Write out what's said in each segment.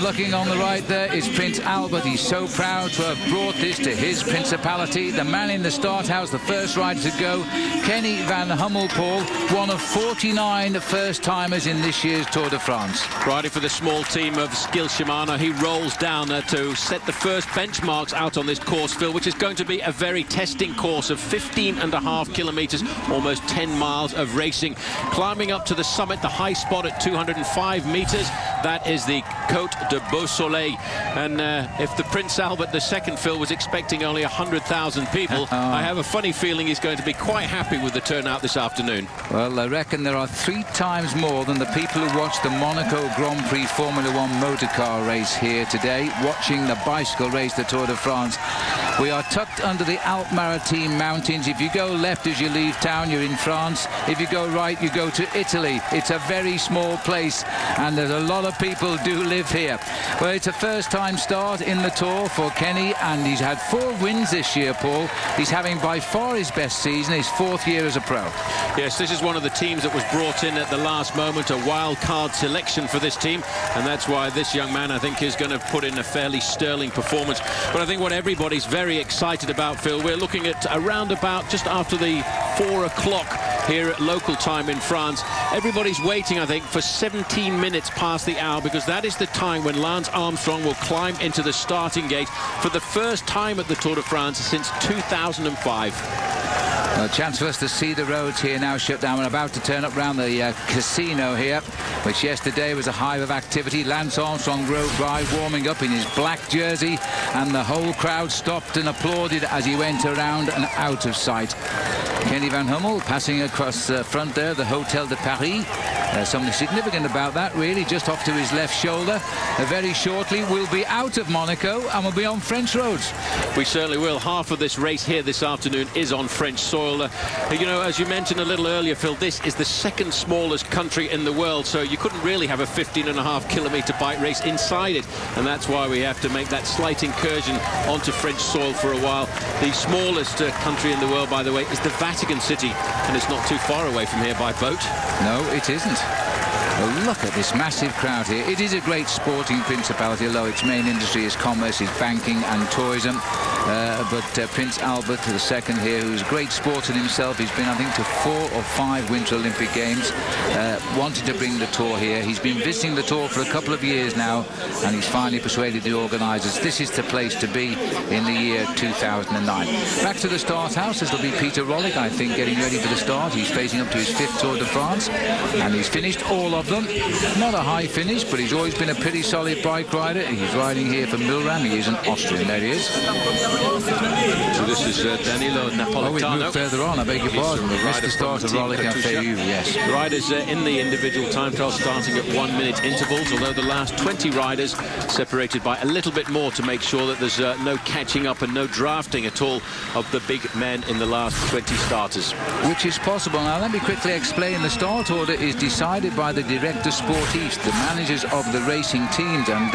And looking on the right there is Prince Albert. He's so proud to have brought this to his principality. The man in the start house, the first rider to go, Kenny van Hummel, Paul, one of 49 first-timers in this year's Tour de France. Riding for the small team of Skill Shimano, he rolls down to set the first benchmarks out on this course, Phil, which is going to be a very testing course of 15.5 kilometres, almost 10 miles of racing. Climbing up to the summit, the high spot at 205 metres, that is the Côte de Beausoleil. And if the Prince Albert II, Phil, was expecting only 100,000 people, I have a funny feeling he's going to be quite happy with the turnout this afternoon. Well, I reckon there are 3 times more than the people who watched the Monaco Grand Prix Formula 1 motor car race here today, watching the bicycle race, the Tour de France. We are tucked under the Alpes-Maritimes mountains. If you go left as you leave town, you're in France. If you go right, you go to Italy. It's a very small place, and there's a lot of people do live here. Well, it's a first-time start in the Tour for Kenny, and he's had 4 wins this year, Paul. He's having by far his best season, his 4th year as a pro. Yes, this is one of the teams that was brought in at the last moment, a wild card selection for this team, and that's why this young man, I think, is going to put in a fairly sterling performance. But I think what everybody's very excited about, Phil, we're looking at around about just after the 4 o'clock here at local time in France. Everybody's waiting, I think, for 17 minutes past the hour, because that is the time when Lance Armstrong will climb into the starting gate for the first time at the Tour de France since 2005. A chance for us to see the roads here now shut down. We're about to turn up round the casino here, which yesterday was a hive of activity. Lance Armstrong rode by, warming up in his black jersey, and the whole crowd stopped and applauded as he went around and out of sight. Kenny van Hummel passing across the front there, the Hotel de Paris. Something significant about that, really, just off to his left shoulder. Very shortly, we'll be out of Monaco and we'll be on French roads. We certainly will. Half of this race here this afternoon is on French soil. You know, as you mentioned a little earlier, Phil, this is the 2nd smallest country in the world, so you couldn't really have a 15.5 kilometre bike race inside it, and that's why we have to make that slight incursion onto French soil for a while. The smallest country in the world, by the way, is the Vatican City, and it's not too far away from here by boat. No, it isn't. Well, look at this massive crowd here. It is a great sporting principality, although its main industry is commerce, is banking and tourism. But Prince Albert II here, who's a great sportsman himself, he's been, I think, to 4 or 5 Winter Olympic Games, wanted to bring the Tour here. He's been visiting the Tour for a couple of years now, and he's finally persuaded the organisers this is the place to be in the year 2009. Back to the start house, this will be Peter Rollick, I think, getting ready for the start. He's facing up to his 5th Tour de France, and he's finished all of them. Not a high finish, but he's always been a pretty solid bike rider. He's riding here for Milram. He is an Austrian. There he is. So this is Danilo Napolitano. Oh, we've moved further on, I beg your pardon. We've missed the start of Rollick and Feyou, yes. The riders in the individual time trials starting at 1-minute intervals, although the last 20 riders separated by a little bit more to make sure that there's no catching up and no drafting at all of the big men in the last 20 starters. Which is possible. Now, let me quickly explain. The start order is decided by the Directors Sportifs, the managers of the racing teams, and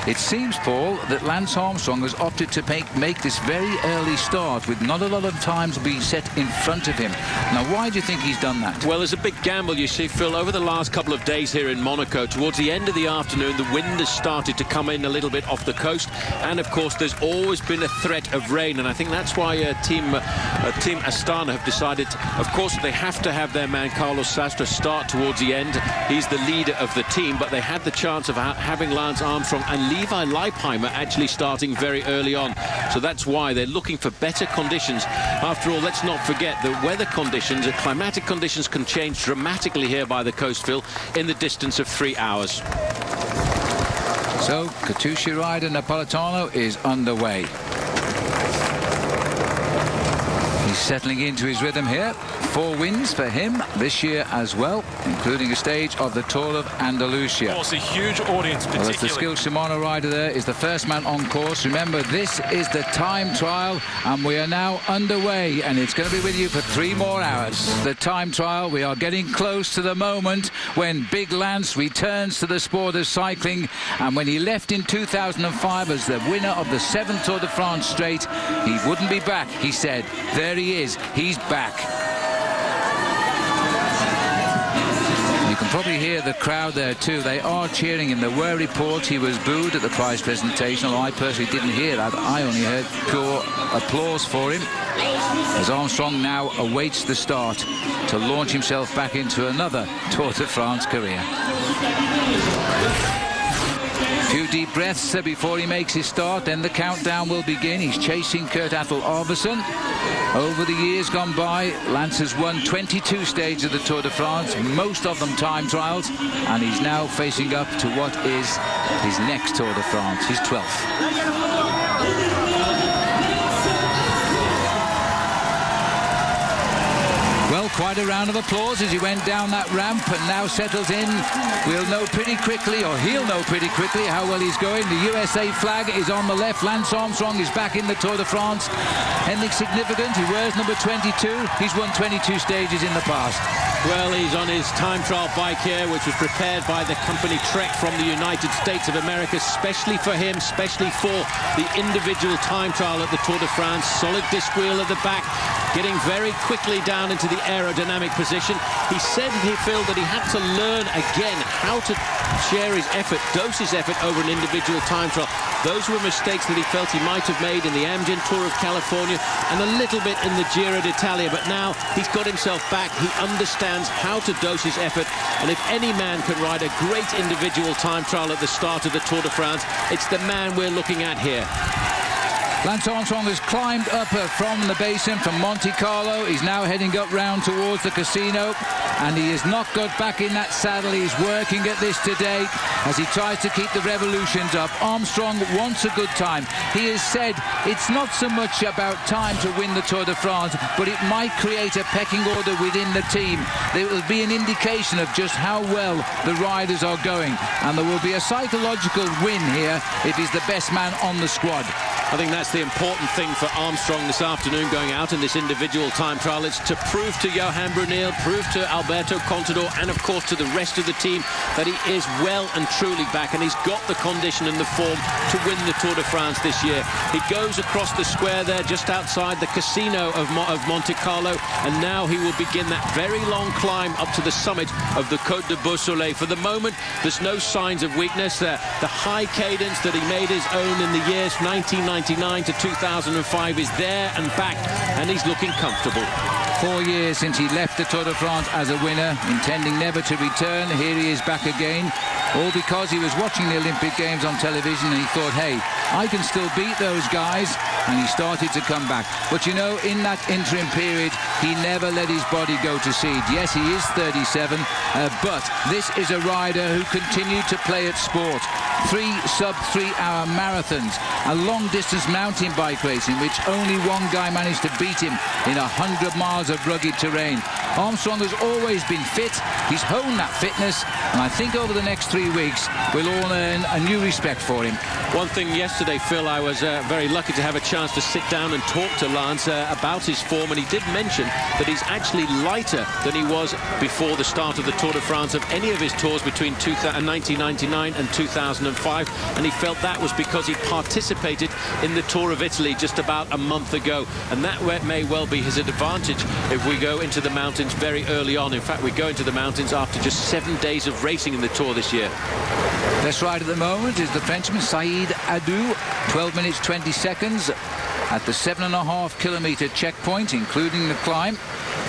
it seems, Paul, that Lance Armstrong has opted to make this very early start with not a lot of times being set in front of him. Now, why do you think he's done that? Well, there's a big gamble, you see, Phil. Over the last couple of days here in Monaco, towards the end of the afternoon, the wind has started to come in a little bit off the coast, and of course there's always been a threat of rain, and I think that's why Team Astana have decided, of course, they have to have their man Carlos Sastre start towards the end. He's the leader of the team, but they had the chance of having Lance Armstrong and Levi Leipheimer actually starting very early on. So that's why they're looking for better conditions. After all, let's not forget the weather conditions, climatic conditions can change dramatically here by the coast, Phil, in the distance of 3 hours. So, Katusha rider Napolitano is underway. He's settling into his rhythm here. 4 wins for him this year as well, including a stage of the Tour of Andalusia. Of course, a huge audience, particularly. Well, the Skill Shimano rider there is the first man on course. Remember, this is the time trial, and we are now underway, and it's going to be with you for 3 more hours. The time trial, we are getting close to the moment when Big Lance returns to the sport of cycling, and when he left in 2005 as the winner of the 7th Tour de France straight, he wouldn't be back, he said. There he is, he's back. You can probably hear the crowd there too. They are cheering him. There were reports he was booed at the prize presentation, although I personally didn't hear that. I only heard pure applause for him, as Armstrong now awaits the start to launch himself back into another Tour de France career. A few deep breaths before he makes his start, then the countdown will begin. He's chasing Kurt Attel Arvidsson. Over the years gone by, Lance has won 22 stages of the Tour de France, most of them time trials, and he's now facing up to what is his next Tour de France, his 12th. Well, quite a round of applause as he went down that ramp and now settles in. We'll know pretty quickly, or he'll know pretty quickly, how well he's going. The USA flag is on the left. Lance Armstrong is back in the Tour de France. Anything significant? He wears number 22. He's won 22 stages in the past. Well, he's on his time trial bike here, which was prepared by the company Trek from the United States of America, specially for him, specially for the individual time trial at the Tour de France. Solid disc wheel at the back, getting very quickly down into the aerodynamic position. He said he felt that he had to learn again how to share his effort, dose his effort over an individual time trial. Those were mistakes that he felt he might have made in the Amgen Tour of California and a little bit in the Giro d'Italia, but now he's got himself back. He understands how to dose his effort, and if any man can ride a great individual time trial at the start of the Tour de France, it's the man we're looking at here. Lance Armstrong has climbed up from the basin from Monte Carlo. He's now heading up round towards the casino, and he has not got back in that saddle. He's working at this today as he tries to keep the revolutions up. Armstrong wants a good time. He has said it's not so much about time to win the Tour de France, but it might create a pecking order within the team. There will be an indication of just how well the riders are going, and there will be a psychological win here if he's the best man on the squad. I think that's the important thing for Armstrong this afternoon, going out in this individual time trial. It's to prove to Johan Brunel, prove to Alberto Contador, and of course to the rest of the team that he is well and truly back, and he's got the condition and the form to win the Tour de France this year. He goes across the square there just outside the casino of Monte Carlo, and now he will begin that very long climb up to the summit of the Côte de Beausoleil. For the moment, there's no signs of weakness. The high cadence that he made his own in the years 1999 to 2005 is there and back, and he's looking comfortable. 4 years since he left the Tour de France as a winner, intending never to return. Here he is back again, all because he was watching the Olympic Games on television and he thought, hey, I can still beat those guys, and he started to come back. But you know, in that interim period, he never let his body go to seed. Yes, he is 37, but this is a rider who continued to play at sport. 3 sub-3-hour marathons, a long-distance mountain bike race in which only one guy managed to beat him in 100 miles of rugged terrain. Armstrong has always been fit. He's honed that fitness, and I think over the next 3 weeks we'll all earn a new respect for him. One thing yesterday, Phil, I was very lucky to have a chance to sit down and talk to Lance about his form, and he did mention that he's actually lighter than he was before the start of the Tour de France of any of his tours between 1999 and 2005, and he felt that was because he participated in the Tour of Italy just about a month ago, and that may well be his advantage if we go into the mountains very early on. In fact, we go into the mountains after just 7 days of racing in the Tour this year. Best rider at the moment is the Frenchman Saïd Adou, 12 minutes 20 seconds at the 7.5 kilometer checkpoint, including the climb.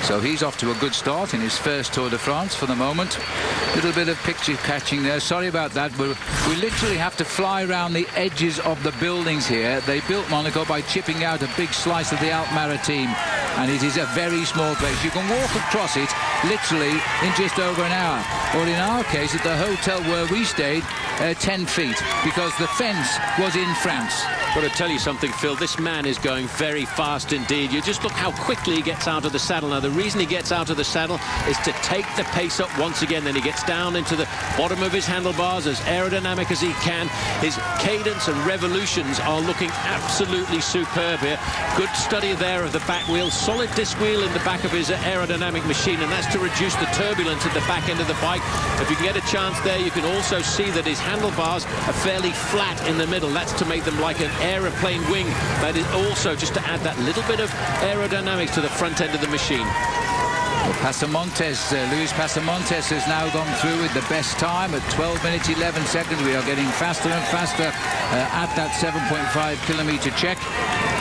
So he's off to a good start in his first Tour de France for the moment. Little bit of picture catching there. Sorry about that, but we literally have to fly around the edges of the buildings here. They built Monaco by chipping out a big slice of the Alpes Maritimes, and it is a very small place. You can walk across it literally in just over an hour, or in our case at the hotel where we stayed, 10 feet, because the fence was in France. But I tell you something, Phil, this man is going very fast indeed. You just look how quickly he gets out of the saddle. Now, the reason he gets out of the saddle is to take the pace up once again. Then he gets down into the bottom of his handlebars, as aerodynamic as he can. His cadence and revolutions are looking absolutely superb here. Good study there of the back wheel. Solid disc wheel in the back of his aerodynamic machine, and that's to reduce the turbulence at the back end of the bike. If you can get a chance there, you can also see that his handlebars are fairly flat in the middle. That's to make them like an aeroplane wing. That is also just to add that little bit of aerodynamics to the front end of the machine. Pasamontes, Luis Pasamontes has now gone through with the best time at 12 minutes 11 seconds. We are getting faster and faster at that 7.5 kilometer check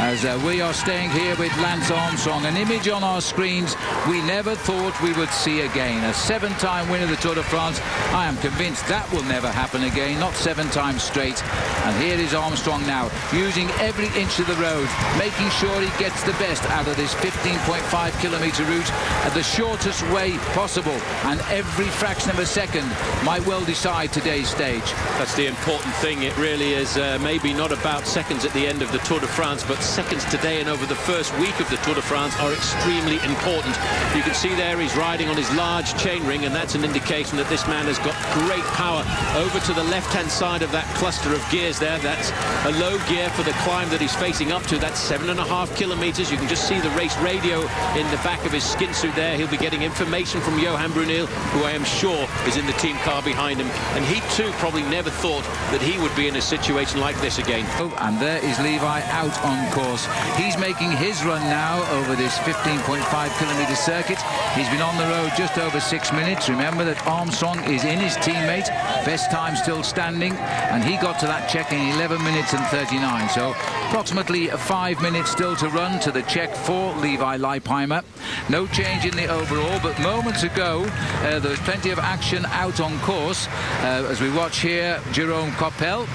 as we are staying here with Lance Armstrong. An image on our screens we never thought we would see again. A 7-time winner of the Tour de France. I am convinced that will never happen again, not 7 times straight. And here is Armstrong now, using every inch of the road, making sure he gets the best out of this 15.5 kilometer route at the shortest way possible. And every fraction of a second might well decide today's stage. That's the important thing. It really is maybe not about seconds at the end of the Tour de France, but seconds today and over the first week of the Tour de France are extremely important. You can see there he's riding on his large chain ring, and that's an indication that this man has got great power. Over to the left-hand side of that cluster of gears there, that's a low gear for the climb that he's facing up to. That's 7.5 kilometers. You can just see the race radio in the back of his skin suit there. He'll be getting information from Johan Brunel, who I am sure is in the team car behind him. And he too probably never thought that he would be in a situation like this again. And there is Levi out on course. He's making his run now over this 15.5 kilometer circuit. He's been on the road just over 6 minutes. Remember that Armstrong is in his teammate. Best time still standing. And he got to that check in 11 minutes and 39. So approximately 5 minutes still to run to the check for Levi Leipheimer. No change in the overall, but moments ago there was plenty of action out on course as we watch here Jerome Coppel.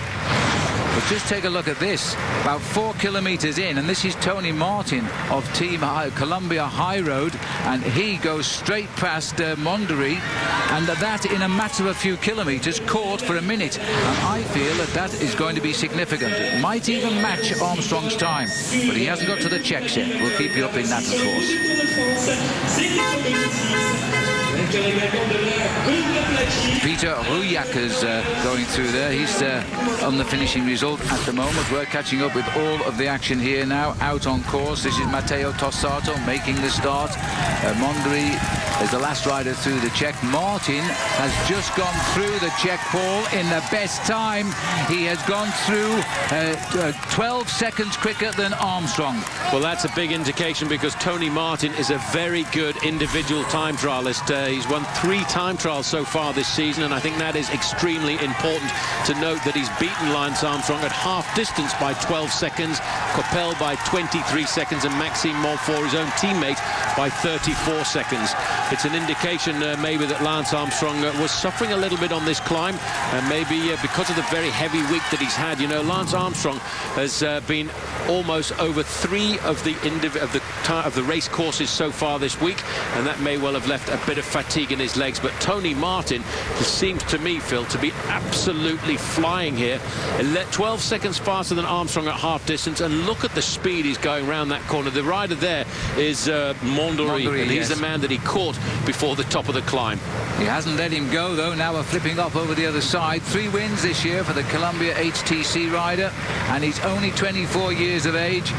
But just take a look at this, about 4 kilometers in, and this is Tony Martin of Team Columbia High Road, and he goes straight past Monderi, and that in a matter of a few kilometers, caught for a minute. And I feel that that is going to be significant. It might even match Armstrong's time, but he hasn't got to the checks yet. We'll keep you up in that, of course. Peter Rouillac is going through there. He's on the finishing result at the moment. We're catching up with all of the action here now. Out on course, this is Matteo Tossato making the start. Monderi is the last rider through the check. Martin has just gone through the check, Paul, in the best time. He has gone through 12 seconds quicker than Armstrong. Well, that's a big indication, because Tony Martin is a very good individual time trialist. He's won 3 time trials so far this season, and I think that is extremely important to note that he's beaten Lance Armstrong at half distance by 12 seconds, Coppel by 23 seconds, and Maxime Montfort, his own teammate, by 34 seconds. It's an indication maybe that Lance Armstrong was suffering a little bit on this climb, and maybe because of the very heavy week that he's had. You know, Lance Armstrong has been almost over 3 of the race courses so far this week, and that may well have left a bit of fatigue in his legs. But Tony Martin seems to me, Phil, to be absolutely flying here. 12 seconds faster than Armstrong at half distance, and look at the speed he's going around that corner. The rider there is Monderi, and he's the man that he caught before the top of the climb. He hasn't let him go, though. Now we're flipping up over the other side. 3 wins this year for the Columbia HTC rider, and he's only 24 years of age,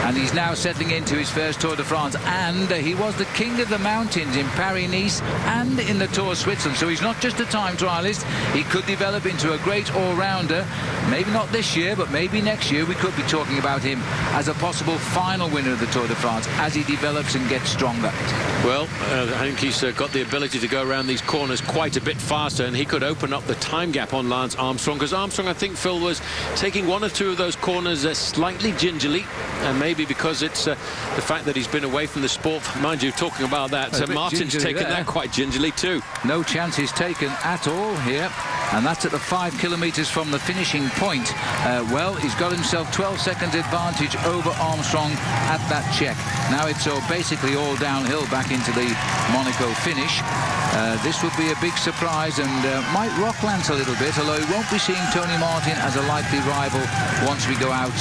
and he's now settling into his first Tour de France. And he was the king of the mountains in Paris-Nice and in the Tour of Switzerland. So he's not just a time trialist. He could develop into a great all-rounder. Maybe not this year, but maybe next year we could be talking about him as a possible final winner of the Tour de France as he develops and gets stronger. Well, I think he's got the ability to go around these corners quite a bit faster, and he could open up the time gap on Lance Armstrong, because Armstrong, I think, Phil, was taking 1 or 2 of those corners slightly gingerly, and maybe because it's the fact that he's been away from the sport. Mind you, talking about that, Martin's taken that quite gingerly too. No chances taken at all here, and that's at the 5 kilometers from the finishing point. Well, he's got himself 12 seconds advantage over Armstrong at that check. Now it's basically all downhill back into the Monaco finish. This would be a big surprise and might rock Lance a little bit, although he won't be seeing Tony Martin as a likely rival once we go out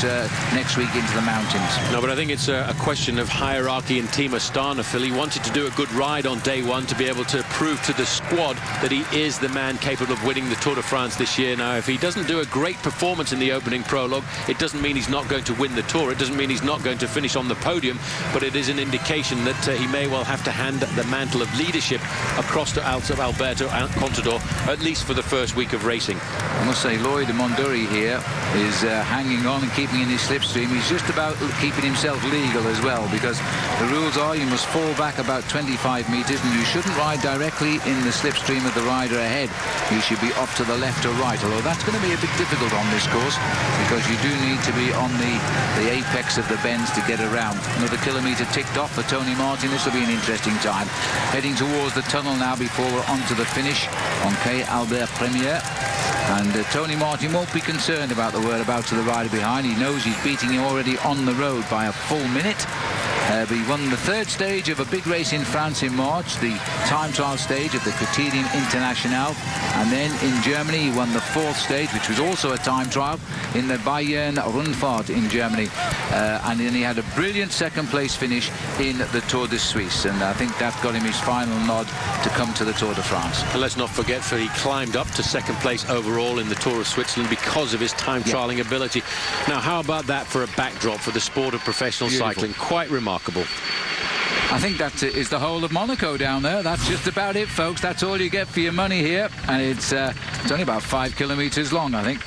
next week into the mountains. No, but I think it's a question of hierarchy in Team Astana, Phil. He wanted to do a good ride on day 1 to be able to prove to the squad that he is the man capable of winning the Tour de France this year. Now, if he doesn't do a great performance in the opening prologue, it doesn't mean he's not going to win the Tour. It doesn't mean he's not going to finish on the podium, but it is an indication that he may well have to hand the mantle of leadership across across to Alberto Contador, at least for the first week of racing. I must say, Lloyd Monduri here is hanging on and keeping in his slipstream. He's just about keeping himself legal as well, because the rules are you must fall back about 25 metres and you shouldn't ride directly in the slipstream of the rider ahead. You should be off to the left or right, although that's going to be a bit difficult on this course because you do need to be on the apex of the bends to get around. Another kilometre ticked off for Tony Martin. This will be an interesting time. Heading towards the tunnel now before we're on to the finish on Quai Albert Premier. And Tony Martin won't be concerned about the whereabouts of the rider behind. He knows he's beating him already on the road by a full minute. But he won the third stage of a big race in France in March, the time trial stage of the Criterium International. And then in Germany, he won the fourth stage, which was also a time trial, in the Bayern Rundfahrt in Germany. And then he had a brilliant second-place finish in the Tour de Suisse. And I think that got him his final nod to come to the Tour de France. And let's not forget that he climbed up to second place overall in the Tour of Switzerland because of his time trialing ability. Now, how about that for a backdrop for the sport of professional cycling? Quite remarkable. I think that is the whole of Monaco down there. That's just about it, folks. That's all you get for your money here. And it's only about 5 kilometres long, I think.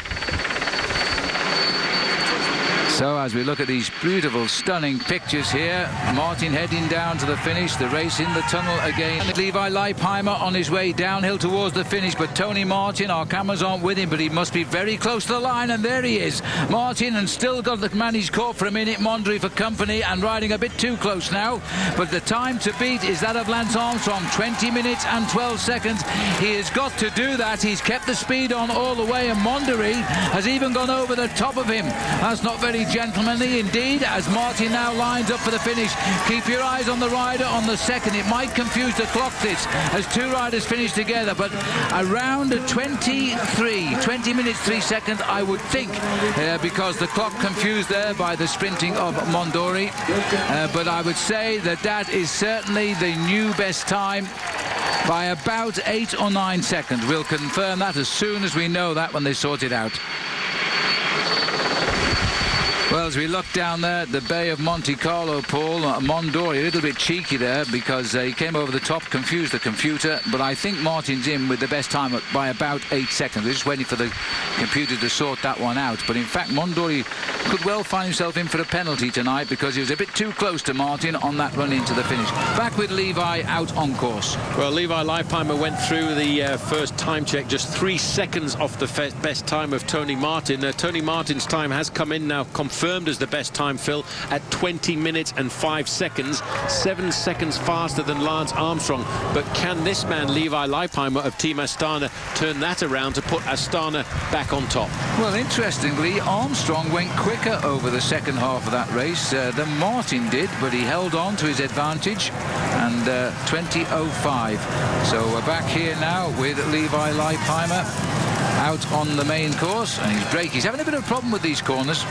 So as we look at these beautiful, stunning pictures here, Martin heading down to the finish, the race in the tunnel again. Levi Leipheimer on his way downhill towards the finish, but Tony Martin, our cameras aren't with him, but he must be very close to the line, and there he is. Martin, and still got the man he's caught for a minute, Mondry for company, and riding a bit too close now. But the time to beat is that of Lance Armstrong, 20 minutes and 12 seconds. He has got to do that. He's kept the speed on all the way, and Mondry has even gone over the top of him. That's not very gentlemanly indeed, as Martin now lines up for the finish. Keep your eyes on the rider on the second. It might confuse the clock, this, as two riders finish together, but around 20 minutes 3 seconds, I would think, because the clock confused there by the sprinting of Mondori. But I would say that that is certainly the new best time by about 8 or 9 seconds. We'll confirm that as soon as we know that, when they sort it out. Well, as we look down there at the Bay of Monte Carlo, Paul, Mondori a little bit cheeky there because he came over the top, confused the computer, but I think Martin's in with the best time by about 8 seconds. We're just waiting for the computer to sort that one out. But in fact, Mondori could well find himself in for a penalty tonight because he was a bit too close to Martin on that run into the finish. Back with Levi out on course. Well, Levi Leipheimer went through the first time check just 3 seconds off the best time of Tony Martin. Tony Martin's time has come in now, confirmed as the best time, Phil, at 20 minutes and 5 seconds, 7 seconds faster than Lance Armstrong. But can this man, Levi Leipheimer of Team Astana, turn that around to put Astana back on top? Well, interestingly, Armstrong went quicker over the second half of that race than Martin did, but he held on to his advantage, and 20.05. So we're back here now with Levi Leipheimer out on the main course, and he's having a bit of a problem with these corners.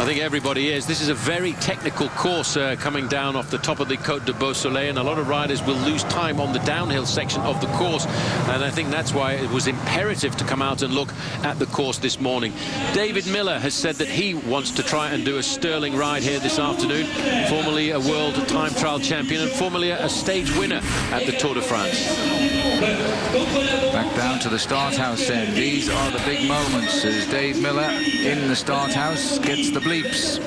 I think everybody is. This is a very technical course coming down off the top of the Côte de Beausoleil, and a lot of riders will lose time on the downhill section of the course, and I think that's why it was imperative to come out and look at the course this morning. David Miller has said that he wants to try and do a sterling ride here this afternoon, formerly a world time trial champion and formerly a stage winner at the Tour de France. Back down to the start house then. These are the big moments as Dave Miller in the start house gets the bleeps.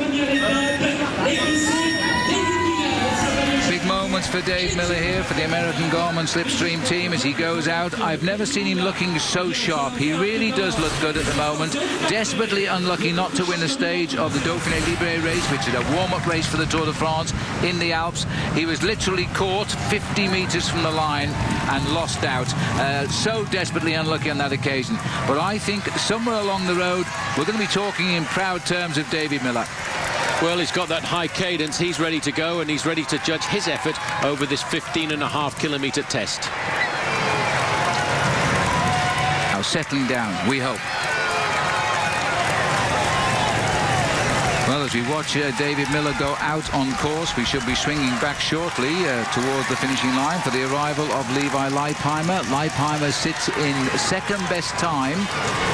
Big moments for Dave Miller here for the American Garmin Slipstream team as he goes out. I've never seen him looking so sharp. He really does look good at the moment. Desperately unlucky not to win a stage of the Dauphiné Libéré race, which is a warm-up race for the Tour de France in the Alps. He was literally caught 50 metres from the line and lost out. So desperately unlucky on that occasion. But I think somewhere along the road, we're going to be talking in proud terms of David Miller. Well, he's got that high cadence. He's ready to go, and he's ready to judge his effort over this 15.5-kilometre test. Now settling down, we hope. Well, as we watch David Miller go out on course, we should be swinging back shortly towards the finishing line for the arrival of Levi Leipheimer. Leipheimer sits in second best time,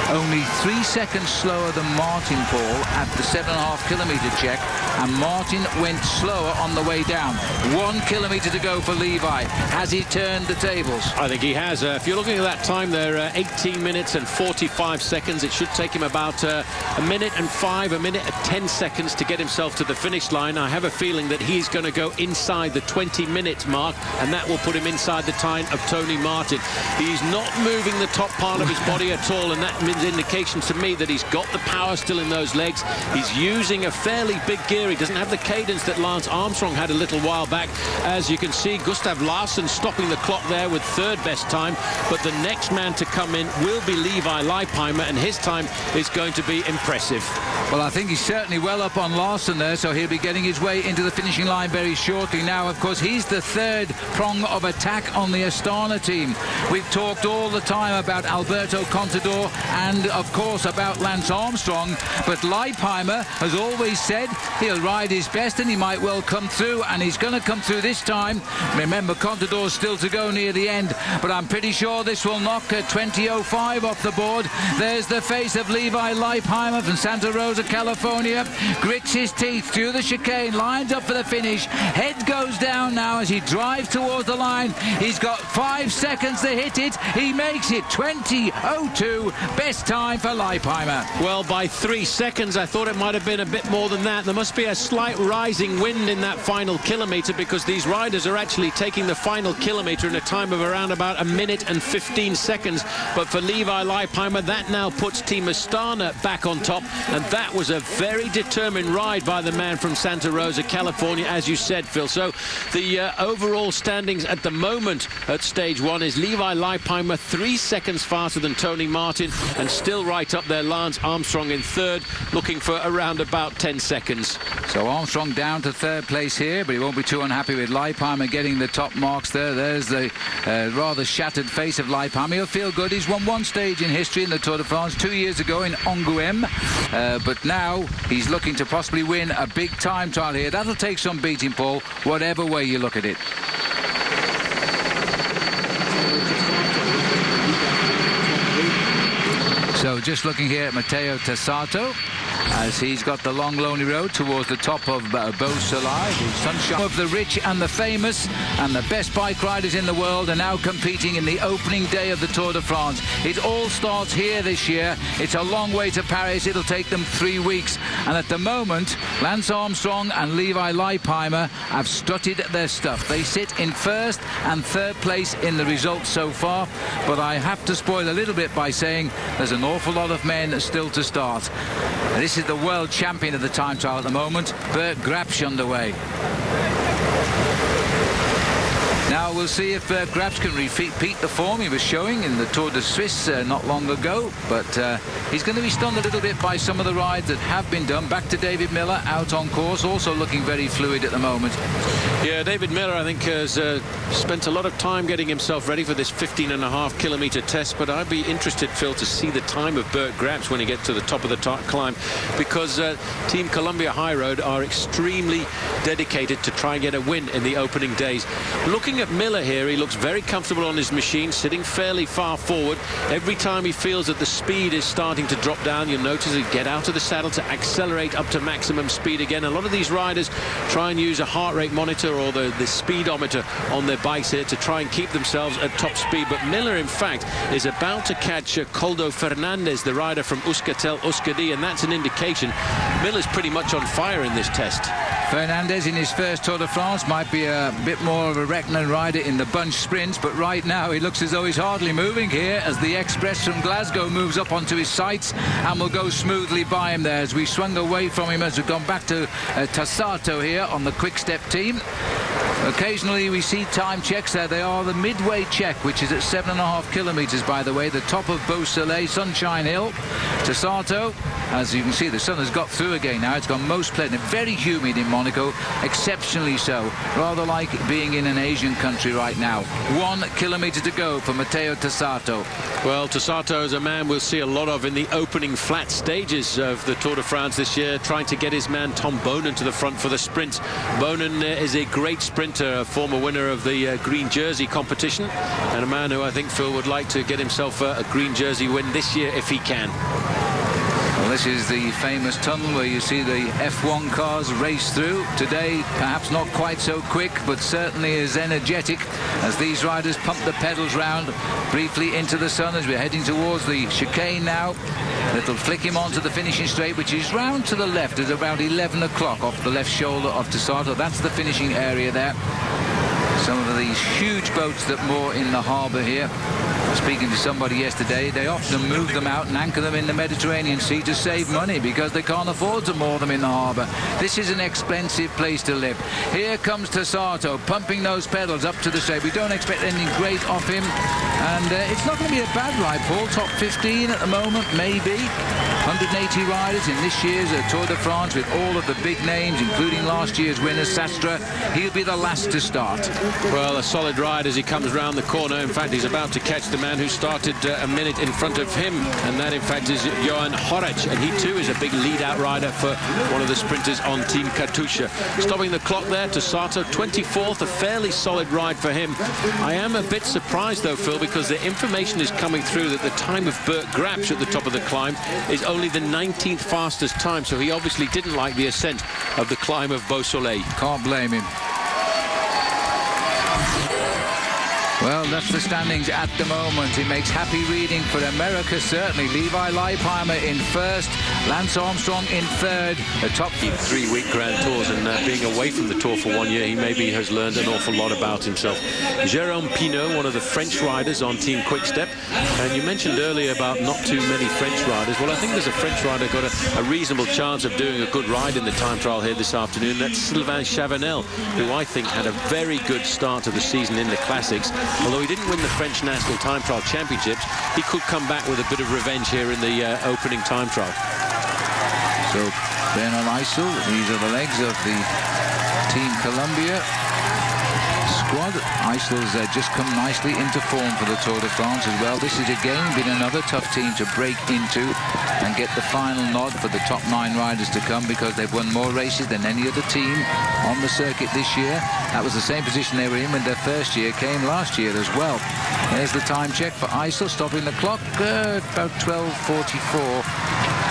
only 3 seconds slower than Martin Paul at the 7.5 kilometer check, and Martin went slower on the way down. 1 kilometer to go for Levi. Has he turned the tables? I think he has. If you're looking at that time there, 18 minutes and 45 seconds, it should take him about a minute and 10 seconds to get himself to the finish line. I have a feeling that he's going to go inside the 20-minute mark, and that will put him inside the time of Tony Martin. He's not moving the top part of his body at all, and that means indication to me that he's got the power still in those legs. He's using a fairly big gear. He doesn't have the cadence that Lance Armstrong had a little while back. As you can see, Gustav Larsson stopping the clock there with third best time, but the next man to come in will be Levi Leipheimer, and his time is going to be impressive. Well, I think he's certainly well up on Larsson there, so he'll be getting his way into the finishing line very shortly. Now, of course, he's the third prong of attack on the Astana team. We've talked all the time about Alberto Contador and, of course, about Lance Armstrong, but Leipheimer has always said he'll ride his best and he might well come through, and he's going to come through this time. Remember, Contador's still to go near the end, but I'm pretty sure this will knock 20.05 off the board. There's the face of Levi Leipheimer from Santa Rosa, California. Grits his teeth through the chicane, lines up for the finish. Head goes down now as he drives towards the line. He's got 5 seconds to hit it. He makes it 20.02. Best time for Leipheimer. Well, by 3 seconds, I thought it might have been a bit more than that. There must be a slight rising wind in that final kilometre, because these riders are actually taking the final kilometre in a time of around about 1 minute and 15 seconds. But for Levi Leipheimer, that now puts Team Astana back on top, and that was a very determined ride by the man from Santa Rosa, California, as you said, Phil. So the overall standings at the moment at stage one is Levi Leipheimer 3 seconds faster than Tony Martin, and still right up there Lance Armstrong in third, looking for around about 10 seconds. So Armstrong down to third place here, but he won't be too unhappy with Leipheimer getting the top marks there. There's the rather shattered face of Leipheimer. He'll feel good. He's won one stage in history in the Tour de France 2 years ago in Angoulême, but now he's looking to possibly win a big time trial here. That'll take some beating, Paul, whatever way you look at it. So just looking here at Matteo Tessato, as he's got the long, lonely road towards the top of Beausoleil. The sunshine of the rich and the famous and the best bike riders in the world are now competing in the opening day of the Tour de France. It all starts here this year. It's a long way to Paris. It'll take them 3 weeks. And at the moment, Lance Armstrong and Levi Leipheimer have strutted their stuff. They sit in first and third place in the results so far. But I have to spoil a little bit by saying there's an awful lot of men still to start. This is the world champion of the time trial at the moment, Bert Grapsch, underway. Now we'll see if Grapsch can repeat the form he was showing in the Tour de Suisse not long ago, but he's going to be stunned a little bit by some of the rides that have been done. Back to David Miller, out on course, also looking very fluid at the moment. Yeah, David Miller, I think, has spent a lot of time getting himself ready for this 15.5 kilometre test, but I'd be interested, Phil, to see the time of Bert Grapsch when he gets to the top of the climb, because Team Columbia High Road are extremely dedicated to try and get a win in the opening days. Looking at Miller here, he looks very comfortable on his machine, sitting fairly far forward. Every time he feels that the speed is starting to drop down, you'll notice he get out of the saddle to accelerate up to maximum speed again. A lot of these riders try and use a heart rate monitor or the speedometer on their bikes here to try and keep themselves at top speed. But Miller, in fact, is about to catch Coldo Fernandez, the rider from Euskaltel Euskadi, and that's an indication Miller's pretty much on fire in this test. Fernandez in his first Tour de France might be a bit more of a reckoning rider in the bunch sprints, but right now he looks as though he's hardly moving here as the Express from Glasgow moves up onto his sights and will go smoothly by him there as we swung away from him as we've gone back to Tessato here on the Quick Step team. Occasionally we see time checks there. They are the midway check, which is at 7.5 kilometres, by the way, the top of Beausoleil, Sunshine Hill. Tessato, as you can see, the sun has got through again now. It's gone most pleasant, very humid in Monaco, exceptionally so, rather like being in an Asian country right now. 1 kilometre to go for Matteo Tessato. Well, Tessato is a man we'll see a lot of in the opening flat stages of the Tour de France this year, trying to get his man Tom Boonen to the front for the sprint. Boonen is a great sprinter, a former winner of the green jersey competition, and a man who I think Phil would like to get himself a green jersey win this year if he can. Well, this is the famous tunnel where you see the F1 cars race through. Today, perhaps not quite so quick, but certainly as energetic as these riders pump the pedals round briefly into the sun as we're heading towards the chicane now. That'll flick him onto the finishing straight, which is round to the left at about 11 o'clock off the left shoulder of Tessato. That's the finishing area there. Some of these huge boats that moor in the harbour here. Speaking to somebody yesterday, they often move them out and anchor them in the Mediterranean Sea to save money because they can't afford to moor them in the harbour. This is an expensive place to live. Here comes Tessato pumping those pedals up to the straight. We don't expect anything great off him, and it's not going to be a bad ride, Paul. Top 15 at the moment, maybe. 180 riders in this year's Tour de France with all of the big names, including last year's winner, Sastre. He'll be the last to start. Well, a solid ride as he comes round the corner. In fact, he's about to catch the man who started a minute in front of him, and that in fact is Johan Horech, and he too is a big lead-out rider for one of the sprinters on Team Katusha. Stopping the clock there, Tessato 24th, a fairly solid ride for him. I am a bit surprised though, Phil, because the information is coming through that the time of Bert Grapsch at the top of the climb is only the 19th fastest time, so he obviously didn't like the ascent of the climb of Beausoleil. Can't blame him. Well, that's the standings at the moment. It makes happy reading for America, certainly. Levi Leipheimer in first, Lance Armstrong in third. The top 3-week Grand Tours, and being away from the Tour for 1 year, he maybe has learned an awful lot about himself. Jérôme Pinault, one of the French riders on Team Quick-Step. And you mentioned earlier about not too many French riders. Well, I think there's a French rider got a reasonable chance of doing a good ride in the time trial here this afternoon. That's Sylvain Chavanel, who I think had a very good start to the season in the Classics. Although he didn't win the French National Time Trial Championships, he could come back with a bit of revenge here in the opening time trial. So Bernard Aissel, these are the legs of the Team Columbia squad. Aissel's just come nicely into form for the Tour de France as well. This has again been another tough team to break into and get the final nod for the top 9 riders to come, because they've won more races than any other team on the circuit this year. That was the same position they were in when their first year came last year as well. There's the time check for Aissel, stopping the clock about 12:44.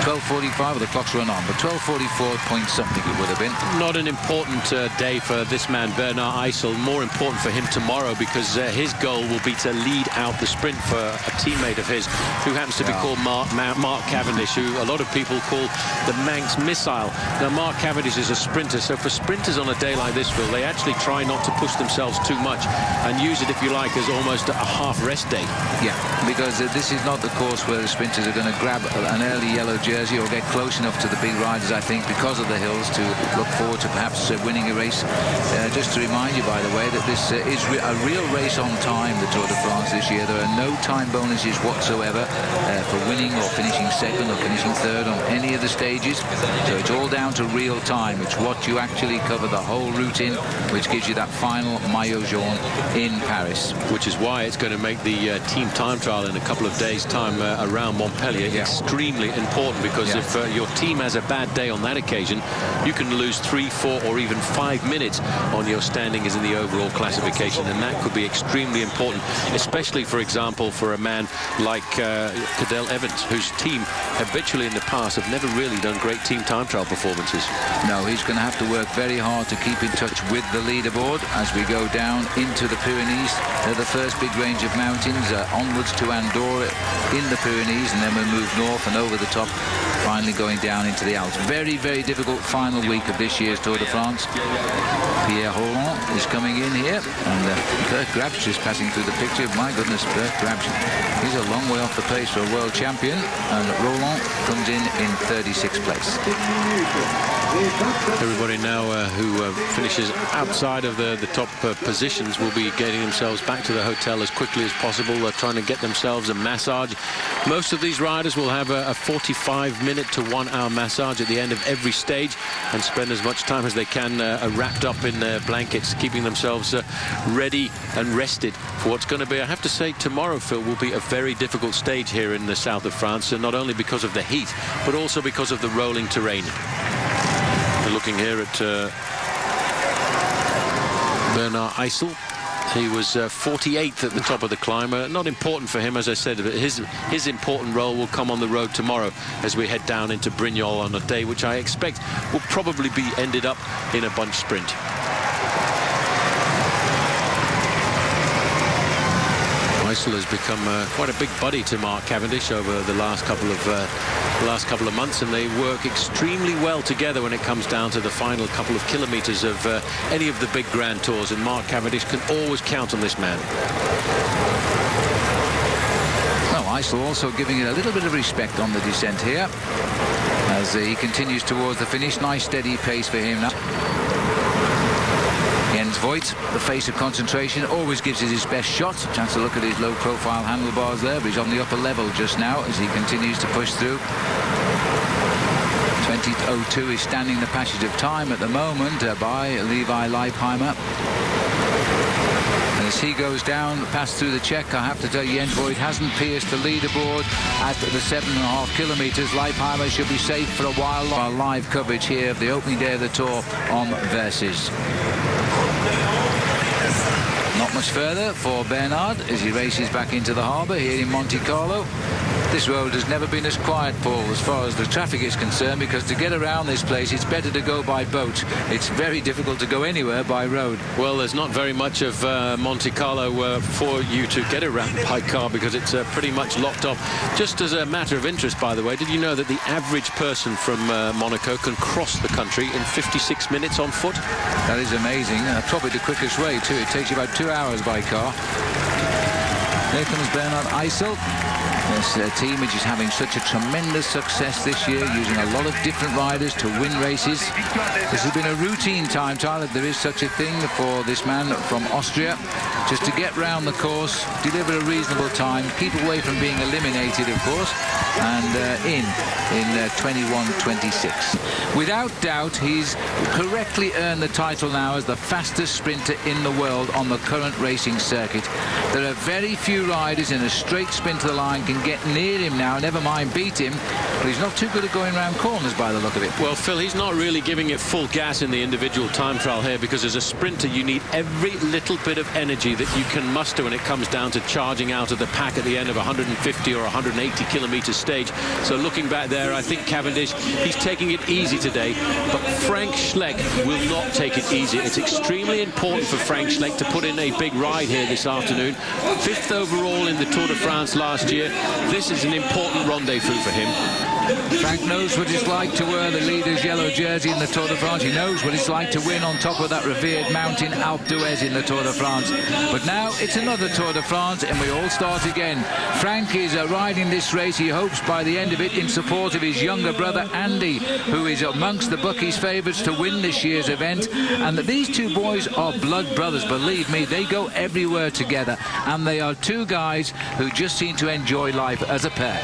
12:45, well, the clock's run on, but 12:44 point something it would have been. Not an important day for this man, Bernard Aissel. More important for him tomorrow, because his goal will be to lead out the sprint for a teammate of his who happens to be called Mark Cavendish, who a lot of people call the Manx Missile. Now, Mark Cavendish is a sprinter, so for sprinters on a day like this, Phil, they actually try not to push themselves too much and use it, if you like, as almost a half rest day. Yeah, because this is not the course where the sprinters are going to grab an early yellow jersey or get close enough to the big riders, I think, because of the hills, to look forward to perhaps winning a race. Just to remind you, by the way, that this is a real race on time, the Tour de France this year. There are no time bonuses whatsoever for winning or finishing second or finishing third on any of the stages. So it's all down to real time. It's what you actually cover the whole route in, which gives you that final maillot jaune in Paris. Which is why it's going to make the team time trial in a couple of days' time around Montpellier extremely important, because if your team has a bad day on that occasion, you can lose 3, 4 or even 5 minutes on your standings in the overall classification, and that could be extremely important, especially, for example, for a man like Cadel Evans, whose team habitually in the past have never really done great team time trial performances. No, he's going to have to work very hard to keep in touch with the leaderboard as we go down into the Pyrenees. They're the first big range of mountains, onwards to Andorra in the Pyrenees, and then we move north and over the top, finally going down into the Alps. Very, very difficult final week of this year's Tour de France. Pierre Rolland is coming in here, and Bert Grapsch is passing through the picture. My goodness, Bert Grapsch, he's a long way off the pace for a world champion, and Rolland comes in 36th place. Everybody now who finishes outside of the top positions will be getting themselves back to the hotel as quickly as possible. They're trying to get themselves a massage. Most of these riders will have a 45-minute to 1-hour massage at the end of every stage and spend as much time as they can wrapped up in their blankets, keeping themselves ready and rested for what's going to be, I have to say, tomorrow, Phil, will be a very difficult stage here in the south of France, and not only because of the heat, but also because of the rolling terrain. We're looking here at Bernard Eisel. He was 48th at the top of the climb. Not important for him, as I said, but his important role will come on the road tomorrow as we head down into Brignoles on a day which I expect will probably be ended up in a bunch sprint. Eisel has become quite a big buddy to Mark Cavendish over the last couple of months, and they work extremely well together when it comes down to the final couple of kilometers of any of the big Grand Tours, and Mark Cavendish can always count on this man. Well, Eisel also giving it a little bit of respect on the descent here as he continues towards the finish. Nice steady pace for him now. Jens Voigt, the face of concentration, always gives it his best shot. Chance to look at his low-profile handlebars there, but he's on the upper level just now as he continues to push through. 20:02 is standing the passage of time at the moment by Levi Leipheimer. And as he goes down, past through the check, I have to tell you, Jens Voigt hasn't pierced the leaderboard at the 7.5 kilometers. Leipheimer should be safe for a while. Our live coverage here of the opening day of the Tour on Versus. Not much further for Bernard as he races back into the harbour here in Monte Carlo. This road has never been as quiet, Paul, as far as the traffic is concerned, because to get around this place, it's better to go by boat. It's very difficult to go anywhere by road. Well, there's not very much of Monte Carlo for you to get around by car because it's pretty much locked off. Just as a matter of interest, by the way, did you know that the average person from Monaco can cross the country in 56 minutes on foot? That is amazing. Probably the quickest way, too. It takes you about 2 hours by car. There comes Bernard Eisel. This team which is having such a tremendous success this year, using a lot of different riders to win races. This has been a routine time trial, if there is such a thing, for this man from Austria. Just to get round the course, deliver a reasonable time, keep away from being eliminated, of course, and in 21:26. Without doubt, he's correctly earned the title now as the fastest sprinter in the world on the current racing circuit. There are very few riders in a straight sprint to the line can get near him now, never mind beat him, but he's not too good at going round corners by the look of it. Well, Phil, he's not really giving it full gas in the individual time trial here, because as a sprinter you need every little bit of energy that you can muster when it comes down to charging out of the pack at the end of 150 or 180 kilometre stage. So looking back there, I think Cavendish, he's taking it easy today, but Frank Schleck will not take it easy. It's extremely important for Frank Schleck to put in a big ride here this afternoon. 5th overall in the Tour de France last year. This is an important rendezvous for him. Frank knows what it's like to wear the leader's yellow jersey in the Tour de France. He knows what it's like to win on top of that revered mountain Alpe d'Huez in the Tour de France. But now it's another Tour de France and we all start again. Frank is riding this race, he hopes, by the end of it, in support of his younger brother Andy, who is amongst the bookies' favourites to win this year's event. And that these two boys are blood brothers, believe me, they go everywhere together. And they are two guys who just seem to enjoy life as a pair.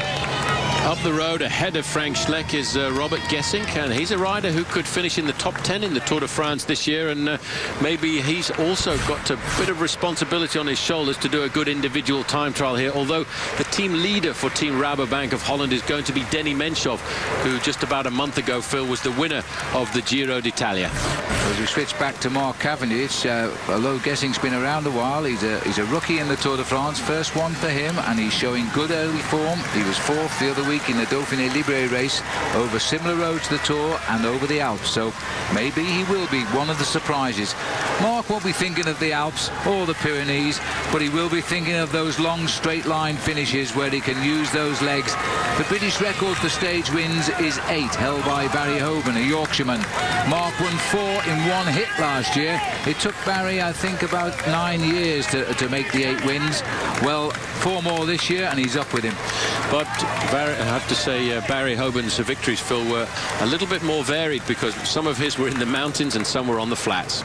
Up the road ahead of Frank Schleck is Robert Gesink, and he's a rider who could finish in the top 10 in the Tour de France this year, and maybe he's also got a bit of responsibility on his shoulders to do a good individual time trial here, although the team leader for Team Rabobank of Holland is going to be Denny Menchov, who just about a month ago, Phil, was the winner of the Giro d'Italia. As we switch back to Mark Cavendish, although Gessink's been around a while, he's a rookie in the Tour de France, first one for him, and he's showing good early form. He was 4th the other week in the Dauphiné Libre race over similar roads to the Tour and over the Alps, so maybe he will be one of the surprises. Mark won't be thinking of the Alps or the Pyrenees, but he will be thinking of those long straight line finishes where he can use those legs. The British record for stage wins is 8, held by Barry Hoban, a Yorkshireman. Mark won 4 in one hit last year. It took Barry, I think, about 9 years to make the 8 wins. Well, 4 more this year and he's up with him. But I have to say Barry Hoburn's victories, Phil, were a little bit more varied because some of his were in the mountains and some were on the flats.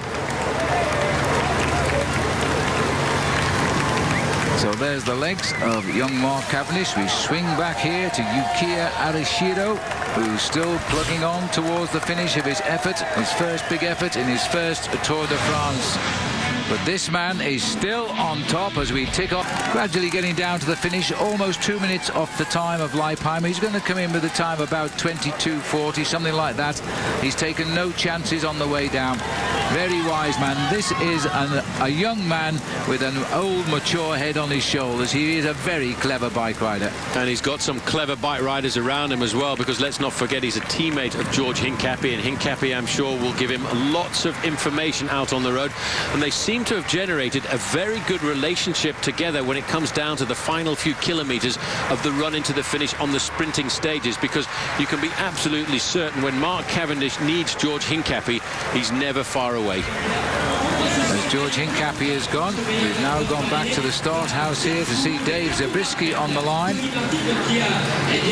So there's the legs of young Mark Cavendish. We swing back here to Yukiya Arashiro, who's still plugging on towards the finish of his effort, his first big effort in his first Tour de France. But this man is still on top as we tick off, gradually getting down to the finish, almost 2 minutes off the time of Leipheimer. He's going to come in with a time about 22:40, something like that. He's taken no chances on the way down. Very wise man. This is a young man with an old, mature head on his shoulders. He is a very clever bike rider. And he's got some clever bike riders around him as well, because let's not forget he's a teammate of George Hincapie, and Hincapie, I'm sure, will give him lots of information out on the road. And they seem to have generated a very good relationship together when it comes down to the final few kilometers of the run into the finish on the sprinting stages, because you can be absolutely certain when Mark Cavendish needs George Hincapie, he's never far away. As George Hincapie has gone, we've now gone back to the start house here to see Dave Zabriskie on the line.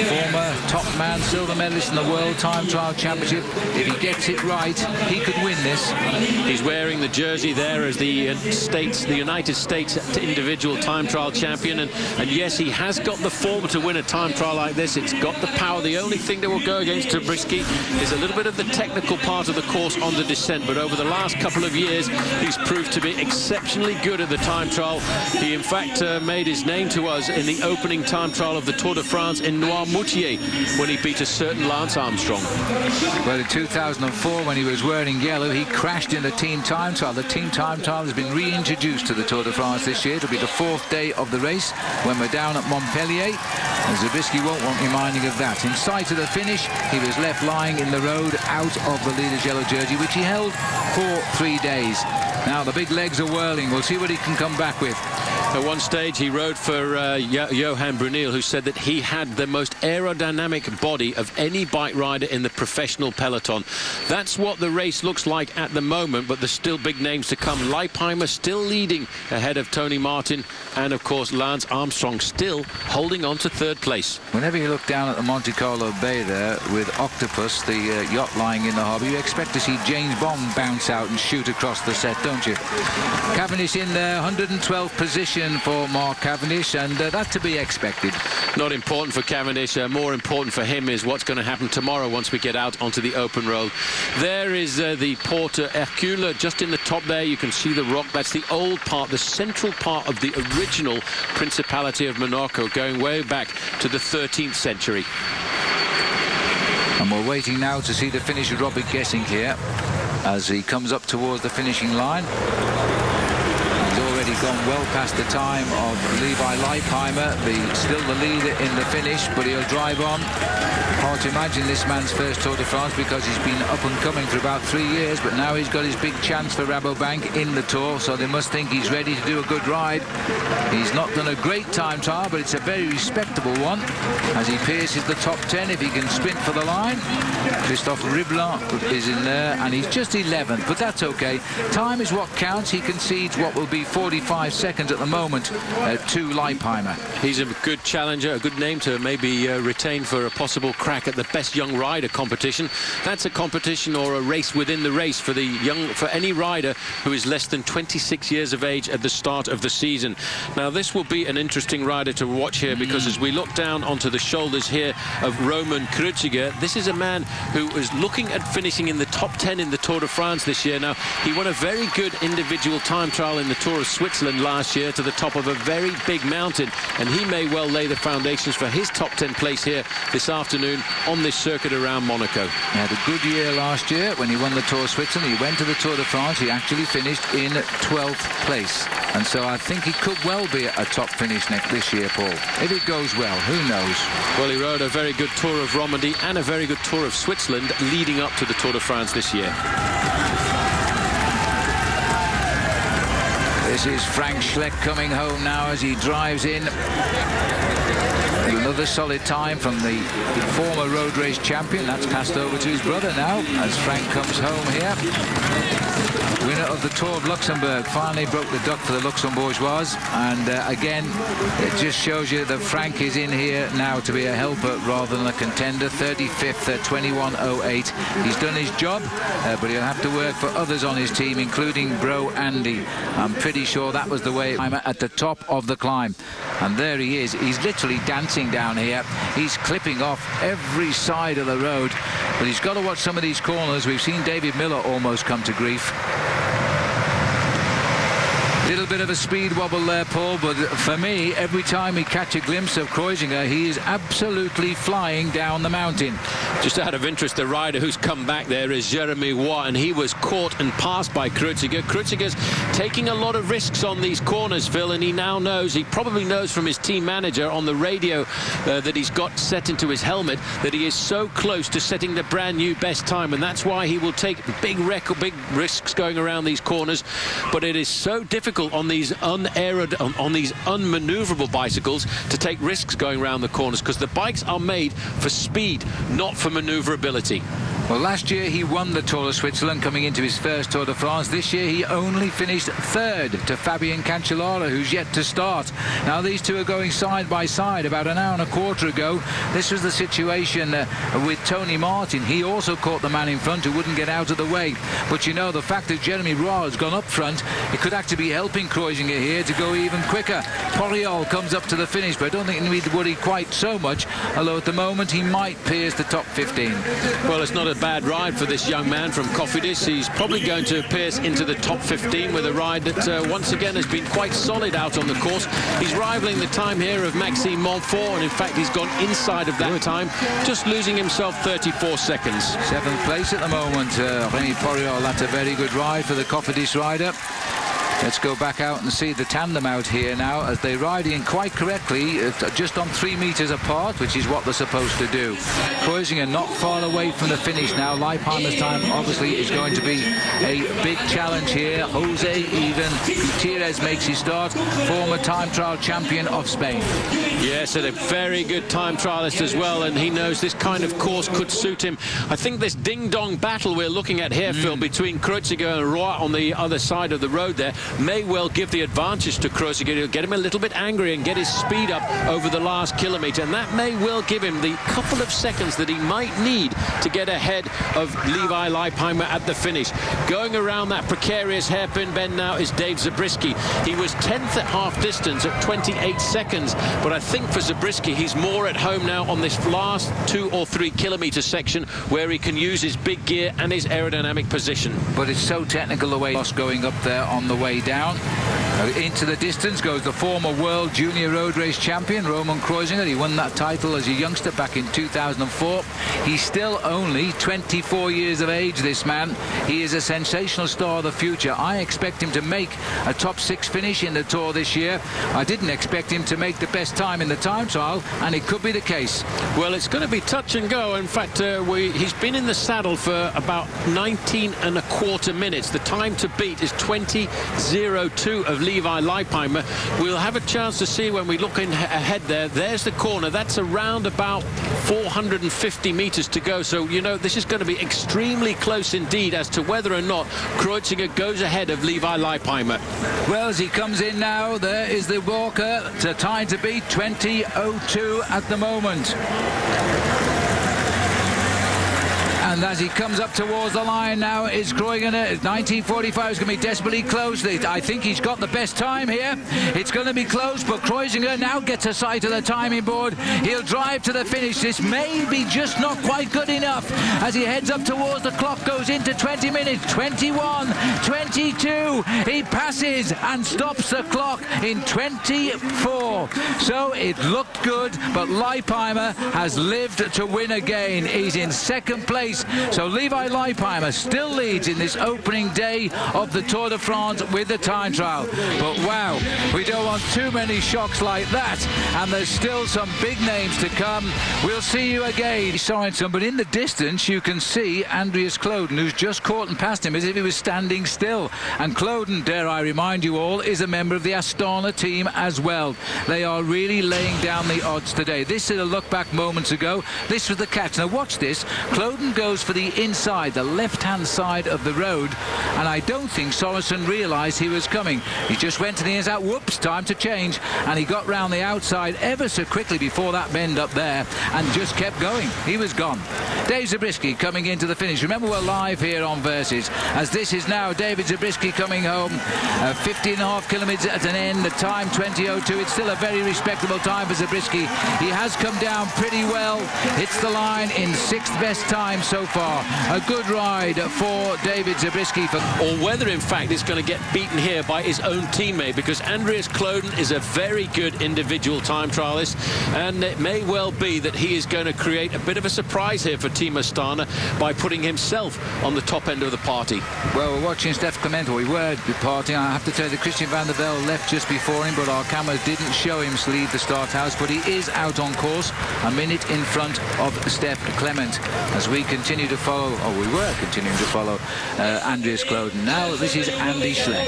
Former top man, silver medalist in the World Time Trial Championship. If he gets it right, he could win this. He's wearing the jersey there as the United States individual time trial champion, and yes, he has got the form to win a time trial like this. It's got the power. The only thing that will go against Zabriskie is a little bit of the technical part of the course on the descent, but over the last couple of years he's proved to be exceptionally good at the time trial. He in fact made his name to us in the opening time trial of the Tour de France in Noirmoutier when he beat a certain Lance Armstrong. Well, in 2004, when he was wearing yellow, he crashed in the team time trial. The team time trial has been reintroduced to the Tour de France this year. It'll be the 4th day of the race when we're down at Montpellier, and Zabriskie won't want reminding of that. In sight of the finish, he was left lying in the road out of the leader's yellow jersey, which he held for 3 days. Now the big legs are whirling. We'll see what he can come back with. At one stage he rode for Johan Brunel, who said that he had the most aerodynamic body of any bike rider in the professional peloton. That's what the race looks like at the moment, but there's still big names to come. Leipheimer still leading ahead of Tony Martin, and of course Lance Armstrong still holding on to 3rd place. Whenever you look down at the Monte Carlo Bay there with Octopus, the yacht lying in the harbour, you expect to see James Bond bounce out and shoot across the set, don't you? Cavendish in there, 112th position for Mark Cavendish, and that's to be expected. Not important for Cavendish. More important for him is what's going to happen tomorrow once we get out onto the open road. There is the Porte Hercule just in the top there. You can see the rock. That's the old part, the central part of the original Principality of Monaco, going way back to the 13th century. And we're waiting now to see the finish of Robert Gesink here as he comes up towards the finishing line. Gone well past the time of Levi Leipheimer, still the leader in the finish, but he'll drive on. Hard to imagine this man's first Tour de France, because he's been up and coming for about 3 years, but now he's got his big chance for Rabobank in the Tour, so they must think he's ready to do a good ride. He's not done a great time trial, but it's a very respectable one as he pierces the top 10 if he can sprint for the line. Christophe Riblin is in there, and he's just 11th, but that's okay. Time is what counts. He concedes what will be 45 seconds at the moment to Leipheimer. He's a good challenger, a good name to maybe retain for a possible crack at the best young rider competition. That's a competition or a race within the race for any rider who is less than 26 years of age at the start of the season. Now this will be an interesting rider to watch here, because as we look down onto the shoulders here of Roman Kreuziger, this is a man who is looking at finishing in the top 10 in the Tour de France this year. Now he won a very good individual time trial in the Tour of Switzerland last year to the top of a very big mountain, and he may well lay the foundations for his top 10 place here this afternoon on this circuit around Monaco. He had a good year last year when he won the Tour of Switzerland. He went to the Tour de France. He actually finished in 12th place, and so I think he could well be a top finish this year, Paul. If it goes well, who knows? Well, he rode a very good Tour of Romandy and a very good Tour of Switzerland leading up to the Tour de France this year. This is Frank Schleck coming home now as he drives in. Another solid time from the former road race champion. That's passed over to his brother now as Frank comes home here. winner of the Tour of Luxembourg, finally broke the duck for the Luxembourgeois. And again, it just shows you that Frank is in here now to be a helper rather than a contender. 35th at 21.08. He's done his job, but he'll have to work for others on his team, including Bro Andy. I'm pretty sure that was the way I'm at the top of the climb. And there he is. He's literally dancing down here. He's clipping off every side of the road, but he's got to watch some of these corners. We've seen David Miller almost come to grief. Little bit of a speed wobble there, Paul, but for me, every time we catch a glimpse of Kreuziger, he is absolutely flying down the mountain. Just out of interest, the rider who's come back there is Jeremy Watt, and he was caught and passed by Kreuziger. Kreuziger's taking a lot of risks on these corners, Phil, and he now knows, he probably knows from his team manager on the radio that he's got set into his helmet, that he is so close to setting the brand new best time, and that's why he will take big risks going around these corners. But it is so difficult on these unmaneuverable bicycles to take risks going around the corners, because the bikes are made for speed, not for maneuverability. Well, last year he won the Tour of Switzerland coming into his first Tour de France. This year he only finished third to Fabian Cancellara, who's yet to start. Now these two are going side by side. About an hour and a quarter ago, this was the situation with Tony Martin. He also caught the man in front who wouldn't get out of the way. But you know, the fact that Jeremy Roy has gone up front, it could actually be helping Kreuziger here to go even quicker. Porriol comes up to the finish, but I don't think he'd worry quite so much, although at the moment he might pierce the top 15. Well, it's not a bad ride for this young man from Cofidis. He's probably going to pierce into the top 15 with a ride that once again has been quite solid out on the course. He's rivaling the time here of Maxime Montfort, and in fact he's gone inside of that time, just losing himself 34 seconds. 7th place at the moment. Rémi Porriol, that's a very good ride for the Cofidis rider. Let's go back out and see the tandem out here now as they ride in quite correctly, just on 3 meters apart, which is what they're supposed to do. Kreuziger not far away from the finish now. Leipheimer's time obviously is going to be a big challenge here. Jose even Gutierrez makes his start, former time trial champion of Spain. Yes, and a very good time trialist as well, and he knows this kind of course could suit him. I think this ding-dong battle we're looking at here, Phil, between Kreuziger and Roy on the other side of the road there, may well give the advantage to Kreuziger. It'll get him a little bit angry and get his speed up over the last kilometre, and that may well give him the couple of seconds that he might need to get ahead of Levi Leipheimer at the finish. Going around that precarious hairpin bend now is Dave Zabriskie. He was 10th at half distance at 28 seconds, but I think for Zabriskie he's more at home now on this last 2 or 3 kilometre section where he can use his big gear and his aerodynamic position. But it's so technical the way he's going up there on the way down. Into the distance goes the former world junior road race champion Roman Kreuziger. He won that title as a youngster back in 2004. He's still only 24 years of age, this man. He is a sensational star of the future. I expect him to make a top 6 finish in the Tour this year. I didn't expect him to make the best time in the time trial, and it could be the case. Well, it's going to be touch and go. In fact, he's been in the saddle for about 19 and a quarter minutes. The time to beat is 20.02 of Levi Leipheimer. We'll have a chance to see when we look ahead there. There's the corner. That's around about 450 meters to go. So, you know, this is going to be extremely close indeed as to whether or not Kreuziger goes ahead of Levi Leipheimer. Well, as he comes in now, there is the walker. It's a time to beat 20.02 at the moment. And as he comes up towards the line now, is Kreuziger. 1945 is going to be desperately close. I think he's got the best time here. It's going to be close, but Kreuziger now gets a sight of the timing board. He'll drive to the finish. This may be just not quite good enough as he heads up towards the clock, goes into 20 minutes, 21, 22. He passes and stops the clock in 24. So it looked good, but Leipheimer has lived to win again. He's in second place. So Levi Leipheimer still leads in this opening day of the Tour de France with the time trial. But wow, we don't want too many shocks like that, and there's still some big names to come. We'll see you again. He's showing some, but in the distance you can see Andreas Klöden, who's just caught and passed him as if he was standing still. And Klöden, dare I remind you all, is a member of the Astana team as well. They are really laying down the odds today. This is a look back moments ago. This was the catch. Now watch this. Klöden goes goes for the inside, the left-hand side of the road, and I don't think Sorensen realised he was coming. He just went to the inside. Whoops, time to change, and he got round the outside ever so quickly before that bend up there and just kept going. He was gone. Dave Zabriskie coming into the finish. Remember, we're live here on Versus, as this is now David Zabriskie coming home. 15.5 kilometres at an end, the time 20:02. It's still a very respectable time for Zabriskie. He has come down pretty well, hits the line in 6th best time so far. A good ride for David Zabriskie. Or whether in fact it's going to get beaten here by his own teammate, because Andreas Kloden is a very good individual time trialist, and it may well be that he is going to create a bit of a surprise here for Team Astana by putting himself on the top end of the party. Well, we're watching Stef Clement. We were departing. I have to tell you that Christian van der Velde left just before him, but our cameras didn't show him leave the start house. But he is out on course, a minute in front of Stef Clement, as we continue to follow, or we were continuing to follow, Andreas Kloden. Now this is Andy Schleck.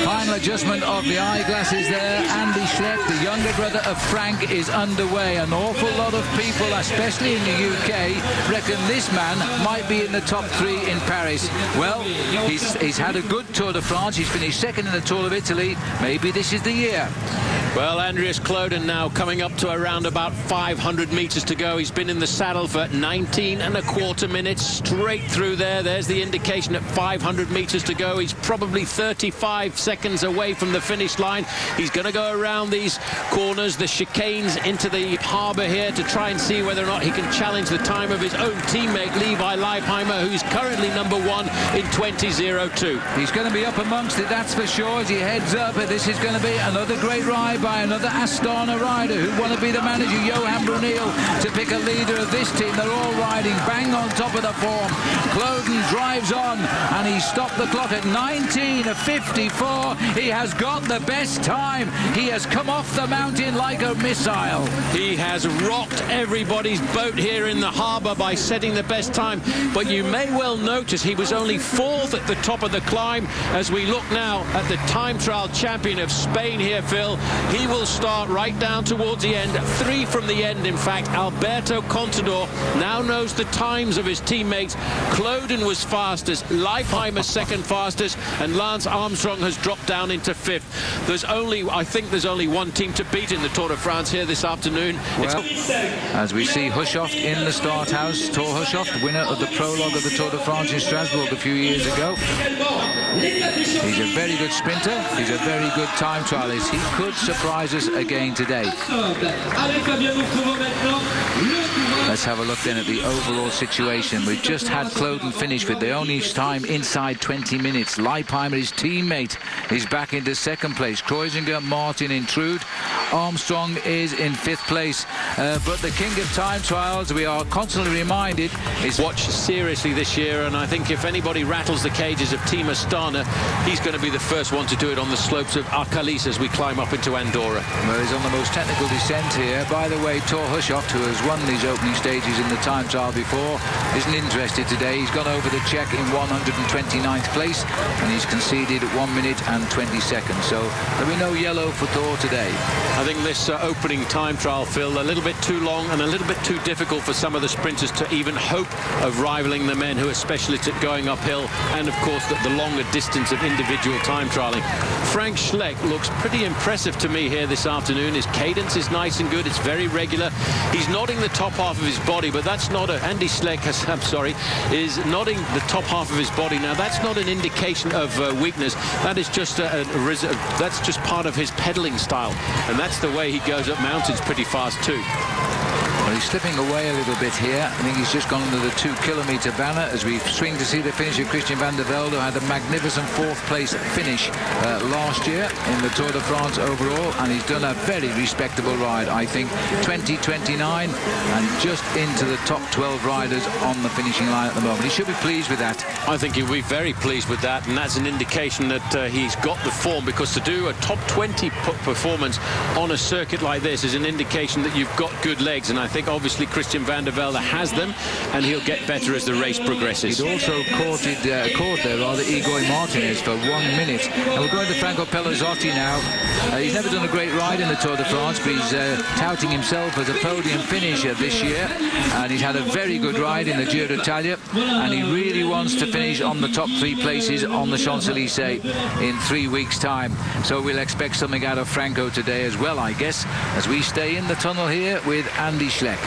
Final adjustment of the eyeglasses there. Andy Schleck, the younger brother of Frank, is underway. An awful lot of people, especially in the UK, reckon this man might be in the top 3 in Paris. Well, he's had a good Tour de France. He's finished second in the Tour of Italy. Maybe this is the year. Well, Andreas Kloden now coming up to around about 500 metres to go. He's been in the saddle for 19.25 minutes, straight through there. There's the indication at 500 metres to go. He's probably 35 seconds away from the finish line. He's going to go around these corners, the chicanes into the harbour here, to try and see whether or not he can challenge the time of his own teammate, Levi Leipheimer, who's currently number 1 in 20:02. He's going to be up amongst it, that's for sure, as he heads up. This is going to be another great ride by another Astana rider who want to be the manager, Johan Brunel, to pick a leader of this team. They're all riding bang on top of the form. Kloden drives on, and he stopped the clock at 19:54. He has got the best time. He has come off the mountain like a missile. He has rocked everybody's boat here in the harbour by setting the best time, but you may well notice he was only 4th at the top of the climb. As we look now at the time trial champion of Spain here, Phil, he will start right down towards the end, 3 from the end. In fact, Alberto Contador now knows the times of his teammates. Kloden was fastest, Leipheimer second fastest, and Lance Armstrong has dropped down into 5th. I think there's only one team to beat in the Tour de France here this afternoon. Well, as we see Hushoft in the start house, Thor Hushoft, winner of the prologue of the Tour de France in Strasbourg a few years ago. He's a very good sprinter. He's a very good time trialist. He could surprise us again today. Let's have a look then at the overall situation. We've just had Kloden finish with the only time inside 20 minutes. Leipheimer, his teammate, is back into 2nd place. Kreuziger, Martin in Trude. Armstrong is in 5th place. But the king of time trials, we are constantly reminded, is watched seriously this year, and I think if anybody rattles the cages of Team Astana, he's going to be the first one to do it on the slopes of Arcalis as we climb up into Andorra. Well, he's on the most technical descent here. By the way, Thor Hushoft, who has won these opening stages in the time trial before, isn't interested today. He's gone over the check in 129th place, and he's conceded 1 minute and 20 seconds. So there'll be no yellow for Thor today. I think this opening time trial, Phil, a little bit too long and a little bit too difficult for some of the sprinters to even hope of rivaling the men who are specialists at going uphill, and of course the longer distance of individual time trialing. Frank Schleck looks pretty impressive to me here this afternoon. His cadence is nice and good. It's very regular. He's nodding the top half of his body, but that's not Andy Schleck is nodding the top half of his body. Now that's not an indication of weakness. That is just that's just part of his pedaling style, and that's the way he goes up mountains pretty fast too. Well, he's slipping away a little bit here. I think he's just gone under the 2-kilometre banner as we swing to see the finish of Christian van der Velde, who had a magnificent 4th place finish last year in the Tour de France overall, and he's done a very respectable ride, I think. 20:29 and just into the top 12 riders on the finishing line at the moment. He should be pleased with that. I think he'll be very pleased with that, and that's an indication that he's got the form, because to do a top 20 performance on a circuit like this is an indication that you've got good legs, and I think think obviously Christian van der Velde has them, and he'll get better as the race progresses. He'd also caught there Igor Martinez for 1 minute. And we're going to Franco Pellizotti now. He's never done a great ride in the Tour de France, but he's touting himself as a podium finisher this year, and he's had a very good ride in the Giro d'Italia, and he really wants to finish on the top 3 places on the Champs-Élysées in 3 weeks' time. So we'll expect something out of Franco today as well, I guess, as we stay in the tunnel here with Andy Schleck.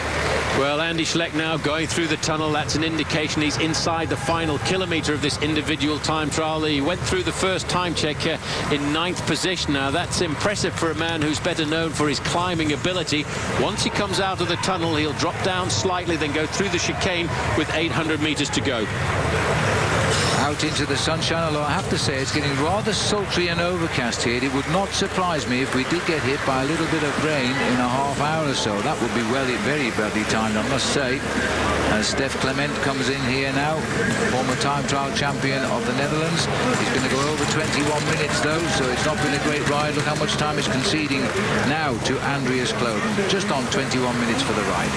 Well, Andy Schleck now going through the tunnel. That's an indication he's inside the final kilometre of this individual time trial. He went through the first time check in 9th position. Now, that's impressive for a man who's better known for his climbing ability. Once he comes out of the tunnel, he'll drop down slightly, then go through the chicane with 800 metres to go. Out into the sunshine, although I have to say it's getting rather sultry and overcast here. It would not surprise me if we did get hit by a little bit of rain in a half hour or so. That would be very badly timed, I must say. As Stef Clement comes in here now, former time trial champion of the Netherlands. He's going to go over 21 minutes though, so it's not been a great ride. Look how much time he's conceding now to Andreas Kloden. Just on 21 minutes for the ride.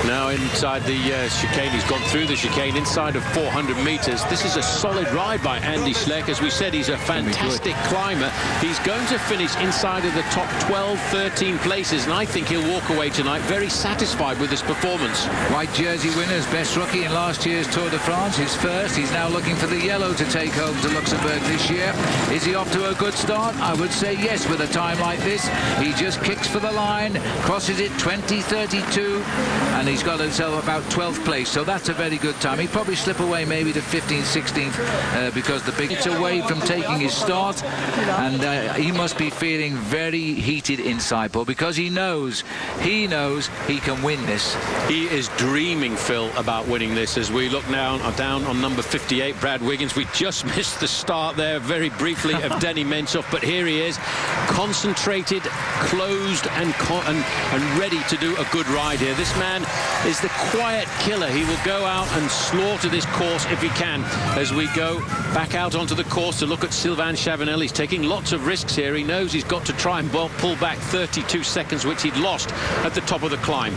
Now inside the chicane, he's gone through the chicane inside of 400 metres. This is a solid ride by Andy Schleck. As we said, he's a fantastic climber. He's going to finish inside of the top 12, 13 places, and I think he'll walk away tonight very satisfied with his performance. White jersey winners, best rookie in last year's Tour de France, his first. He's now looking for the yellow to take home to Luxembourg this year. Is he off to a good start? I would say yes with a time like this. He just kicks for the line, crosses it 20:32, and he's got himself about 12th place, so that's a very good time. He'd probably slip away maybe to 15th, 16th because the big it's away from taking his start, and he must be feeling very heated inside, Paul, because he knows he can win this. He is dreaming, Phil, about winning this. As we look now down on number 58, Brad Wiggins. We just missed the start there very briefly of Denny Menshoff, but here he is, concentrated, closed, and ready to do a good ride here. This man is the quiet killer. He will go out and slaughter this course if he can. As we go back out onto the course to look at Sylvain Chavanel, he's taking lots of risks here. He knows he's got to try and pull back 32 seconds, which he'd lost at the top of the climb.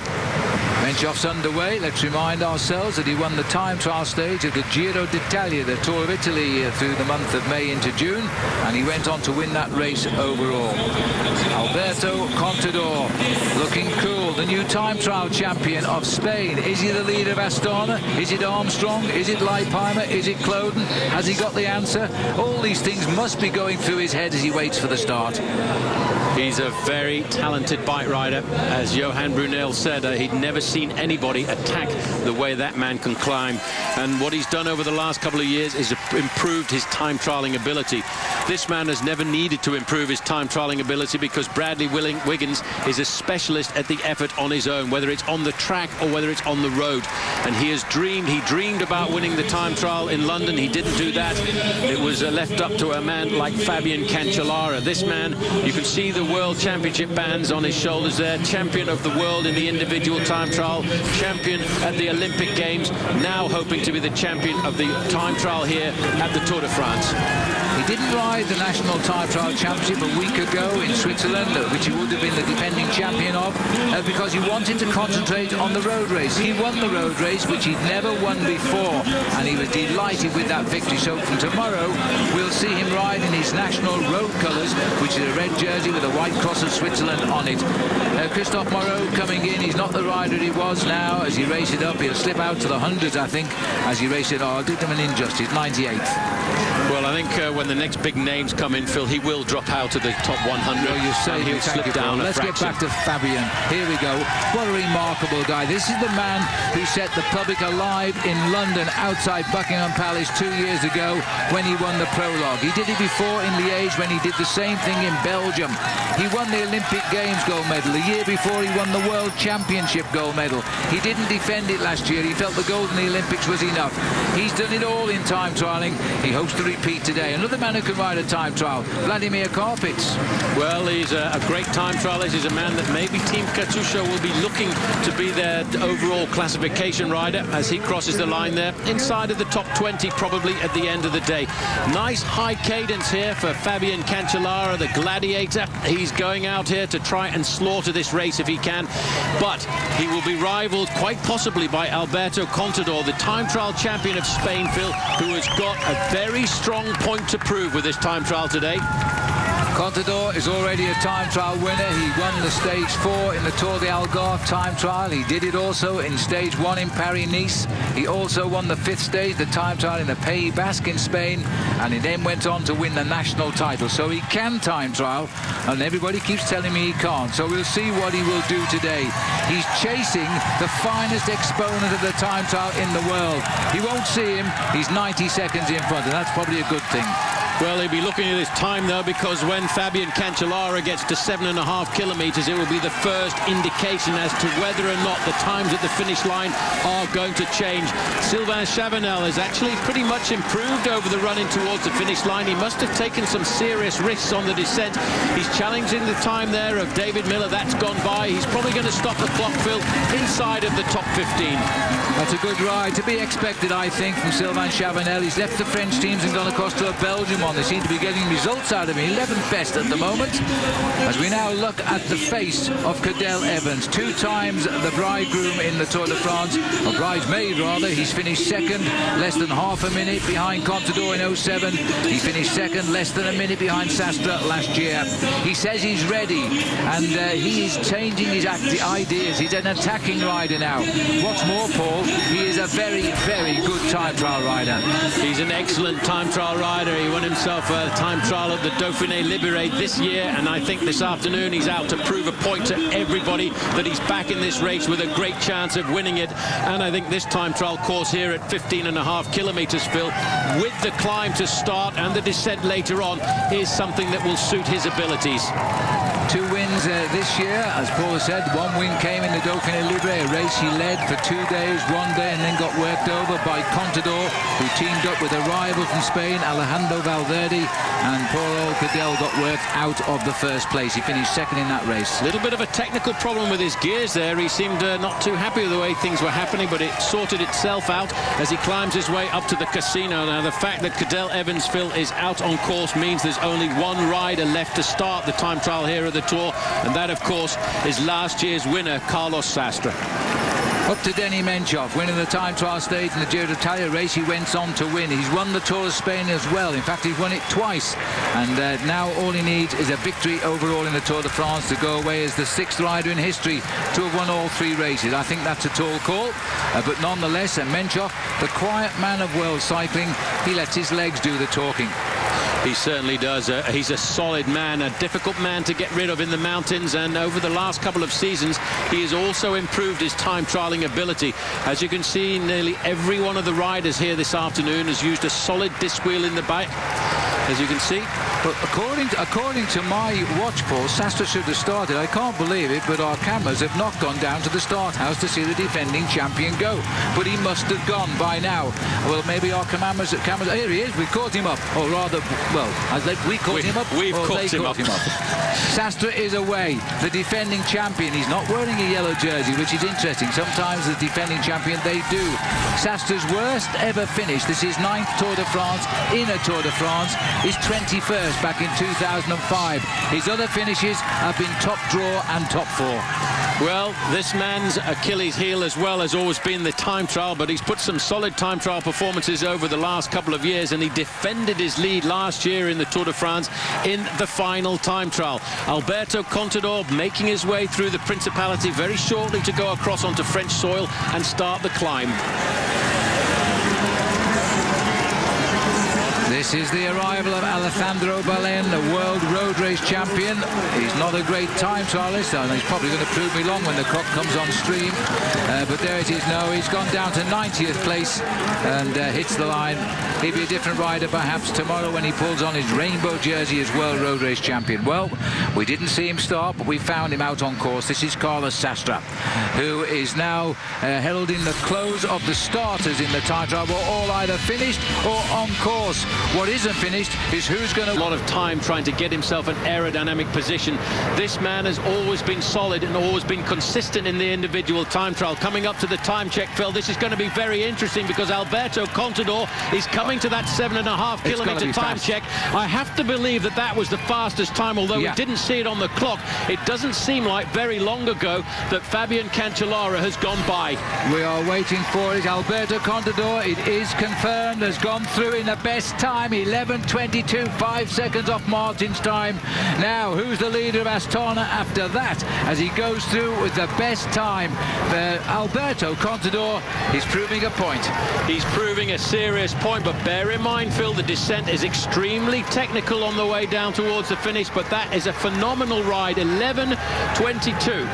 Menshoff's underway. Let's remind ourselves that he won the time trial stage of the Giro d'Italia, the Tour of Italy, through the month of May into June, and he went on to win that race overall. Alberto Contador looking cool, the new time trial champion of Spain. Is he the leader of Astana? Is it Armstrong? Is it Leipheimer? Is it Kloden? Has he got the answer? All these things must be going through his head as he waits for the start. He's a very talented bike rider. As Johan Brunel said, he'd never seen anybody attack the way that man can climb. And what he's done over the last couple of years is improved his time trialing ability. This man has never needed to improve his time trialing ability because Bradley Wiggins is a specialist at the effort on his own, whether it's on the track or whether it's on the road. And he dreamed about winning the time trial in London. He didn't do that. It was left up to a man like Fabian Cancellara. This man, you can see the World Championship bands on his shoulders there. Champion of the world in the individual time trial, champion at the Olympic Games, now hoping to be the champion of the time trial here at the Tour de France. He didn't ride the National Time Trial Championship a week ago in Switzerland, which he would have been the defending champion of, because he wanted to concentrate on the road race. He won the road race, which he'd never won before, and he was delighted with that victory. So from tomorrow, we'll see him ride in his national road colours, which is a red jersey with a white cross of Switzerland on it. Christophe Moreau coming in. He's not the rider he was now. As he races it up, he'll slip out to the hundreds, I think, as he races it. Oh, I'll do them an injustice. 98th. Well, I think when the next big names come in, Phil, he will drop out of the top 100. Well, you say he'll slip down a fraction. Let's get back to Fabian. Here we go. What a remarkable guy. This is the man who set the public alive in London outside Buckingham Palace 2 years ago when he won the prologue. He did it before in Liège when he did the same thing in Belgium. He won the Olympic Games gold medal. The year before, he won the World Championship gold medal. He didn't defend it last year. He felt the gold in the Olympics was enough. He's done it all in time trialing. He hopes to repeat today. Another man who can ride a time trial, Vladimir Karpitz. Well, he's a great time trialist. He's a man that maybe Team Katusha will be looking to be their overall classification rider as he crosses the line there. Inside of the top 20 probably at the end of the day. Nice high cadence here for Fabian Cancellara, the gladiator. He's going out here to try and slaughter this race if he can. But he will be rivaled quite possibly by Alberto Contador, the time trial champion of Spain, Phil, who has got a very strong point to prove with this time trial today. Contador is already a time trial winner. He won the stage 4 in the Tour de Algarve time trial. He did it also in stage 1 in Paris-Nice. He also won the 5th stage, the time trial in the Pays Basque in Spain, and he then went on to win the national title. So he can time trial, and everybody keeps telling me he can't. So we'll see what he will do today. He's chasing the finest exponent of the time trial in the world. He won't see him. He's 90 seconds in front, and that's probably a good thing. Well, he'll be looking at his time, though, because when Fabian Cancellara gets to 7.5 kilometres, it will be the first indication as to whether or not the times at the finish line are going to change. Sylvain Chavanel has actually pretty much improved over the run-in towards the finish line. He must have taken some serious risks on the descent. He's challenging the time there of David Miller. That's gone by. He's probably going to stop the clock, Phil, inside of the top 15. That's a good ride. To be expected, I think, from Sylvain Chavanel. He's left the French teams and gone across to a Belgian one. They seem to be getting results out of him. 11th best at the moment. As we now look at the face of Cadel Evans, 2 times the bridegroom in the Tour de France, or bridesmaid rather. He's finished second, less than half a minute behind Contador in 07. He finished second, less than a minute behind Sastre last year. He says he's ready, and he is changing his ideas. He's an attacking rider now. What's more, Paul, he is a very, very good time trial rider. He's an excellent time trial rider. He won himself a time trial at the Dauphiné Libéré this year, and I think this afternoon he's out to prove a point to everybody that he's back in this race with a great chance of winning it. And I think this time trial course here at 15.5 kilometres, Phil, with the climb to start and the descent later on, is something that will suit his abilities. 2 wins this year, as Paul said. 1 win came in the Dauphiné Libéré, a race he led for 2 days, 1 day, and then got worked over by Contador, who teamed up with a rival from Spain, Alejandro Valverde, and poor old Cadel got worked out of the first place. He finished second in that race. A little bit of a technical problem with his gears there. He seemed not too happy with the way things were happening, but it sorted itself out as he climbs his way up to the casino. Now, the fact that Cadel Evans, Phil, is out on course means there's only 1 rider left to start the time trial here at the Tour, and that, of course, is last year's winner, Carlos Sastre. Up to Denis Menchov, winning the time trial stage in the Giro d'Italia race. He went on to win. He's won the Tour of Spain as well. In fact, he's won it twice. And now all he needs is a victory overall in the Tour de France to go away as the 6th rider in history to have won all 3 races. I think that's a tall call. But nonetheless, Menchov, the quiet man of world cycling, he lets his legs do the talking. He certainly does. He's a solid man, a difficult man to get rid of in the mountains, and over the last couple of seasons he has also improved his time trialing ability. As you can see, nearly every one of the riders here this afternoon has used a solid disc wheel in the back, as you can see. But according to my watch, Paul, Sastre should have started. I can't believe it, but our cameras have not gone down to the start house to see the defending champion go. But he must have gone by now. Well, maybe our cameras. Here he is. We caught him up, or rather, well, we caught him up. We've caught him up. Sastre is away, the defending champion. He's not wearing a yellow jersey, which is interesting. Sometimes the defending champion, they do. Sastre's worst ever finish, this is 9th Tour de France in a Tour de France, is 21st back in 2005. His other finishes have been top draw and top 4. Well, this man's Achilles heel as well has always been the time trial, but he's put some solid time trial performances over the last couple of years, and he defended his lead last year in the Tour de France in the final time trial. Alberto Contador making his way through the Principality very shortly to go across onto French soil and start the climb. This is the arrival of Alejandro Balen, the world road race champion. He's not a great time trialist, and he's probably going to prove me long when the clock comes on stream. But there it is. No, he's gone down to 90th place and hits the line. He'll be a different rider perhaps tomorrow when he pulls on his rainbow jersey as world road race champion. Well, we didn't see him start, but we found him out on course. This is Carlos Sastre, who is now heralding the close of the starters in the time trial. We're all either finished or on course. What isn't finished is who's going to... A lot of time trying to get himself an aerodynamic position. This man has always been solid and always been consistent in the individual time trial. Coming up to the time check, Phil, this is going to be very interesting because Alberto Contador is coming to that 7.5 kilometre time check. I have to believe that that was the fastest time, although we didn't see it on the clock. It doesn't seem like very long ago that Fabian Cancellara has gone by. We are waiting for it. Alberto Contador, it is confirmed, has gone through in the best time, 11:22, 5 seconds off Martin's time. Now, who's the leader of Astana after that as he goes through with the best time? Alberto Contador is proving a point. He's proving a serious point, but bear in mind, Phil, the descent is extremely technical on the way down towards the finish, but that is a phenomenal ride. 11:22.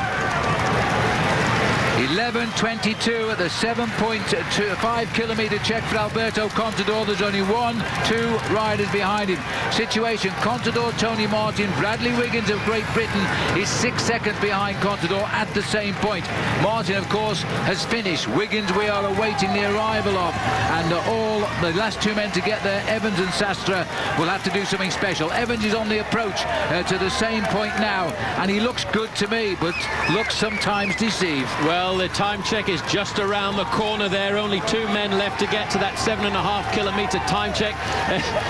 11:22 at the 7.5 kilometre check for Alberto Contador. There's only 1-2 riders behind him. Situation: Contador, Tony Martin, Bradley Wiggins of Great Britain is 6 seconds behind Contador at the same point. Martin, of course, has finished. Wiggins we are awaiting the arrival of, and all the last two men to get there, Evans and Sastre, will have to do something special. Evans is on the approach to the same point now, and he looks good to me, but looks sometimes deceived. Well, the time check is just around the corner there. Only two men left to get to that 7.5 kilometre time check.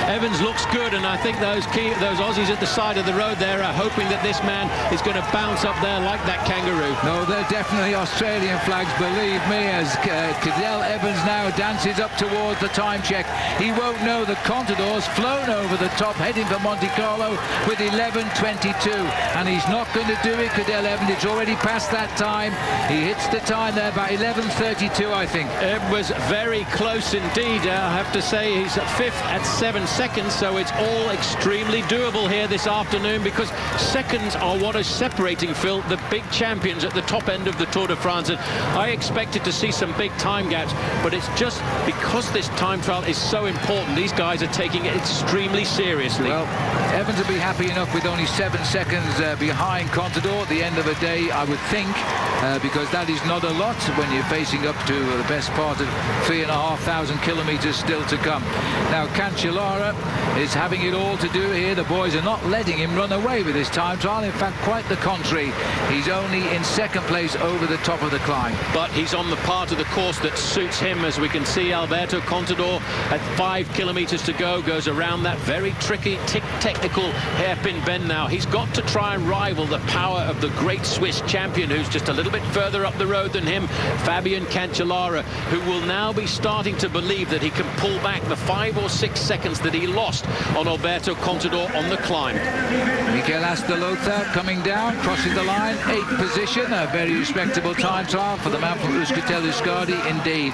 Evans looks good, and I think those Aussies at the side of the road there are hoping that this man is going to bounce up there like that kangaroo. No, they're definitely Australian flags, believe me, as Cadel Evans now dances up towards the time check. He won't know that Contador's flown over the top, heading for Monte Carlo with 11:22, and he's not going to do it, Cadel Evans. It's already past that time. He hits the time there by 11:32, I think. It was very close indeed. I have to say he's fifth at 7 seconds, so it's all extremely doable here this afternoon, because seconds are what is separating, Phil, the big champions at the top end of the Tour de France. And I expected to see some big time gaps, but it's just because this time trial is so important, these guys are taking it extremely seriously. Well, Evans will be happy enough with only 7 seconds behind Contador at the end of the day, I would think, because that is not a lot when you're facing up to the best part of 3,500 kilometres still to come. Now, Cancellara is having it all to do here. The boys are not letting him run away with his time trial. In fact, quite the contrary. He's only in second place over the top of the climb. But he's on the part of the course that suits him, as we can see. Alberto Contador at 5 kilometres to go goes around that very tricky, technical hairpin bend now. He's got to try and rival the power of the great Swiss champion, who's just a little bit further up the road than him, Fabian Cancellara, who will now be starting to believe that he can pull back the 5 or 6 seconds that he lost on Alberto Contador on the climb. Mikel Astelotha coming down, crossing the line, 8th position, a very respectable time trial for the man from Euskaltel Euskadi indeed.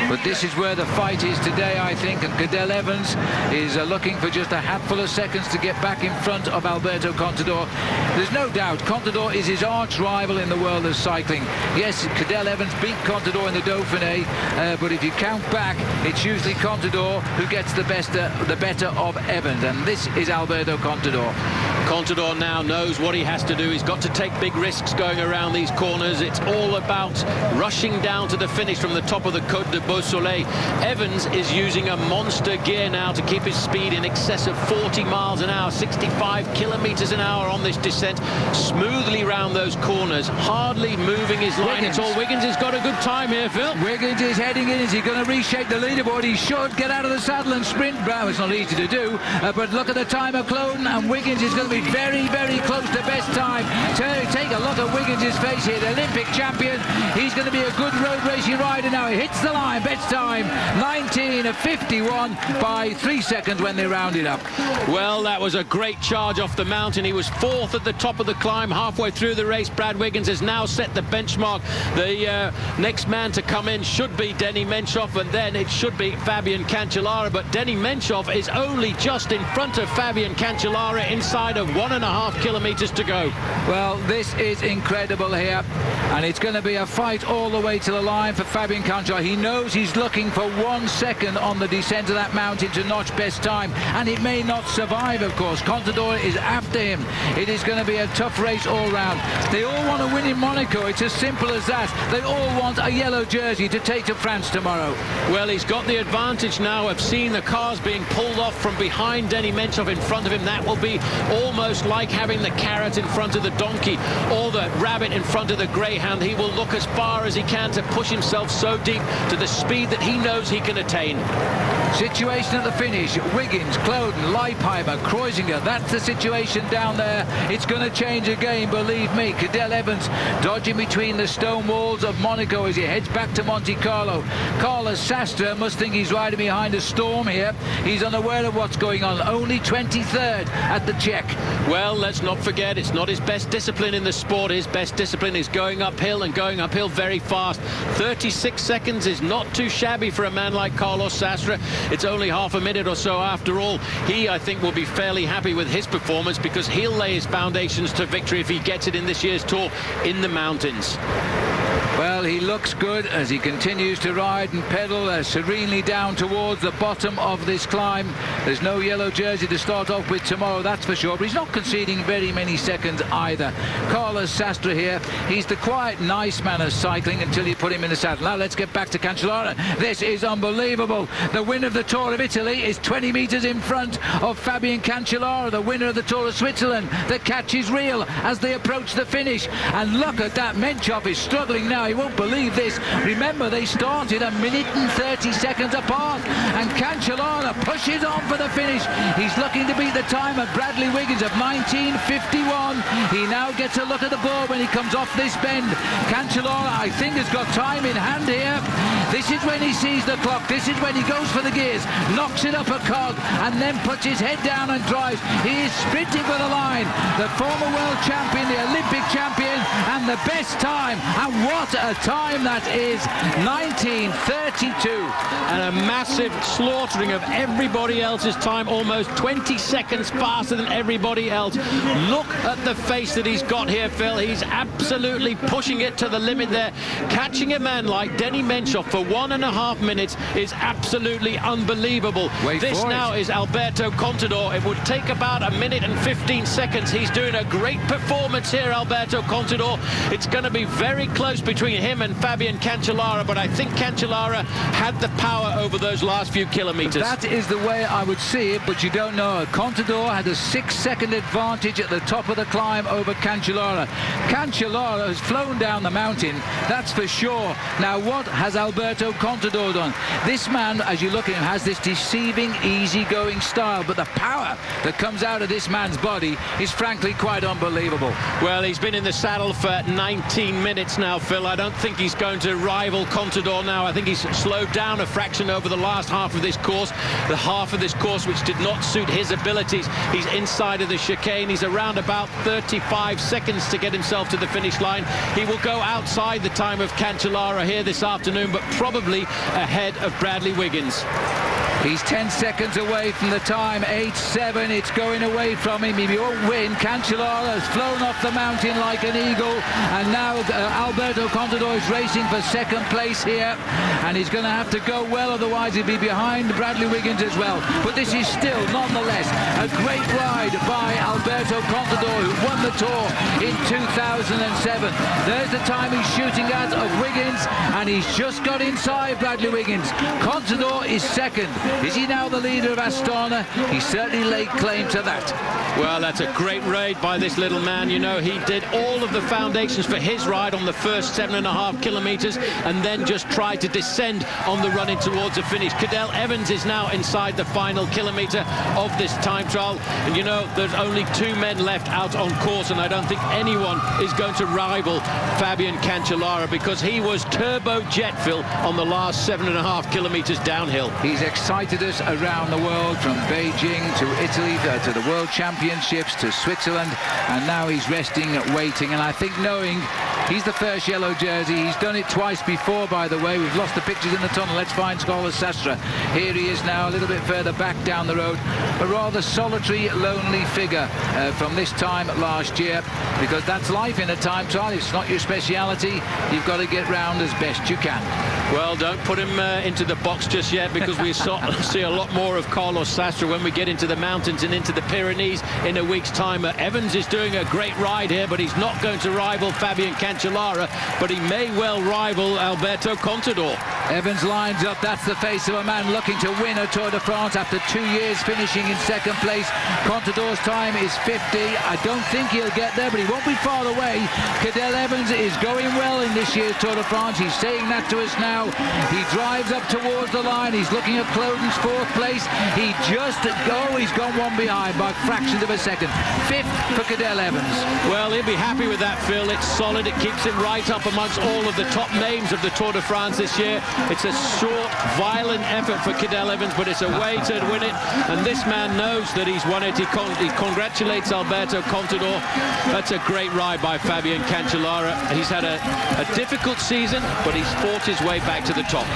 But this is where the fight is today, I think, and Cadel Evans is looking for just a handful of seconds to get back in front of Alberto Contador. There's no doubt Contador is his arch rival in the world of cycling. Yes, Cadel Evans beat Contador in the Dauphiné, but if you count back, it's usually Contador who gets the better of Evans, and this is Alberto Contador. Contador now knows what he has to do. He's got to take big risks going around these corners. It's all about rushing down to the finish from the top of the Côte de Beausoleil. Evans is using a monster gear now to keep his speed in excess of 40 miles an hour, 65 kilometres an hour on this descent, smoothly round those corners, hardly moving his line at all. Wiggins has got a good time here, Phil. Wiggins is heading in. Is he going to reshape the leaderboard? He should get out of the saddle and sprint. Well, it's not easy to do, but look at the time of Cloden, and Wiggins is going to be very, very close to best time. Take a look at Wiggins' face here, the Olympic champion. He's going to be a good road racing rider now. He hits the line, best time 19:51 by 3 seconds when they round it up. Well, that was a great charge off the mountain. He was 4th at the top of the climb halfway through the race. Brad Wiggins has now set the benchmark. The next man to come in should be Denny Menchov, and then it should be Fabian Cancellara, but Denny Menchov is only just in front of Fabian Cancellara inside of with 1.5 kilometres to go. Well, this is incredible here, and it's going to be a fight all the way to the line for Fabian Cancellara. He knows he's looking for 1 second on the descent of that mountain to notch best time, and it may not survive, of course. Contador is after him. It is going to be a tough race all round. They all want to win in Monaco. It's as simple as that. They all want a yellow jersey to take to France tomorrow. Well, he's got the advantage now of seeing the cars being pulled off from behind Denny Menchov in front of him. That will be almost like having the carrot in front of the donkey or the rabbit in front of the greyhound. He will look as far as he can to push himself so deep to the speed that he knows he can attain. Situation at the finish: Wiggins, Kloden, Leipheimer, Kreuziger. That's the situation down there. It's going to change again, believe me. Cadel Evans dodging between the stone walls of Monaco as he heads back to Monte Carlo. Carlos Sastre must think he's riding behind a storm here. He's unaware of what's going on. Only 23rd at the Czech. Well, let's not forget, it's not his best discipline in the sport. His best discipline is going uphill, and going uphill very fast. 36 seconds is not too shabby for a man like Carlos Sastre. It's only half a minute or so after all. He, I think, will be fairly happy with his performance, because he'll lay his foundations to victory if he gets it in this year's Tour in the mountains. Well, he looks good as he continues to ride and pedal serenely down towards the bottom of this climb. There's no yellow jersey to start off with tomorrow, that's for sure, but he's not conceding very many seconds either. Carlos Sastre here, he's the quiet, nice man of cycling until you put him in the saddle. Now let's get back to Cancellara. This is unbelievable. The winner of the Tour of Italy is 20 metres in front of Fabian Cancellara, the winner of the Tour of Switzerland. The catch is real as they approach the finish. And look at that, Menchov is struggling now. He won't believe this. Remember, they started 1 minute and 30 seconds apart, and Cancellara pushes on for the finish. He's looking to beat the time of Bradley Wiggins of 19:51. He now gets a look at the board when he comes off this bend. Cancellara, I think, has got time in hand here. This is when he sees the clock. This is when he goes for the gears, knocks it up a cog, and then puts his head down and drives. He is sprinting for the line. The former world champion, the Olympic champion, and the best time. And what a time that is! 19:32. And a massive slaughtering of everybody else's time, almost 20 seconds faster than everybody else. Look at the face that he's got here, Phil. He's absolutely pushing it to the limit there. Catching a man like Denny Menchov for 1.5 minutes is absolutely unbelievable. This now is Alberto Contador. It would take about 1 minute and 15 seconds. He's doing a great performance here, Alberto Contador. It's going to be very close between him and Fabian Cancellara, but I think Cancellara had the power over those last few kilometres. That is the way I would see it, but you don't know. Contador had a 6-second advantage at the top of the climb over Cancellara. Cancellara has flown down the mountain, that's for sure. Now, what has Alberto Contador done? This man, as you look at him, has this deceiving, easy-going style, but the power that comes out of this man's body is frankly quite unbelievable. Well, he's been in the saddle for 19 minutes now, Phil. I don't think he's going to rival Contador now. I think he's slowed down a fraction over the last half of this course. The half of this course which did not suit his abilities. He's inside of the chicane. He's around about 35 seconds to get himself to the finish line. He will go outside the time of Cancellara here this afternoon, but probably ahead of Bradley Wiggins. He's 10 seconds away from the time, 8:07. It's going away from him. He won't win. Cancellara has flown off the mountain like an eagle, and now Alberto Contador is racing for second place here, and he's going to have to go well, otherwise he'll be behind Bradley Wiggins as well. But this is still, nonetheless, a great ride by Alberto Contador, who won the Tour in 2007. There's the time he's shooting at of Wiggins, and he's just got inside Bradley Wiggins. Contador is second. Is he now the leader of Astana? He certainly laid claim to that. Well, that's a great raid by this little man. You know, he did all of the foundations for his ride on the first 7.5 kilometres, and then just tried to descend on the run in towards the finish. Cadel Evans is now inside the final kilometre of this time trial, and you know, there's only 2 men left out on course, and I don't think anyone is going to rival Fabian Cancellara, because he was turbo jet, Phil, on the last 7.5 kilometres downhill. He's excited excited us around the world, from Beijing to Italy to the World Championships to Switzerland, and now he's resting, waiting, and I think knowing he's the first yellow jersey. He's done it twice before, by the way. We've lost the pictures in the tunnel. Let's find Carlos Sastre. Here he is now, a little bit further back down the road. A rather solitary, lonely figure from this time last year, because that's life in a time trial. It's not your speciality. You've got to get round as best you can. Well, don't put him into the box just yet, because we see a lot more of Carlos Sastre when we get into the mountains and into the Pyrenees in a week's time. Evans is doing a great ride here, but he's not going to rival Fabian Cancellara, but he may well rival Alberto Contador. Evans lines up. That's the face of a man looking to win a Tour de France after 2 years finishing in second place. Contador's time is 50. I don't think he'll get there, but he won't be far away. Cadel Evans is going well in this year's Tour de France. He's saying that to us now. He drives up towards the line. He's looking at Cloden's fourth place. He's gone one behind by fractions of a second. Fifth for Cadel Evans. Well, he'll be happy with that, Phil. It's solid. It keeps him right up amongst all of the top names of the Tour de France this year. It's a short, violent effort for Cadel Evans, but it's a way to win it. And this man knows that he's won it. He congratulates Alberto Contador. That's a great ride by Fabian Cancellara. He's had a difficult season, but he's fought his way back to the top.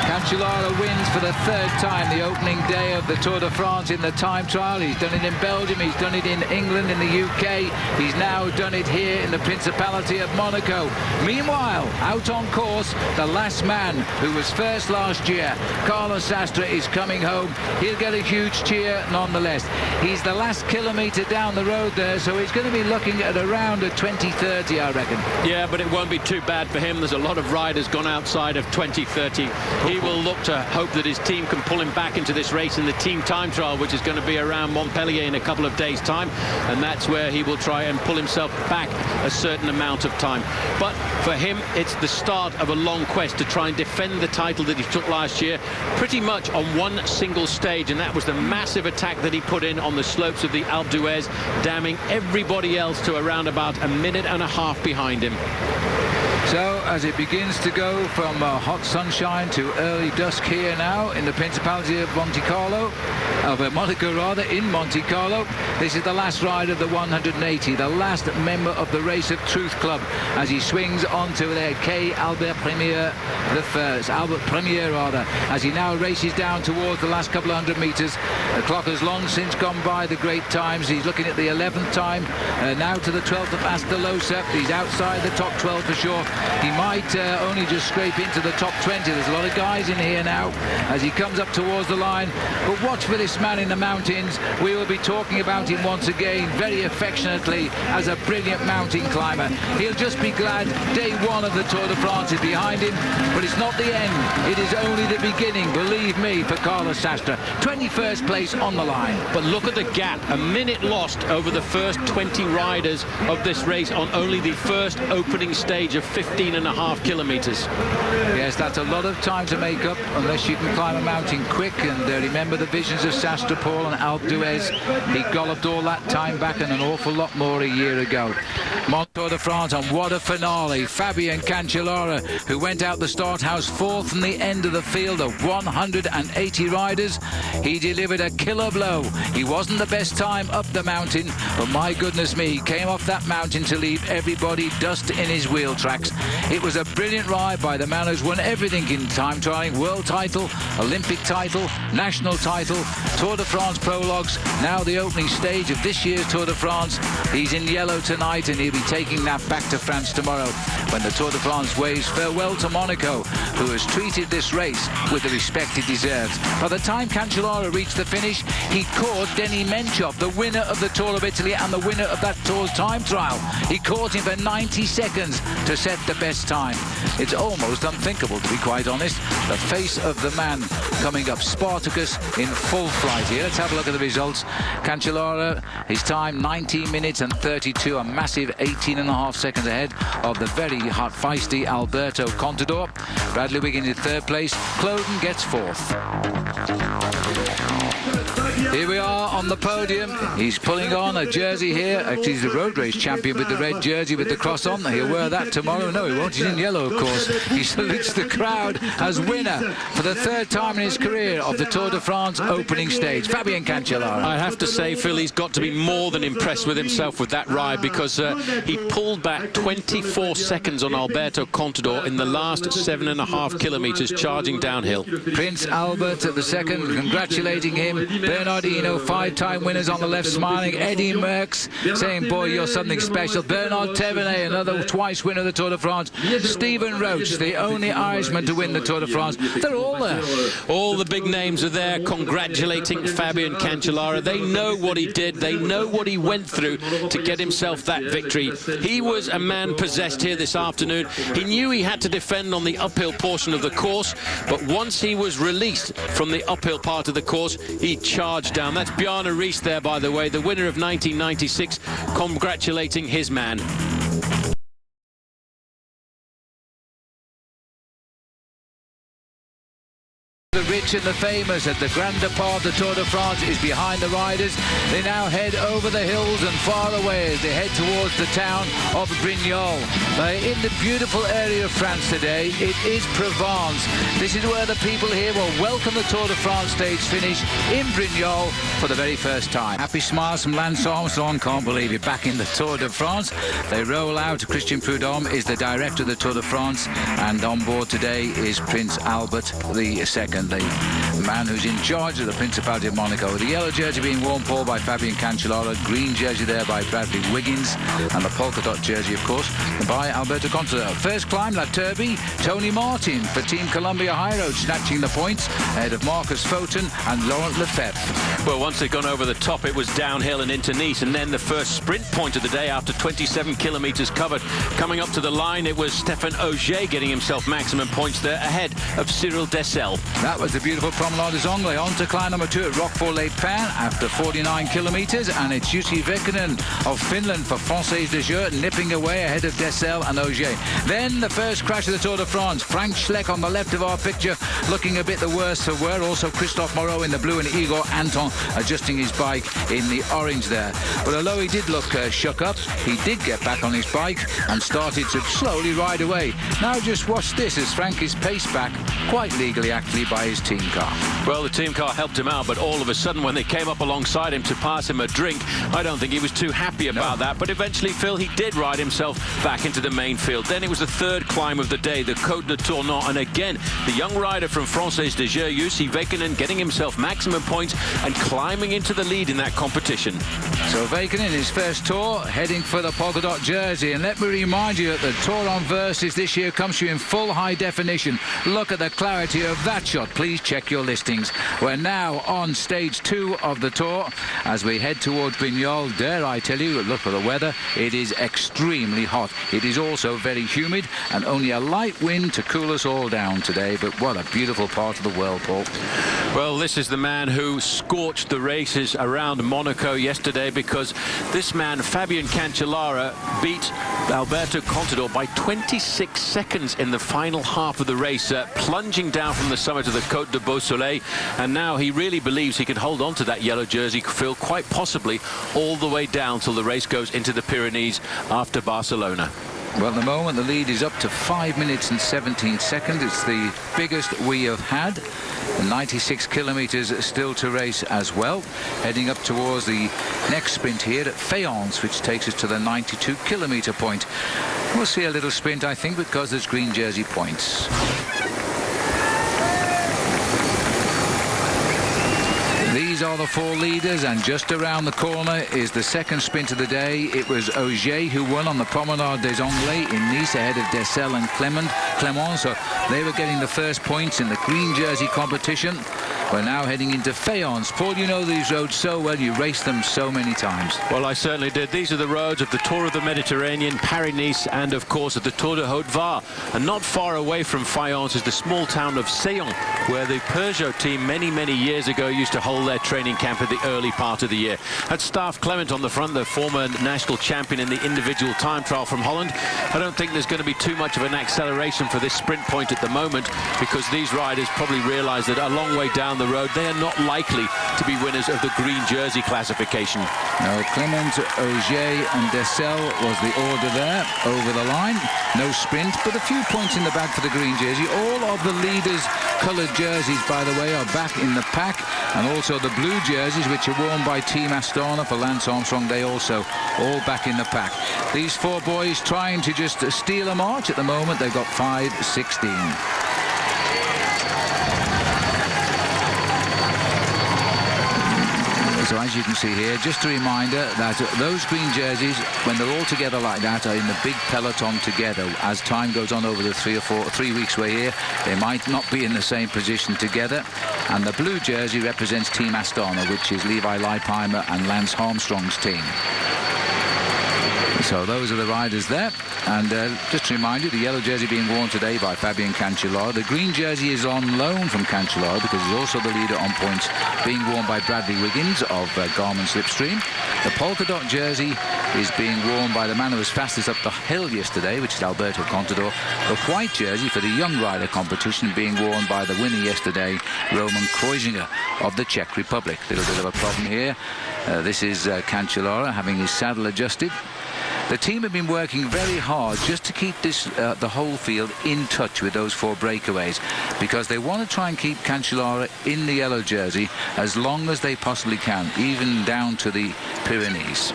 Cancellara wins for the third time the opening day of the Tour de France in the time trial. He's done it in Belgium, he's done it in England, in the UK. He's now done it here in the Principality of Monaco. Meanwhile, out on course, the last man who was first last year, Carlos Sastre, is coming home. He'll get a huge cheer nonetheless. He's the last kilometre down the road there, so he's going to be looking at around a 20:30, I reckon. Yeah, but it won't be too bad for him. There's a lot of riders gone outside of 20:30. He will look to hope that his team can pull him back into this race in the team time trial, which is going to be around Montpellier in a couple of days' time, and that's where he will try and pull himself back a certain amount of time. But for him, it's the start of a long quest to try and defend the title that he took last year, pretty much on one single stage, and that was the massive attack that he put in on the slopes of the Alpe d'Huez, damning everybody else to around about a minute and a half behind him. So as it begins to go from hot sunshine to early dusk here now in the Principality of Monaco rather, in Monte Carlo. This is the last ride of the 180, the last member of the Race of Truth Club, as he swings onto their Quai Albert Premier as he now races down towards the last couple of hundred meters. The clock has long since gone by the great times. He's looking at the 11th time, now to the 12th of Astalosa. He's outside the top 12 for sure. He might only just scrape into the top 20. There's a lot of guys in here now as he comes up towards the line. But watch for this man in the mountains. We will be talking about him once again very affectionately as a brilliant mountain climber. He'll just be glad day one of the Tour de France is behind him, but it's not the end. It is only the beginning, believe me, for Carlos Sastre. 21st place on the line. But look at the gap. A minute lost over the first 20 riders of this race on only the first opening stage of 15.5 kilometres. Yes, that's a lot of time to make up unless you can climb a mountain quick. And remember the visions of Sastre, Paul, and Alpe d'Huez. He galloped all that time back and an awful lot more a year ago. Tour de France, and what a finale. Fabian Cancellara, who went out the start house fourth from the end of the field of 180 riders. He delivered a killer blow. He wasn't the best time up the mountain, but my goodness me, he came off that mountain to leave everybody dust in his wheel tracks. It was a brilliant ride by the man who's won everything in time trialing: world title, Olympic title, national title, Tour de France prologues, now the opening stage of this year's Tour de France. He's in yellow tonight, and he'll be taking that back to France tomorrow when the Tour de France waves farewell to Monaco, who has treated this race with the respect it deserves. By the time Cancellara reached the finish, he caught Denis Menchov, the winner of the Tour of Italy and the winner of that Tour's time trial. He caught him for 90 seconds to set the best time. It's almost unthinkable, to be quite honest. The face of the man coming up, Spartacus in full flight here. Let's have a look at the results. Cancellara, his time 19 minutes and 32, a massive 18.5 seconds ahead of the very hot, feisty Alberto Contador. Bradley Wiggins in third place. Cloden gets fourth. Here we are on the podium. He's pulling on a jersey here. Actually, he's the road race champion with the red jersey with the cross on. He'll wear that tomorrow. No, he won't. He's in yellow, of course. He salutes the crowd as winner for the third time in his career of the Tour de France opening stage. Fabien Cancellara. I have to say, Phil, he's got to be more than impressed with himself with that ride, because he pulled back 24 seconds on Alberto Contador in the last 7.5 kilometres charging downhill. Prince Albert at the second, congratulating him. Bernardino, 5-time winners on the left, smiling. Eddy Merckx saying, boy, you're something special. Bernard Thévenet, another twice winner of the Tour de France. Stephen Roach, the only Irishman to win the Tour de France. They're all there. All the big names are there congratulating Fabien Cancellara. They know what he did. They know what he went through to get himself that victory. He was a man possessed here this afternoon. He knew he had to defend on the uphill portion of the course, but once he was released from the uphill part of the course, he charged down. That's Bjarne Riis there, by the way, the winner of 1996, congratulating his man. The rich and the famous at the Grand Depart of the Tour de France is behind the riders. They now head over the hills and far away as they head towards the town of Brignoles. In the beautiful area of France today, it is Provence. This is where the people here will welcome the Tour de France stage finish in Brignoles for the very first time. Happy smiles from Lance Armstrong. Can't believe you're back in the Tour de France. They roll out. Christian Prudhomme is the director of the Tour de France, and on board today is Prince Albert II. The man who's in charge of the Principality of Monaco. The yellow jersey being worn, Paul, by Fabien Cancellara, green jersey there by Bradley Wiggins, and the polka dot jersey, of course, by Alberto Contador. First climb, La Turbie, Tony Martin for Team Columbia High Road, snatching the points ahead of Marcus Foton and Laurent Lefebvre. Well, once they'd gone over the top, it was downhill and into Nice, and then the first sprint point of the day after 27 kilometres covered. Coming up to the line, it was Stéphane Ogier getting himself maximum points there ahead of Cyril Dessel. That was the beautiful Promenade des Anglais. On to climb number 2 at Roquefort-les-Pins after 49 kilometres, and it's Jussi Väykänen of Finland for Française des Jeux, nipping away ahead of Dessel and Ogier. Then the first crash of the Tour de France. Frank Schleck on the left of our picture, looking a bit the worse for wear. Also Christophe Moreau in the blue and Igor Anton adjusting his bike in the orange there. But although he did look shook up, he did get back on his bike and started to slowly ride away. Now just watch this as Frank is paced back, quite legally actually, by his team car. Well, the team car helped him out, but all of a sudden when they came up alongside him to pass him a drink, I don't think he was too happy about that. But eventually, Phil, he did ride himself back into the main field. Then it was the third climb of the day, the Côte de Tournon, and again, the young rider from Française des Jeux, Jussi Väykänen, getting himself maximum points and climbing into the lead in that competition. So Väykänen, his first Tour, heading for the polka dot jersey. And let me remind you that the Tour on Versus this year comes to you in full high definition. Look at the clarity of that shot. Please check your listings. We're now on stage 2 of the Tour as we head towards Brignoles. Dare I tell you, look for the weather. It is extremely hot. It is also very humid, and only a light wind to cool us all down today. But what a beautiful part of the world, Paul. Well, this is the man who scorched the races around Monaco yesterday, because this man, Fabien Cancellara, beat Alberto Contador by 26 seconds in the final half of the race, plunging down from the summit of the Côte de Beausoleil, and now he really believes he can hold on to that yellow jersey, Phil, quite possibly all the way down till the race goes into the Pyrenees after Barcelona. Well, at the moment, the lead is up to 5 minutes and 17 seconds. It's the biggest we have had. 96 kilometres still to race as well. Heading up towards the next sprint here at Fayence, which takes us to the 92-kilometre point. We'll see a little sprint, I think, because there's green jersey points. These are the 4 leaders, and just around the corner is the second sprint of the day. It was Ogier who won on the Promenade des Anglais in Nice ahead of Dessel and Clement. So they were getting the first points in the green jersey competition. We're now heading into Fayence. Paul, you know these roads so well. You raced them so many times. Well, I certainly did. These are the roads of the Tour of the Mediterranean, Paris-Nice, and of course of the Tour de Haute-Var. And not far away from Fayence is the small town of Seyon, where the Peugeot team many years ago used to hold their training camp at the early part of the year. Had Staaf Clement on the front, the former national champion in the individual time trial from Holland. I don't think there's going to be too much of an acceleration for this sprint point at the moment, because these riders probably realise that a long way down down the road, they are not likely to be winners of the green jersey classification. No, Clement, Auger and Dessel was the order there over the line. No sprint, but a few points in the bag for the green jersey. All of the leaders' coloured jerseys, by the way, are back in the pack, and also the blue jerseys, which are worn by Team Astana for Lance Armstrong, they also all back in the pack. These four boys trying to just steal a march at the moment. They've got 5:16. So as you can see here, just a reminder that those green jerseys, when they're all together like that, are in the big peloton together. As time goes on over the 3 weeks we're here, they might not be in the same position together. And the blue jersey represents Team Astana, which is Levi Leipheimer and Lance Armstrong's team. So those are the riders there. And just to remind you, the yellow jersey being worn today by Fabian Cancellara. The green jersey is on loan from Cancellara because he's also the leader on points, being worn by Bradley Wiggins of Garmin Slipstream. The polka dot jersey is being worn by the man who was fastest up the hill yesterday, which is Alberto Contador. The white jersey for the young rider competition being worn by the winner yesterday, Roman Kreuziger of the Czech Republic. A little bit of a problem here. This is Cancellara having his saddle adjusted. The team have been working very hard just to keep this the whole field in touch with those four breakaways, because they want to try and keep Cancellara in the yellow jersey as long as they possibly can, even down to the Pyrenees.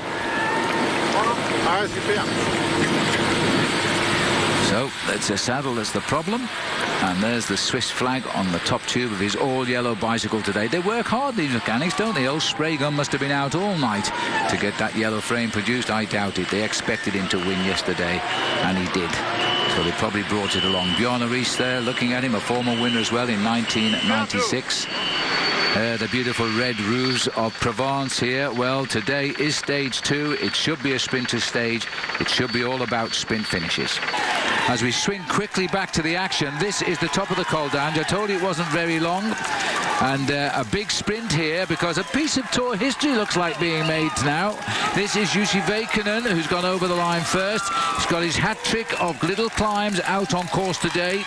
So it's a saddle that's the problem, and there's the Swiss flag on the top tube of his all-yellow bicycle today. They work hard, these mechanics, don't they? Old spray gun must have been out all night to get that yellow frame produced. I doubt it. They expected him to win yesterday, and he did. So they probably brought it along. Bjorn Ries there, looking at him, a former winner as well in 1996. The beautiful red roofs of Provence here. Well, today is stage 2. It should be a sprinter stage. It should be all about sprint finishes. As we swing quickly back to the action, this is the top of the Col d'Ange. I told you it wasn't very long. And a big sprint here, because a piece of Tour history looks like being made now. This is Jussi Väikkönen, who's gone over the line first. He's got his hat-trick of little climbs out on course today.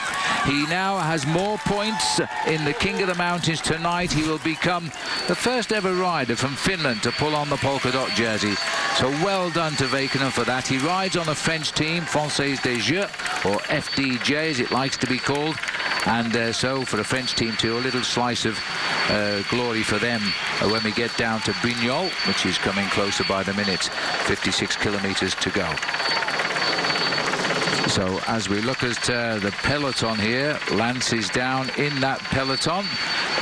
He now has more points in the King of the Mountains tonight. He will become the first ever rider from Finland to pull on the polka dot jersey. So well done to Väikkönen for that. He rides on a French team, Française des Jeux, or FDJ as it likes to be called. And so for the French team too, a little slice of glory for them when we get down to Brignoles, which is coming closer by the minute. 56 kilometers to go. So as we look at the peloton here, Lance is down in that peloton.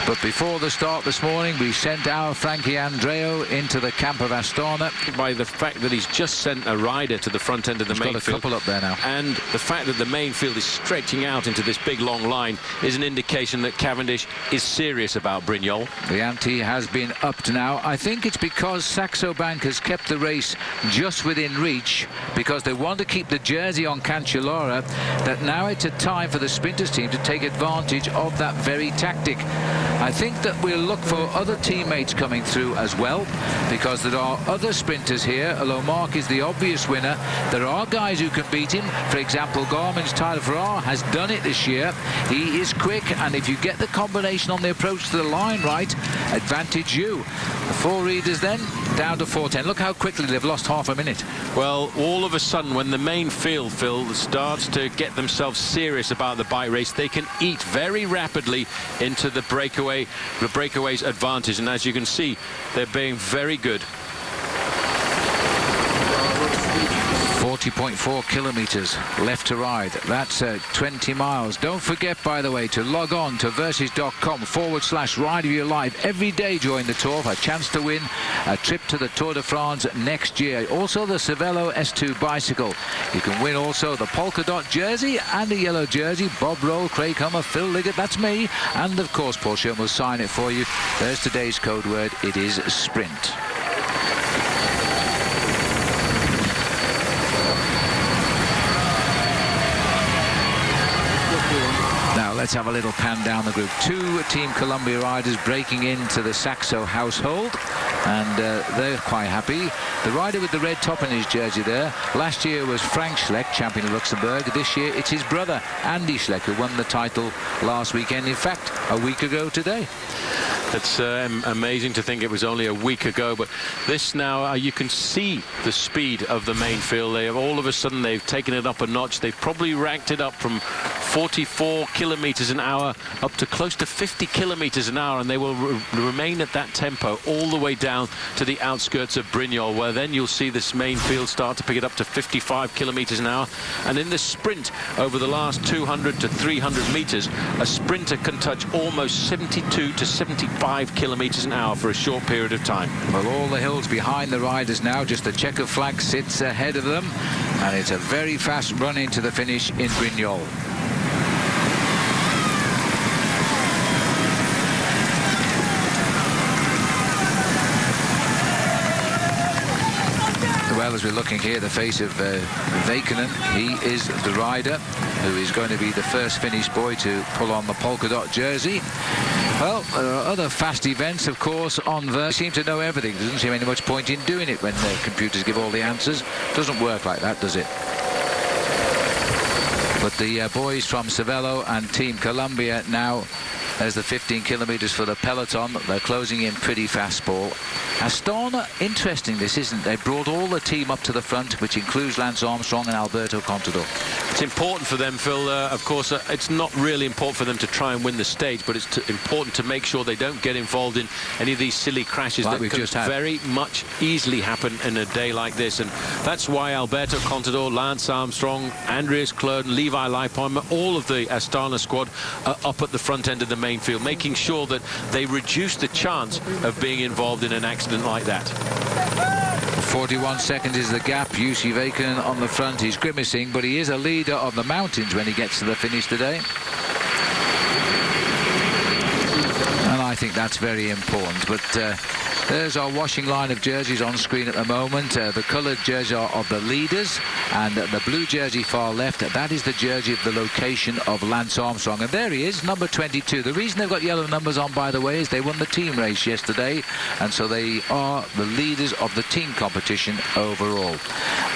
But before the start this morning, we sent our Frankie Andreu into the camp of Astana. By the fact that he's just sent a rider to the front end of the main field. He's got a couple up there now. And the fact that the main field is stretching out into this big long line is an indication that Cavendish is serious about Brignoles. The ante has been upped now. I think it's because Saxo Bank has kept the race just within reach, because they want to keep the jersey on Cancellara, that now it's a time for the sprinters team to take advantage of that very tactic. I think that we'll look for other teammates coming through as well, because there are other sprinters here. Although Mark is the obvious winner, there are guys who can beat him. For example, Garmin's Tyler Farrar has done it this year. He is quick, and if you get the combination on the approach to the line right, advantage you. The four readers then down to 4:10. Look how quickly they've lost half a minute. Well, all of a sudden, when the main field, Phil, starts to get themselves serious about the bike race, they can eat very rapidly into the breakaway's advantage. And as you can see, they're being very good. 40.4 kilometers left to ride. That's 20 miles. Don't forget, by the way, to log on to versus.com/Ride of Your Life every day during the tour for a chance to win a trip to the Tour de France next year. Also the Cervelo S2 bicycle. You can win also the polka dot jersey and the yellow jersey. Bob Roll, Craig Hummer, Phil Liggett, that's me. And of course, Paul Sherman will sign it for you. There's today's code word. It is sprint. Let's have a little pan down the group. Two Team Columbia riders breaking into the Saxo household, and they're quite happy. The rider with the red top in his jersey there, last year was Frank Schleck, champion of Luxembourg. This year it's his brother, Andy Schleck, who won the title last weekend. In fact, a week ago today. It's amazing to think it was only a week ago, but this now, you can see the speed of the main field. They have all of a sudden, they've taken it up a notch. They've probably ranked it up from 44 kilometers an hour up to close to 50 kilometers an hour, and they will remain at that tempo all the way down to the outskirts of Brignoles, where then you'll see this main field start to pick it up to 55 kilometers an hour. And in the sprint over the last 200 to 300 meters, a sprinter can touch almost 72 to 75 kilometers an hour for a short period of time. Well, all the hills behind the riders now, just the checker flag sits ahead of them, and it's a very fast run into the finish in Brignoles. Well, as we're looking here, the face of Väikkönen, he is the rider who is going to be the first Finnish boy to pull on the polka dot jersey. Well, there are other fast events, of course, on there. They seem to know everything. There doesn't seem any much point in doing it when the computers give all the answers. Doesn't work like that, does it? But the boys from Cervelo and Team Columbia now, there's the 15 kilometers for the peloton. They're closing in pretty fast, Paul. Astana, interesting this, isn't it? They brought all the team up to the front, which includes Lance Armstrong and Alberto Contador. It's important for them, Phil. Of course, it's not really important for them to try and win the stage, but it's important to make sure they don't get involved in any of these silly crashes like that can very much easily happen in a day like this. And that's why Alberto Contador, Lance Armstrong, Andreas Klöden, Levi Leipheimer, all of the Astana squad are up at the front end of the main field, making sure that they reduce the chance of being involved in an accident like that. 41 seconds is the gap. Jussi Väikkönen on the front. He's grimacing, but he is a leader of the mountains when he gets to the finish today. And I think that's very important. But there's our washing line of jerseys on screen at the moment. The coloured jersey are of the leaders, and the blue jersey far left, that is the jersey of the location of Lance Armstrong. And there he is, number 22. The reason they've got yellow numbers on, by the way, is they won the team race yesterday, and so they are the leaders of the team competition overall.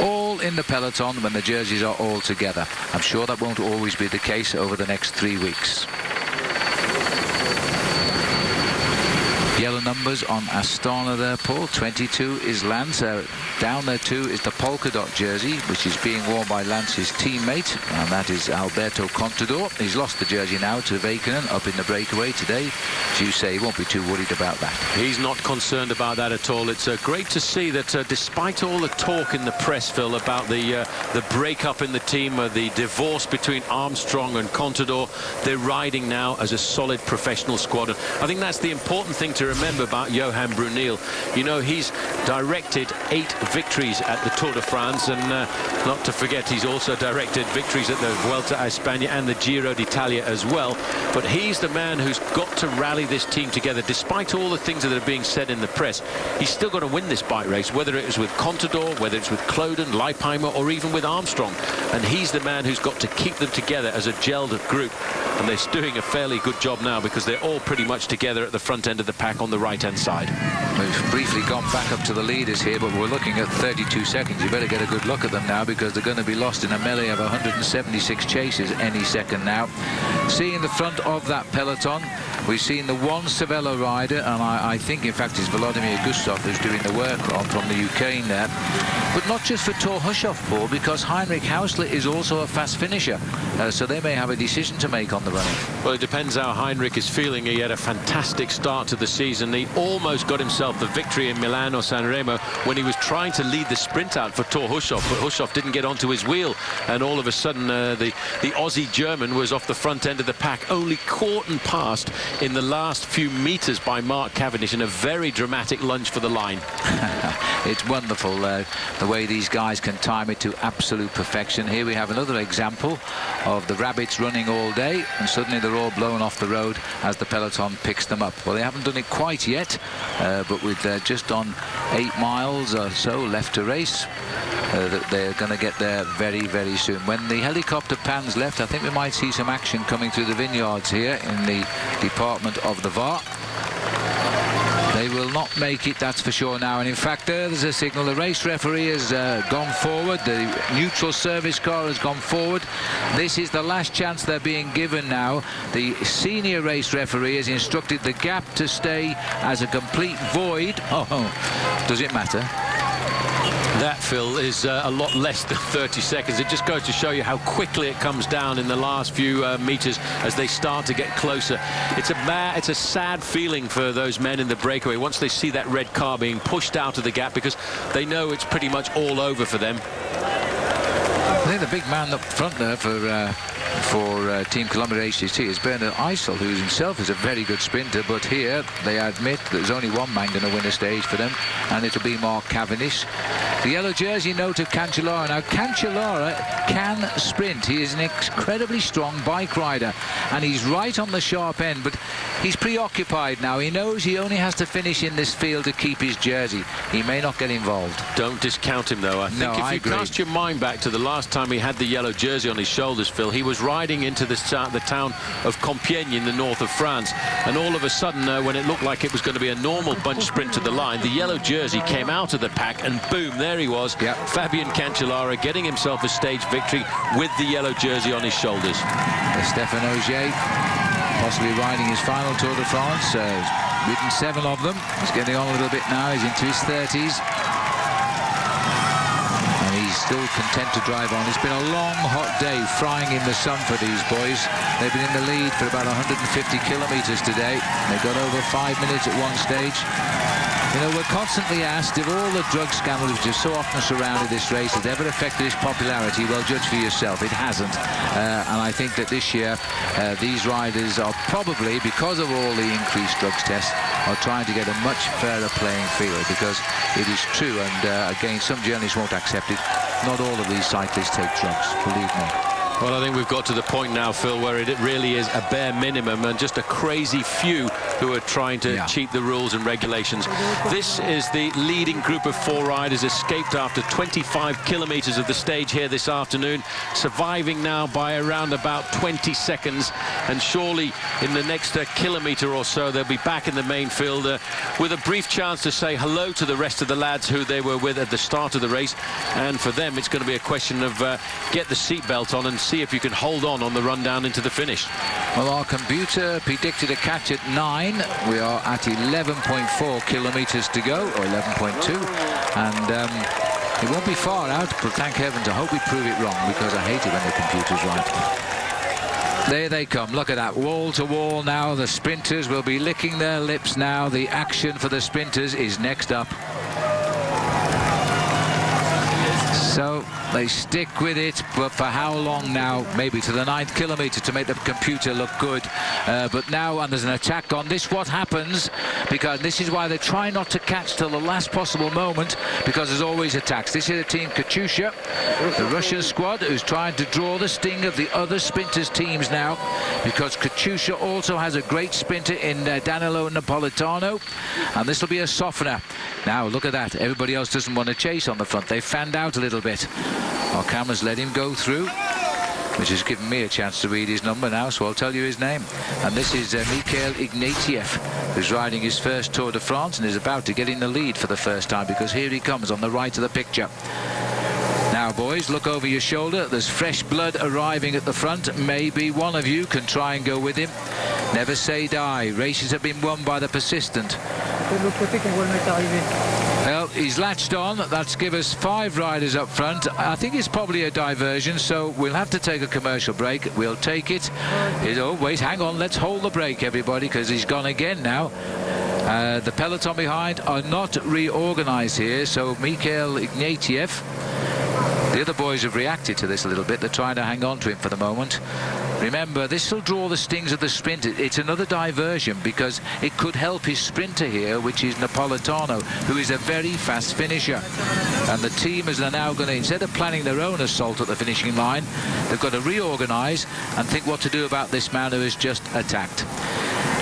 All in the peloton when the jerseys are all together. I'm sure that won't always be the case over the next 3 weeks. Yellow numbers on Astana there, Paul. 22 is Lance. Down there too is the polka dot jersey, which is being worn by Lance's teammate, and that is Alberto Contador. He's lost the jersey now to Väikkönen up in the breakaway today. As you say, he won't be too worried about that. He's not concerned about that at all. It's great to see that despite all the talk in the press, Phil, about the breakup in the team, the divorce between Armstrong and Contador, they're riding now as a solid professional squad. And I think that's the important thing to remember about Johan Brunel. You know, he's directed 8 victories at the Tour de France, and not to forget, he's also directed victories at the Vuelta a España and the Giro d'Italia as well. But he's the man who's got to rally this team together. Despite all the things that are being said in the press, he's still got to win this bike race, whether it is with Contador, whether it's with Klöden, Leipheimer, or even with Armstrong. And he's the man who's got to keep them together as a gelled group. And they're doing a fairly good job now, because they're all pretty much together at the front end of the pack on the right-hand side. We've briefly gone back up to the leaders here, but we're looking at 32 seconds. You better get a good look at them now, because they're going to be lost in a melee of 176 chases any second now. See in the front of that peloton, we've seen the one Cervelo rider, and I think in fact it's Volodymyr Gustov who's doing the work from the Ukraine there. But not just for Thor Hushovd, Paul, because Heinrich Hausler is also a fast finisher, so they may have a decision to make on the running. Well, it depends how Heinrich is feeling. He had a fantastic start to the season. He almost got himself the victory in Milano Sanremo when he was trying to lead the sprint out for Thor Hushovd, but Hushovd didn't get onto his wheel, and all of a sudden the Aussie German was off the front end of the pack, only caught and passed in the last few meters by Mark Cavendish in a very dramatic lunge for the line. It's wonderful the way these guys can time it to absolute perfection. Here we have another example of the rabbits running all day, and suddenly they're all blown off the road as the peloton picks them up. Well, they haven't done it quite yet, but with just on 8 miles or so left to race, they're going to get there very, very soon. When the helicopter pans left, I think we might see some action coming through the vineyards here in the department of the Var. They will not make it, that's for sure now. And in fact, there's a signal. The race referee has gone forward. The neutral service car has gone forward. This is the last chance they're being given now. The senior race referee has instructed the gap to stay as a complete void. Oh, does it matter? That, Phil, is a lot less than 30 seconds. It just goes to show you how quickly it comes down in the last few meters as they start to get closer. It's a sad feeling for those men in the breakaway once they see that red car being pushed out of the gap, because they know it's pretty much all over for them. I think the big man up front there for Team Columbia HTT is Bernard Eisel, who himself is a very good sprinter, but here they admit there's only one man going to win a stage for them, and it'll be Mark Cavendish. The yellow jersey note of Cancellara. Now, Cancellara can sprint. He is an incredibly strong bike rider, and he's right on the sharp end, but he's preoccupied now. He knows he only has to finish in this field to keep his jersey. He may not get involved. Don't discount him, though. I think if you cast your mind back to the last time he had the yellow jersey on his shoulders, Phil, he was riding into the town of Compiègne in the north of France, and all of a sudden, when it looked like it was going to be a normal bunch sprint to the line, the yellow jersey came out of the pack, and boom, there he was. Yep. Fabien Cancellara getting himself a stage victory with the yellow jersey on his shoulders. Stéphane Ogier possibly riding his final Tour de France. Ridden 7 of them. He's getting on a little bit now. He's into his 30s. He's still content to drive on. It's been a long, hot day, frying in the sun for these boys. They've been in the lead for about 150 kilometres today. They got over 5 minutes at one stage. You know, we're constantly asked if all the drug scandals which have so often surrounded this race has ever affected its popularity. Well, judge for yourself. It hasn't. And I think that this year, these riders are probably, because of all the increased drugs tests, are trying to get a much fairer playing field, because it is true, and again, some journalists won't accept it, not all of these cyclists take drugs, believe me. Well, I think we've got to the point now, Phil, where it really is a bare minimum and just a crazy few who are trying to cheat the rules and regulations. This is the leading group of 4 riders, escaped after 25 kilometres of the stage here this afternoon, surviving now by around about 20 seconds, and surely in the next kilometre or so they'll be back in the main field with a brief chance to say hello to the rest of the lads who they were with at the start of the race. And for them, it's going to be a question of get the seatbelt on and see if you can hold on the run down into the finish. Well, our computer predicted a catch at 9. We are at 11.4 kilometres to go, or 11.2, and it won't be far out, but thank heavens, I hope we prove it wrong, because I hate it when the computer's right. There they come. Look at that, wall to wall now. The sprinters will be licking their lips now. The action for the sprinters is next up. So they stick with it, but for how long now? Maybe to the 9th kilometre to make the computer look good. But now, and there's an attack on this. What happens? Because this is why they try not to catch till the last possible moment, because there's always attacks. This is the team Katusha, the Russian squad, who's trying to draw the sting of the other sprinters' teams now, because Katusha also has a great sprinter in Danilo Napolitano, and this will be a softener. Now look at that. Everybody else doesn't want to chase on the front. They fanned out a little bit. Our cameras let him go through, which has given me a chance to read his number now, so I'll tell you his name. And this is Mikhail Ignatieff, who's riding his first Tour de France and is about to get in the lead for the first time, because here he comes on the right of the picture. Now, boys, look over your shoulder. There's fresh blood arriving at the front. Maybe one of you can try and go with him. Never say die. Races have been won by the persistent. Well, he's latched on. That's give us 5 riders up front. I think it's probably a diversion, so we'll have to take a commercial break. We'll take it. Oh, wait, hang on. Let's hold the break, everybody, because he's gone again now. The peloton behind are not reorganized here, so Mikhail Ignatieff. The other boys have reacted to this a little bit. They're trying to hang on to him for the moment. Remember, this will draw the stings of the sprint. It's another diversion, because it could help his sprinter here, which is Napolitano, who is a very fast finisher. And the team is now going to, instead of planning their own assault at the finishing line, they've got to reorganize and think what to do about this man who has just attacked.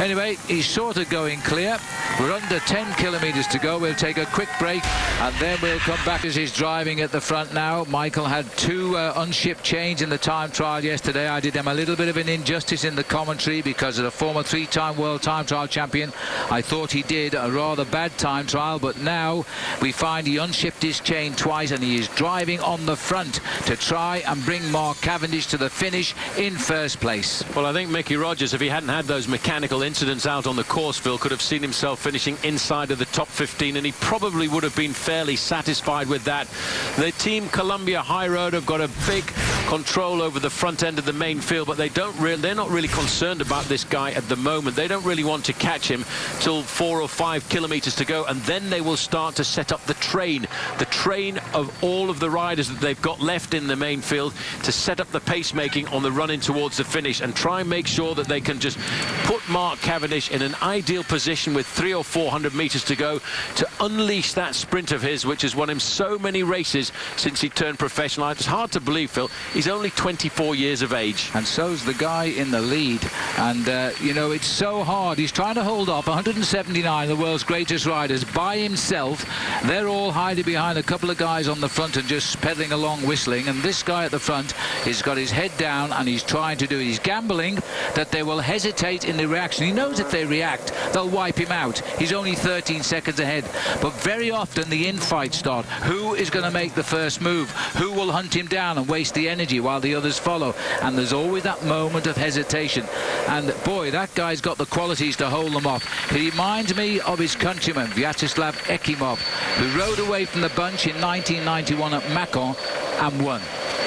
Anyway, he's sort of going clear. We're under 10 kilometres to go. We'll take a quick break and then we'll come back as he's driving at the front now. Michael had two unshipped chains in the time trial yesterday. I did him a little bit of an injustice in the commentary because as a former three-time world time trial champion, I thought he did a rather bad time trial, but now we find he unshipped his chain twice and he is driving on the front to try and bring Mark Cavendish to the finish in first place. Well, I think Mickey Rogers, if he hadn't had those mechanical incidents out on the course, Phil, could have seen himself finishing inside of the top 15, and he probably would have been fairly satisfied with that. The Team Columbia High Road have got a big control over the front end of the main field, but they're not really concerned about this guy at the moment. They don't really want to catch him till 4 or 5 kilometres to go, and then they will start to set up the train of all of the riders that they've got left in the main field to set up the pacemaking on the run in towards the finish and try and make sure that they can just put Mark Cavendish in an ideal position with 300 or 400 metres to go to unleash that sprint of his, which has won him so many races since he turned professional. It's hard to believe, Phil, he's only 24 years of age. And so's the guy in the lead. And, you know, it's so hard. He's trying to hold off 179 of the world's greatest riders by himself. They're all hiding behind a couple of guys on the front and just pedaling along whistling. And this guy at the front has got his head down and he's trying to do it. He's gambling that they will hesitate in the reaction. He knows if they react, they'll wipe him out. He's only 13 seconds ahead. But very often the infights start. Who is going to make the first move? Who will hunt him down and waste the energy while the others follow? And there's always that moment of hesitation. And boy, that guy's got the qualities to hold them off. He reminds me of his countryman, Vyacheslav Ekimov, who rode away from the bunch in 1991 at Macon and won.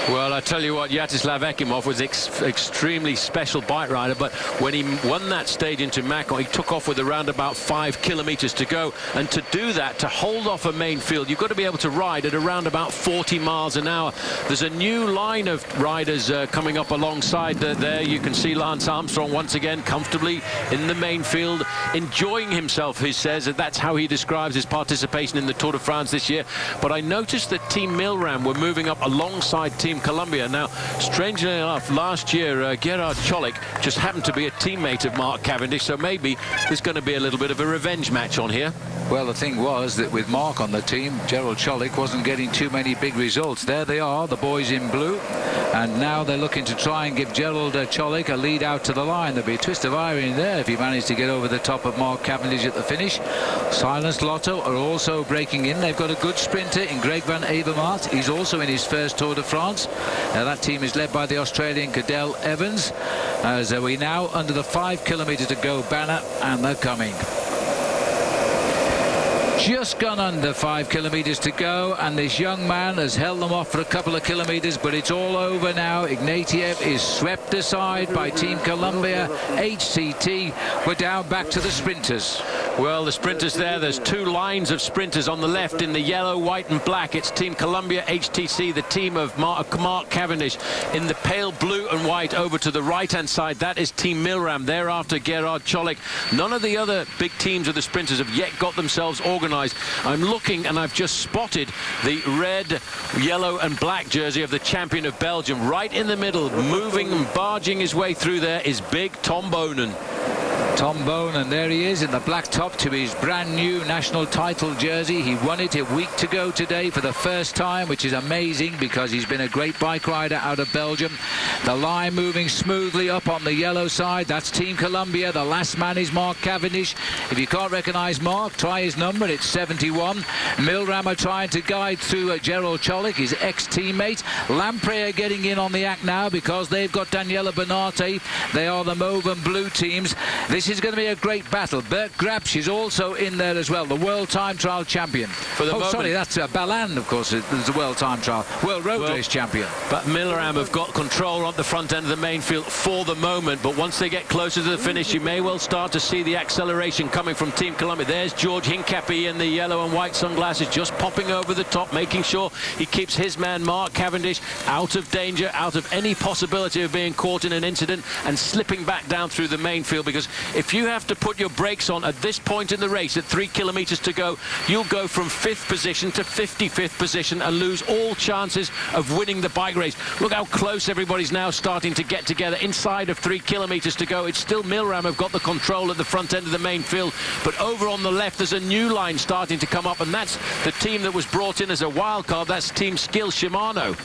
Well, I tell you what, Vyacheslav Ekimov was extremely special bike rider, but when he won that stage into Macon, he took off with around about 5 kilometres to go. And to do that, to hold off a main field, you've got to be able to ride at around about 40 miles an hour. There's a new line of riders coming up alongside there. You can see Lance Armstrong once again comfortably in the main field, enjoying himself, he says. That's how he describes his participation in the Tour de France this year. But I noticed that Team Milram were moving up alongside Team Columbia. Now, strangely enough, last year Gerard Cholik just happened to be a teammate of Mark Cavendish, so maybe there's going to be a little bit of a revenge match on here. Well, the thing was that with Mark on the team, Gerald Cholik wasn't getting too many big results. There they are, the boys in blue, and now they're looking to try and give Gerald Cholik a lead out to the line. There'll be a twist of irony there if he managed to get over the top of Mark Cavendish at the finish. Silence Lotto are also breaking in. They've got a good sprinter in Greg van Avermaet. He's also in his first Tour de France. That team is led by the Australian Cadel Evans. As we now under the 5 kilometre to go banner, and they're coming. Just gone under 5 kilometres to go, and this young man has held them off for a couple of kilometres, but it's all over now. Ignatiev is swept aside by Team Columbia. HCT, we're down back to the sprinters. Well, the sprinters there's 2 lines of sprinters on the left in the yellow, white and black. It's Team Columbia, HTC, the team of Mark Cavendish. In the pale blue and white over to the right-hand side, that is Team Milram. Thereafter, Gerard Cholik. None of the other big teams of the sprinters have yet got themselves organised. I'm looking and I've just spotted the red, yellow and black jersey of the champion of Belgium. Right in the middle, moving and barging his way through there is big Tom Boonen. Tom Boonen, there he is in the black top to his brand new national title jersey. He won it a week to go today for the first time, which is amazing because he's been a great bike rider out of Belgium. The line moving smoothly up on the yellow side. That's Team Columbia. The last man is Mark Cavendish. If you can't recognise Mark, try his number. It's 71. Milram are trying to guide through Gerald Cholik, his ex-teammate. Lamprey are getting in on the act now because they've got Daniela Benarte. They are the mauve and blue teams. This is going to be a great battle. Bert Grapsch is also in there as well, the world time trial champion. Sorry, that's Balland, of course, is the world time trial, world road race champion. But Milram have got control on the front end of the main field for the moment, but once they get closer to the finish, you may well start to see the acceleration coming from Team Columbia. There's George Hincapie in the yellow and white sunglasses, just popping over the top, making sure he keeps his man Mark Cavendish out of danger, out of any possibility of being caught in an incident and slipping back down through the main field, because If you have to put your brakes on at this point in the race, at 3 kilometres to go, you'll go from 5th position to 55th position and lose all chances of winning the bike race. Look how close everybody's now starting to get together. Inside of 3 kilometres to go, it's still Milram have got the control at the front end of the main field, but over on the left there's a new line starting to come up, and that's the team that was brought in as a wild card. That's Team Skill Shimano.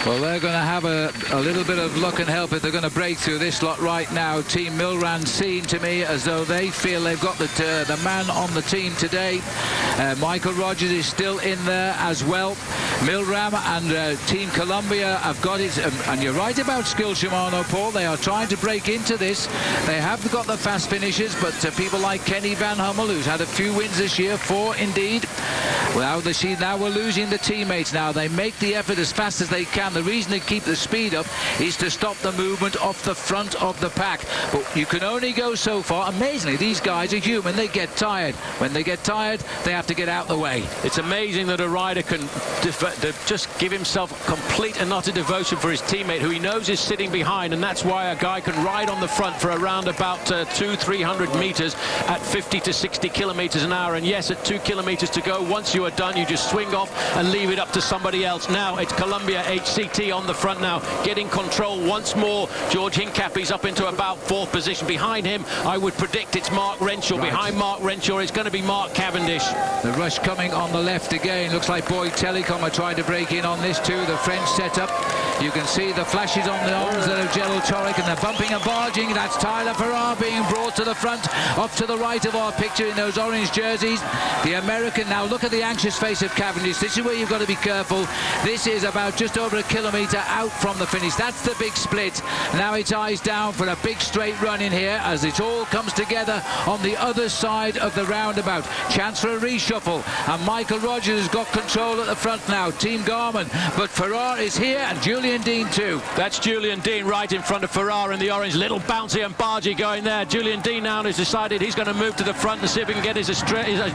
Well, they're going to have a little bit of luck and help if they're going to break through this lot right now. Team Milram seem to me as though they feel they've got the man on the team today. Michael Rogers is still in there as well. Milram and Team Columbia have got it, and you're right about Skill Shimano, Paul. They are trying to break into this. They have got the fast finishes, but people like Kenny Van Hummel, who's had a few wins this year, 4 indeed. Well, now we're losing the teammates now. They make the effort as fast as they can. The reason they keep the speed up is to stop the movement off the front of the pack. But you can only go so far. Amazingly, these guys are human. They get tired. When they get tired, they have to get out the way. It's amazing that a rider can just give himself complete and utter devotion for his teammate, who he knows is sitting behind, and that's why a guy can ride on the front for around about 200-300 metres at 50 to 60 kilometres an hour. And yes, at 2 kilometres to go, once you are done, you just swing off and leave it up to somebody else. Now it's Columbia HCT on the front now, getting control once more. George Hincapie's up into about 4th position. Behind him, I would predict it's Mark Renshaw. Right. Behind Mark Renshaw is going to be Mark Cavendish. The rush coming on the left again. Looks like Boyd Telecom are trying to break in on this too. The French setup. You can see the flashes on the arms there of Gerald Torek, and they're bumping and barging. That's Tyler Farrar being brought to the front, off to the right of our picture in those orange jerseys. The American. Now look at the anxious face of Cavendish. This is where you've got to be careful. This is about just over 1 kilometre out from the finish. That's the big split. Now it's eyes down for a big straight run in here as it all comes together on the other side of the roundabout. Chance for a reshuffle, and Michael Rogers has got control at the front now. Team Garmin, but Farrar is here, and Julian Dean too. That's Julian Dean right in front of Farrar in the orange. Little bouncy and bargy going there. Julian Dean now has decided he's going to move to the front and see if he can get his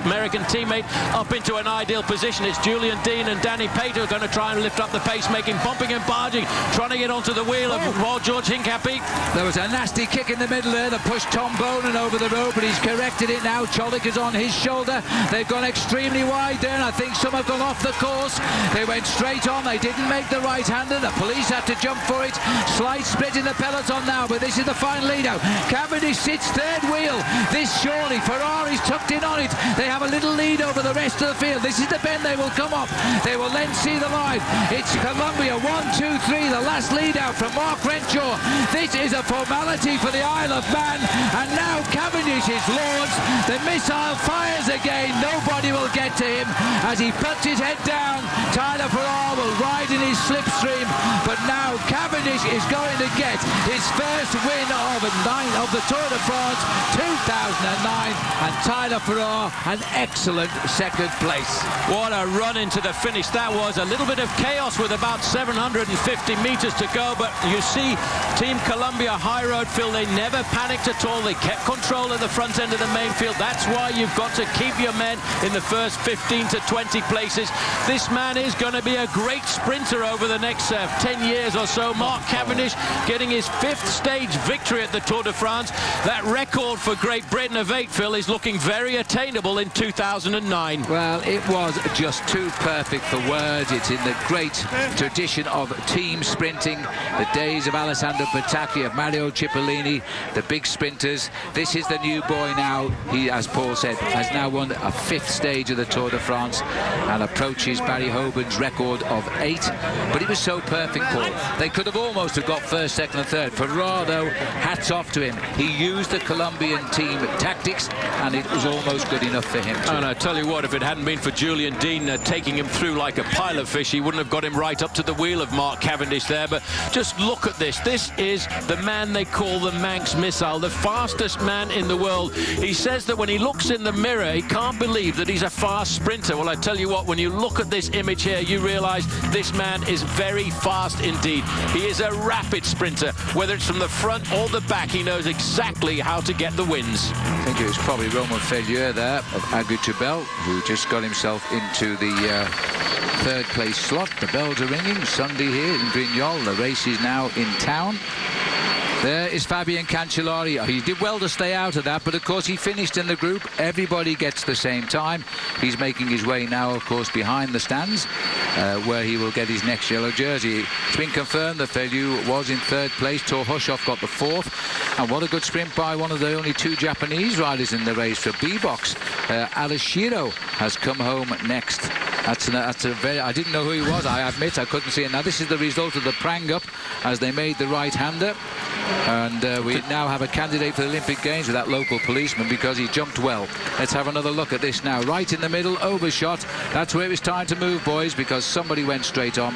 American teammate up into an ideal position. It's Julian Dean and Danny Pater going to try and lift up the pace, making bumping and barging, trying to get onto the wheel of George Hincapie. There was a nasty kick in the middle there that pushed Tom Bonan over the road, but he's corrected it now. Cholik is on his shoulder. They've gone extremely wide there, and I think some have gone off the course. They went straight on. They didn't make the right-hander. The police had to jump for it. Slight split in the peloton now, but this is the final lead out. Cavendish sits 3rd wheel. This surely, Ferrari's tucked in on it. They have a little lead over the rest of the field. This is the bend they will come up. They will then see the line. It's Columbia, 1, 2, 3, the last lead out from Mark Renshaw. This is a formality for the Isle of Man, and now Cavendish is launched. The missile fires again. Nobody will get to him as he puts his head down. Tyler Farrar will ride in his slipstream, but now Cavendish is going to get his first win of the Tour de France 2009, and Tyler Farrar an excellent 2nd place. What a run into the finish that was. A little bit of chaos with about 750 metres to go, but you see Team Columbia High Road, Phil, they never panicked at all. They kept control at the front end of the main field. That's why you've got to keep your men in the first 15 to 20 places. This man is going to be a great sprinter over the next 10 years or so. Mark Cavendish getting his 5th stage victory at the Tour de France. That record for Great Britain of 8, Phil, is looking very attainable in 2009. Well, it was just too perfect for words. It's in the great tradition of team sprinting, the days of Alessandro Petacchi, of Mario Cipollini, the big sprinters. This is the new boy now. He, as Paul said, has now won a 5th stage of the Tour de France and approaches Barry Hoban's record of 8. But it was so perfect, Paul. They could have almost have got 1st, 2nd and 3rd. Farrar, though, hats off to him. He used the Colombian team tactics, and it was almost good enough for him too. And I tell you what, if it hadn't been for Julian Dean taking him through like a pile of fish, he wouldn't have got him right up to the wheel of Mark Cavendish there. But just look at this. This is the man they call the Manx Missile, the fastest man in the world. He says that when he looks in the mirror, he can't believe that he's a fast sprinter. Well, I tell you what, when you look at this image here, you realise this man is very fast indeed. He is a rapid sprinter. Whether it's from the front or the back, he knows exactly how to get the wins. I think it was probably Romain Felieur there of Agu-Tobel who just got himself into the 3rd place slot. The bells are ringing Sunday here in Brignoles. The race is now in town. There is Fabian Cancellara. He did well to stay out of that, but of course he finished in the group. Everybody gets the same time. He's making his way now, of course, behind the stands, where he will get his next yellow jersey. It's been confirmed that Feliu was in third place. Torhoshov got the fourth. And what a good sprint by one of the only two Japanese riders in the race for B-Box. Arashiro has come home next. That's a very... I didn't know who he was, I admit. I couldn't see it. Now, this is the result of the prang up as they made the right-hander. And we now have a candidate for the Olympic Games with that local policeman because he jumped well. Let's have another look at this now. Right in the middle, overshot. That's where it's time to move, boys, because somebody went straight on.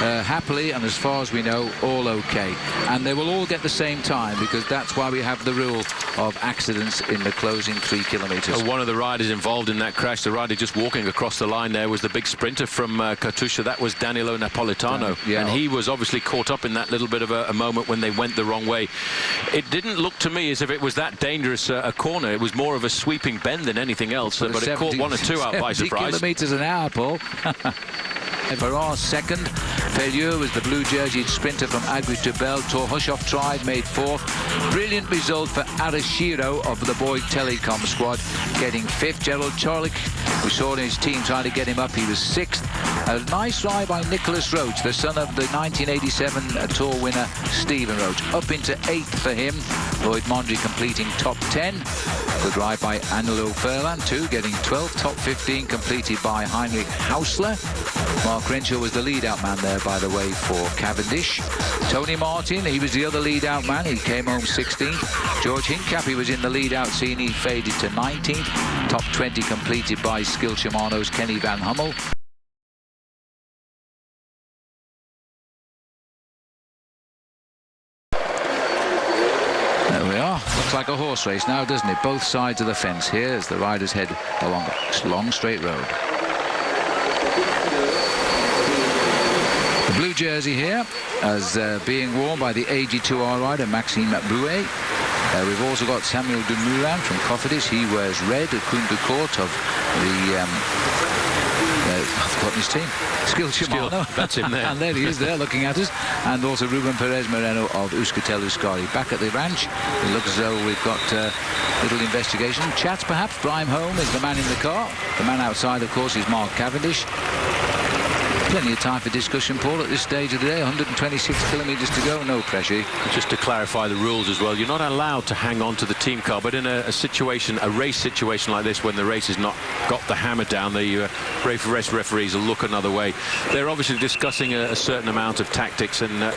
Happily, and as far as we know, all okay. And they will all get the same time because that's why we have the rule of accidents in the closing 3 kilometres. One of the riders involved in that crash, the rider just walking across the line there, was the big sprinter from Katusha. That was Danilo Napolitano. Yeah. And he was obviously caught up in that little bit of a moment when they went the wrong way. It didn't look to me as if it was that dangerous a corner. It was more of a sweeping bend than anything else. But it caught 1 or 2 out by surprise. Kilometres an hour, Paul. Farrar second. Feliu was the blue jerseyed sprinter from Agri-Tubel. Torhoshov tried, made fourth. Brilliant result for Arashiro of the Boyd Telecom squad, getting fifth. Gerald Chorlik, we saw his team trying to get him up, he was sixth. A nice ride by Nicholas Roach, the son of the 1987 Tour winner Stephen Roach. Up into eighth for him. Lloyd Mondry completing top 10. Good ride by Anilo Furlan too, getting 12th. Top 15 completed by Heinrich Hausler. Mark Renshaw was the lead-out man there, by the way, for Cavendish. Tony Martin, he was the other lead-out man. He came home 16th. George Hincapie, he was in the lead-out scene. He faded to 19th. Top 20 completed by Skill Shimano's Kenny Van Hummel. There we are. Looks like a horse race now, doesn't it? Both sides of the fence here as the riders head along a long straight road. The blue jersey here as being worn by the AG2R rider Maxime Bouet. We've also got Samuel Dumoulin from Cofidis. He wears red. Koen de Court of the I've forgotten his team. Skill Shimano. That's him there. And there he is there looking at us. And also Ruben Perez Moreno of Euskaltel Euskadi. Back at the ranch. It looks as though we've got little investigation. Chats perhaps. Brian Home is the man in the car. The man outside, of course, is Mark Cavendish. Plenty of time for discussion, Paul, at this stage of the day. 126 kilometres to go, no pressure. Just to clarify the rules as well, you're not allowed to hang on to the team car, but in a situation, a race situation like this, when the race has not got the hammer down, the race referees will look another way. They're obviously discussing a certain amount of tactics, and the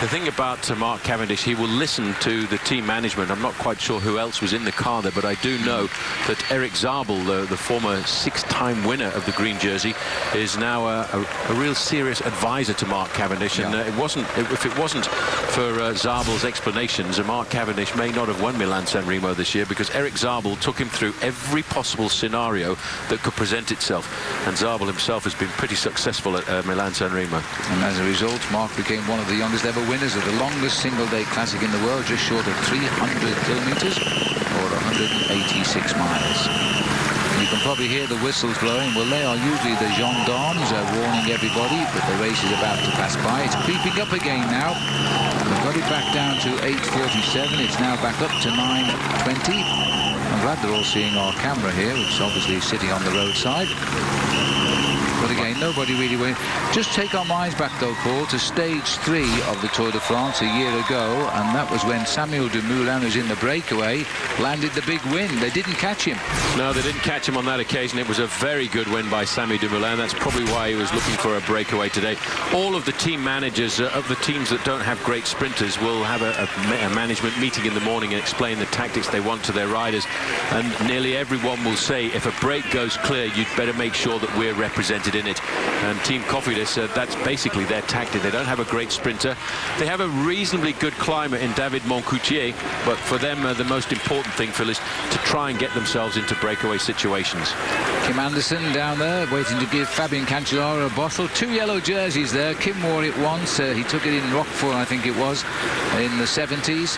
thing about Mark Cavendish, he will listen to the team management. I'm not quite sure who else was in the car there, but I do know that Eric Zabel, the former 6-time winner of the green jersey, is now a real serious advisor to Mark Cavendish, and if it wasn't for Zabel's explanations, Mark Cavendish may not have won Milan-San Remo this year, because Eric Zabel took him through every possible scenario that could present itself, and Zabel himself has been pretty successful at Milan-San Remo. And as a result, Mark became one of the youngest ever winners of the longest single-day classic in the world, just short of 300 kilometres or 186 miles. You can probably hear the whistles blowing. Well, they are usually the gendarmes warning everybody that the race is about to pass by. It's creeping up again now. We've got it back down to 8:47. It's now back up to 9:20. I'm glad they're all seeing our camera here, which is obviously sitting on the roadside. But again, nobody really went. Just take our minds back, though, Paul, to stage 3 of the Tour de France a year ago, and that was when Samuel Dumoulin, who's in the breakaway, landed the big win. They didn't catch him. No, they didn't catch him on that occasion. It was a very good win by Samuel Dumoulin. That's probably why he was looking for a breakaway today. All of the team managers of the teams that don't have great sprinters will have a management meeting in the morning and explain the tactics they want to their riders. And nearly everyone will say, if a break goes clear, you'd better make sure that we're represented in it. And Team Cofidis, that's basically their tactic. They don't have a great sprinter. They have a reasonably good climber in David Moncoutier, but for them the most important thing, Phil, is to try and get themselves into breakaway situations. Kim Anderson down there waiting to give Fabian Cancellara a bottle. 2 yellow jerseys there. Kim wore it once. He took it in Roquefort, I think it was, in the 70s.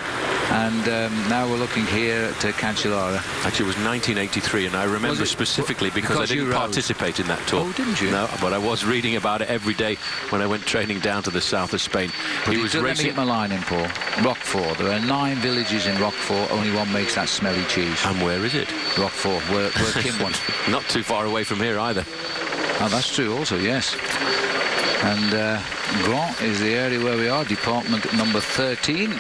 And now we're looking here at Cancellara. Actually, it was 1983, and I remember specifically because I didn't participate in that tour. Oh, didn't you? No, but I was reading about it every day when I went training down to the south of Spain. But he was racing. Let me get my line in, Paul. Roquefort. There are 9 villages in Roquefort. Only one makes that smelly cheese. And where is it? Roquefort, where Kim won. Not too far away from here either. Oh, that's true also, yes. And Grand is the area where we are, department number 13.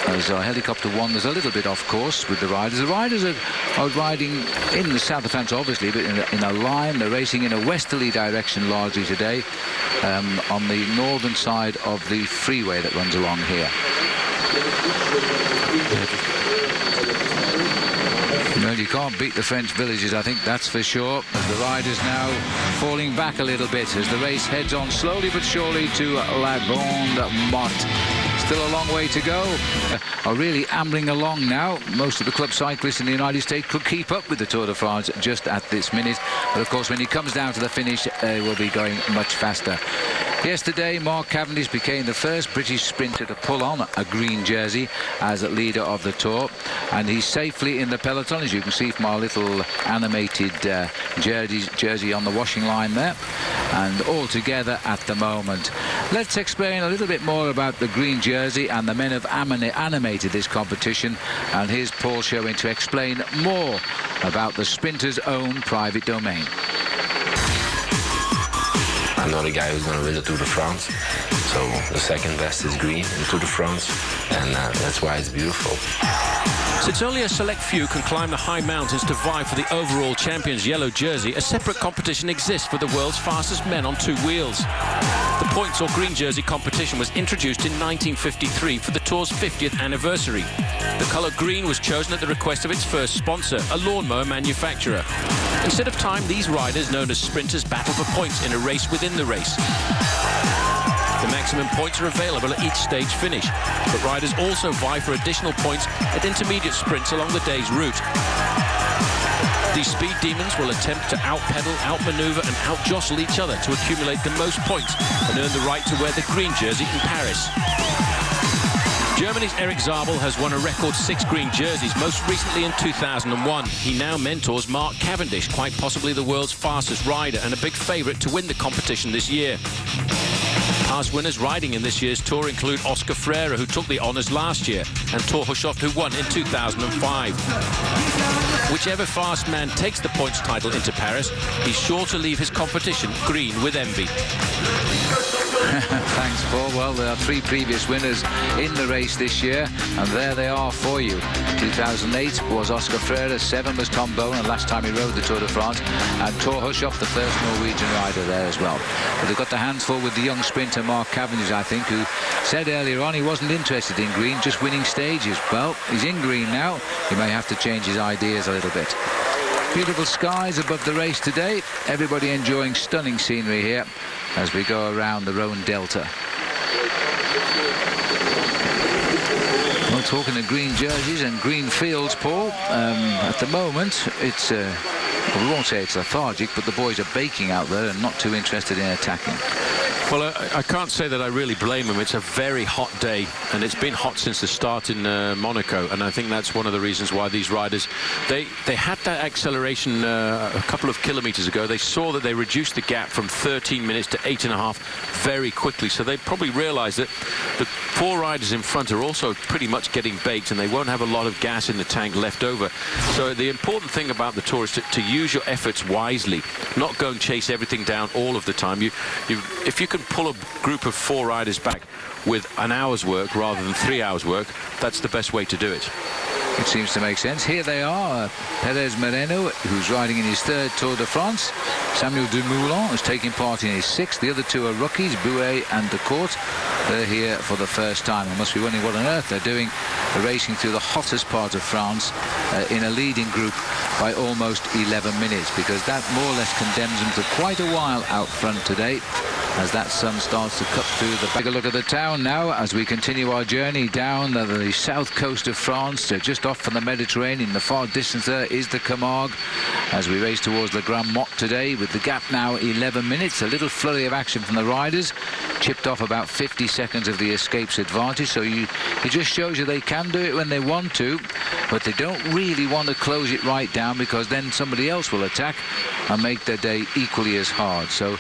As our helicopter wanders a little bit off course with the riders. The riders are riding in the south of France, obviously, but in a line. They're racing in a westerly direction largely today on the northern side of the freeway that runs along here. Well, you can't beat the French villages, I think that's for sure. As the riders now falling back a little bit as the race heads on slowly but surely to La Grande Motte. Still a long way to go. Are really ambling along now. Most of the club cyclists in the United States could keep up with the Tour de France just at this minute. But of course, when he comes down to the finish, they will be going much faster. Yesterday, Mark Cavendish became the first British sprinter to pull on a green jersey as a leader of the Tour. And he's safely in the peloton, as you can see from our little animated jersey on the washing line there. And all together at the moment. Let's explain a little bit more about the green jersey, and the men have animated this competition. And here's Paul Showing to explain more about the sprinter's own private domain. I know the guy who's going to win the Tour de France, so the second best is green in Tour de France, and that's why it's beautiful. Since only a select few can climb the high mountains to vie for the overall champion's yellow jersey, a separate competition exists for the world's fastest men on 2 wheels. The points or green jersey competition was introduced in 1953 for the Tour's 50th anniversary. The colour green was chosen at the request of its first sponsor, a lawnmower manufacturer. Instead of time, these riders, known as sprinters, battle for points in a race within the race. The maximum points are available at each stage finish, but riders also vie for additional points at intermediate sprints along the day's route. These speed demons will attempt to out-pedal, out-maneuver and out-jostle each other to accumulate the most points and earn the right to wear the green jersey in Paris. Germany's Erik Zabel has won a record 6 green jerseys, most recently in 2001. He now mentors Mark Cavendish, quite possibly the world's fastest rider and a big favourite to win the competition this year. Past winners riding in this year's Tour include Oscar Freire, who took the honours last year, and Thor Hushovd, who won in 2005. Whichever fast man takes the points title into Paris, he's sure to leave his competition green with envy. Thanks, Paul. Well, there are 3 previous winners in the race this year, and there they are for you. 2008 was Oscar Freire, 7 was Tom Bone, and last time he rode the Tour de France, and Thor Hushovd, the first Norwegian rider there as well. But they've got their hands full with the young sprinter Mark Cavendish, I think, who said earlier on he wasn't interested in green, just winning stages. Well, he's in green now. He may have to change his ideas a little bit. Beautiful skies above the race today. Everybody enjoying stunning scenery here as we go around the Rhone Delta. Well, talking of green jerseys and green fields, Paul, at the moment it's well, we won't say it's lethargic, but the boys are baking out there and not too interested in attacking. Well, I can't say that I really blame them. It's a very hot day, and it's been hot since the start in Monaco, and I think that's one of the reasons why these riders, they had that acceleration a couple of kilometres ago. They saw that they reduced the gap from 13 minutes to 8.5 very quickly, so they probably realised that the 4 riders in front are also pretty much getting baked, and they won't have a lot of gas in the tank left over. So the important thing about the Tour is to use your efforts wisely, not go and chase everything down all of the time. If you can pull a group of 4 riders back with an hour's work rather than 3 hours work, that's the best way to do it. It seems to make sense. Here they are, Perez Moreno, who's riding in his 3rd Tour de France. Samuel Dumoulin is taking part in his 6th. The other 2 are rookies, Bouet and Decourt. They're here for the first time. They must be wondering what on earth they're doing, racing through the hottest part of France in a leading group by almost 11 minutes, because that more or less condemns them to quite a while out front today, as that sun starts to cut through the back. Take a look at the town now as we continue our journey down the south coast of France, just just off from the Mediterranean. In the far distance there is the Camargue as we race towards Le Grand Mot today, with the gap now 11 minutes. A little flurry of action from the riders, chipped off about 50 seconds of the Escape's advantage, so it just shows you they can do it when they want to, but they don't really want to close it right down, because then somebody else will attack and make their day equally as hard. So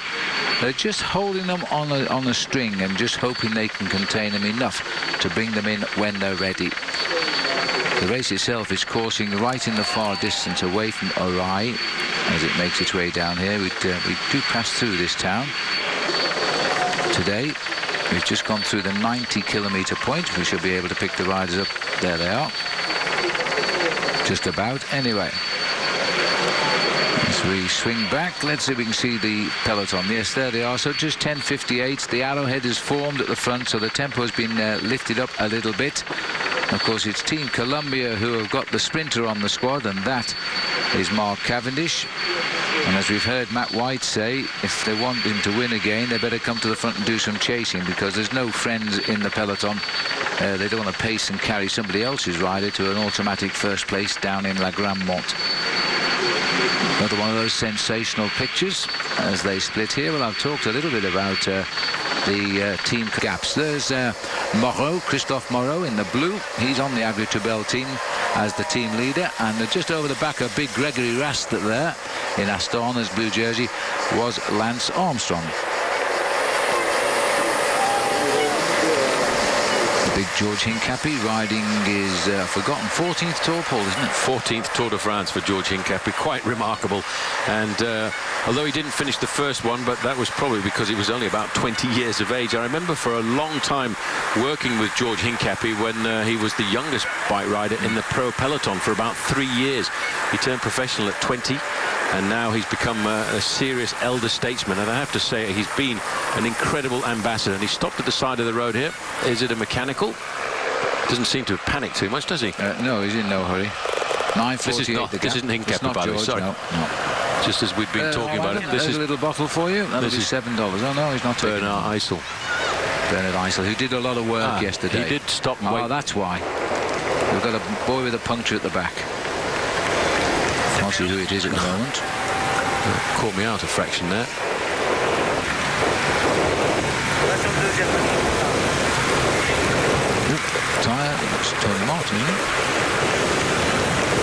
they're just holding them on a string and just hoping they can contain them enough to bring them in when they're ready. The race itself is coursing right in the far distance away from Orai as it makes its way down here. We do pass through this town today. We've just gone through the 90-kilometre point. We should be able to pick the riders up. There they are. Just about. Anyway, as we swing back, let's see if we can see the peloton. Yes, there they are. So just 10:58. The arrowhead is formed at the front, so the tempo has been lifted up a little bit. Of course, it's Team Columbia who have got the sprinter on the squad, and that is Mark Cavendish. And as we've heard Matt White say, if they want him to win again, they better come to the front and do some chasing, because there's no friends in the peloton. They don't want to pace and carry somebody else's rider to an automatic first place down in La Grand Mot. Another one of those sensational pictures as they split here. Well, I've talked a little bit about the team gaps. There's Moreau, Christophe Moreau in the blue. He's on the Agri-Toubel team as the team leader, and just over the back of big Gregory Rast there in Astana's blue jersey was Lance Armstrong. Big George Hincapie riding his forgotten 14th Tour, Paul, isn't it? 14th Tour de France for George Hincapie, quite remarkable. And although he didn't finish the first one, but that was probably because he was only about 20 years of age. I remember for a long time working with George Hincapie when he was the youngest bike rider in the pro peloton for about 3 years. He turned professional at 20. And now he's become a serious elder statesman. And I have to say, he's been an incredible ambassador. And he stopped at the side of the road here. Is it a mechanical? Doesn't seem to have panicked too much, does he? No, he's in no hurry. 9:48. This isn't Hincapie, by the way. Sorry. No. Just as we've been talking about it. There's a little bottle for you. That'll be $7. Oh, no, he's not taking it. Bernard Eisel. Bernard Eisel, who did a lot of work yesterday. He did stop and wait. Oh, that's why. We've got a boy with a puncture at the back. Can't see who it is at the moment. Caught me out a fraction there. Tyre, that's Tony Martin, isn't it?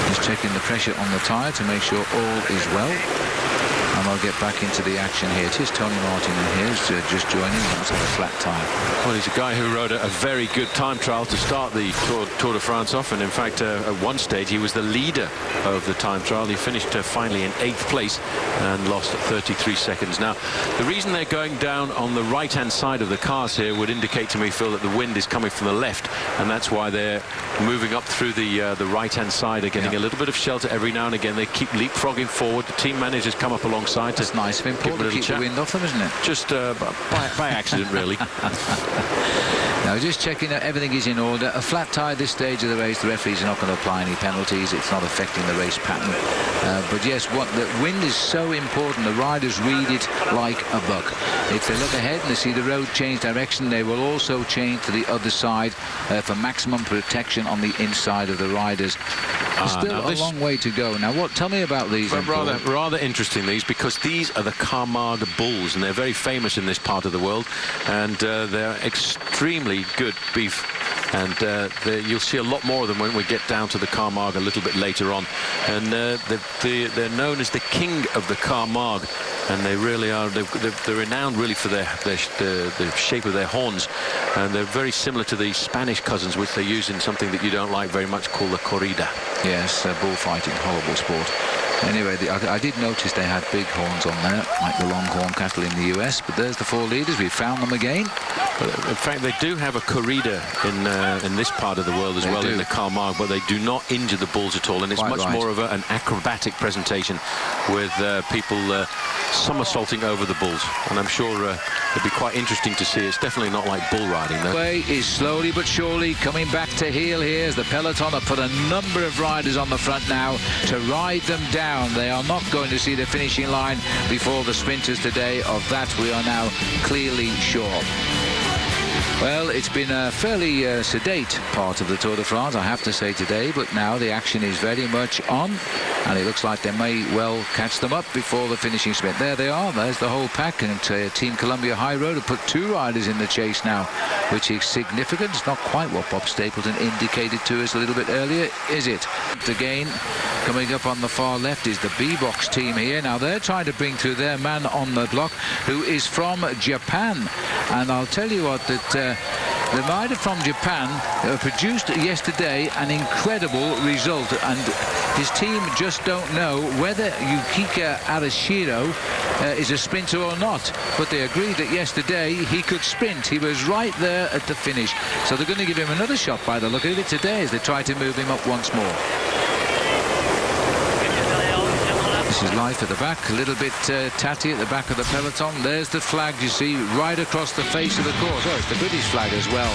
He's checking the pressure on the tyre to make sure all is well. And I'll get back into the action here. It is Tony Martin in here, who's just joining. He must have a flat tyre. Well, he's a guy who rode a very good time trial to start the Tour de France off, and in fact at one stage he was the leader of the time trial. He finished finally in 8th place and lost 33 seconds. Now, the reason they're going down on the right-hand side of the cars here would indicate to me, Phil, that the wind is coming from the left, and that's why they're moving up through the right-hand side. They're getting a little bit of shelter every now and again. They keep leapfrogging forward. The team managers come up alongside. That's nice of him, Paul, to keep the wind off them, isn't it? Just by accident, really. Now, just checking that everything is in order. A flat tyre at this stage of the race, the referees are not going to apply any penalties. It's not affecting the race pattern. But yes, the wind is so important. The riders read it like a book. If they look ahead and they see the road change direction, they will also change to the other side for maximum protection on the inside of the riders. There's still a long way to go. Now, tell me about these. Rather interesting, these, because these are the Camargue bulls, and they're very famous in this part of the world, and they're extremely good beef. And you'll see a lot more of them when we get down to the Camargue a little bit later on. And they're known as the king of the Camargue, and they really are. They're renowned really for the shape of their horns, and they're very similar to the Spanish cousins, which they use in something that you don't like very much, called the corrida. Yes, bullfighting, horrible sport. Anyway, I did notice they had big horns on there, like the longhorn cattle in the US, but there's the 4 leaders. We found them again. In fact, they do have a corrida in this part of the world as well, in the Camargue, but they do not injure the bulls at all, and it's much more of an acrobatic presentation with people somersaulting over the bulls, and I'm sure it'd be quite interesting to see. It's definitely not like bull riding, though. Way is slowly but surely coming back to heel here as the peloton have put a number of riders on the front now to ride them down. They are not going to see the finishing line before the sprinters today. Of that we are now clearly sure. Well, it's been a fairly sedate part of the Tour de France, I have to say, today, but now the action is very much on, and it looks like they may well catch them up before the finishing sprint. There they are. There's the whole pack, and Team Columbia High Road have put 2 riders in the chase now, which is significant. It's not quite what Bob Stapleton indicated to us a little bit earlier, is it? Again, coming up on the far left is the B-Box team here. Now they're trying to bring through their man on the block, who is from Japan, and I'll tell you what, that the rider from Japan produced yesterday an incredible result, and his team just don't know whether Yukika Arashiro is a sprinter or not, but they agreed that yesterday he could sprint. He was right there at the finish, so they're going to give him another shot by the look of it today as they try to move him up once more. This is life at the back, a little bit tatty at the back of the peloton. There's the flag you see right across the face of the course. Oh, it's the British flag as well.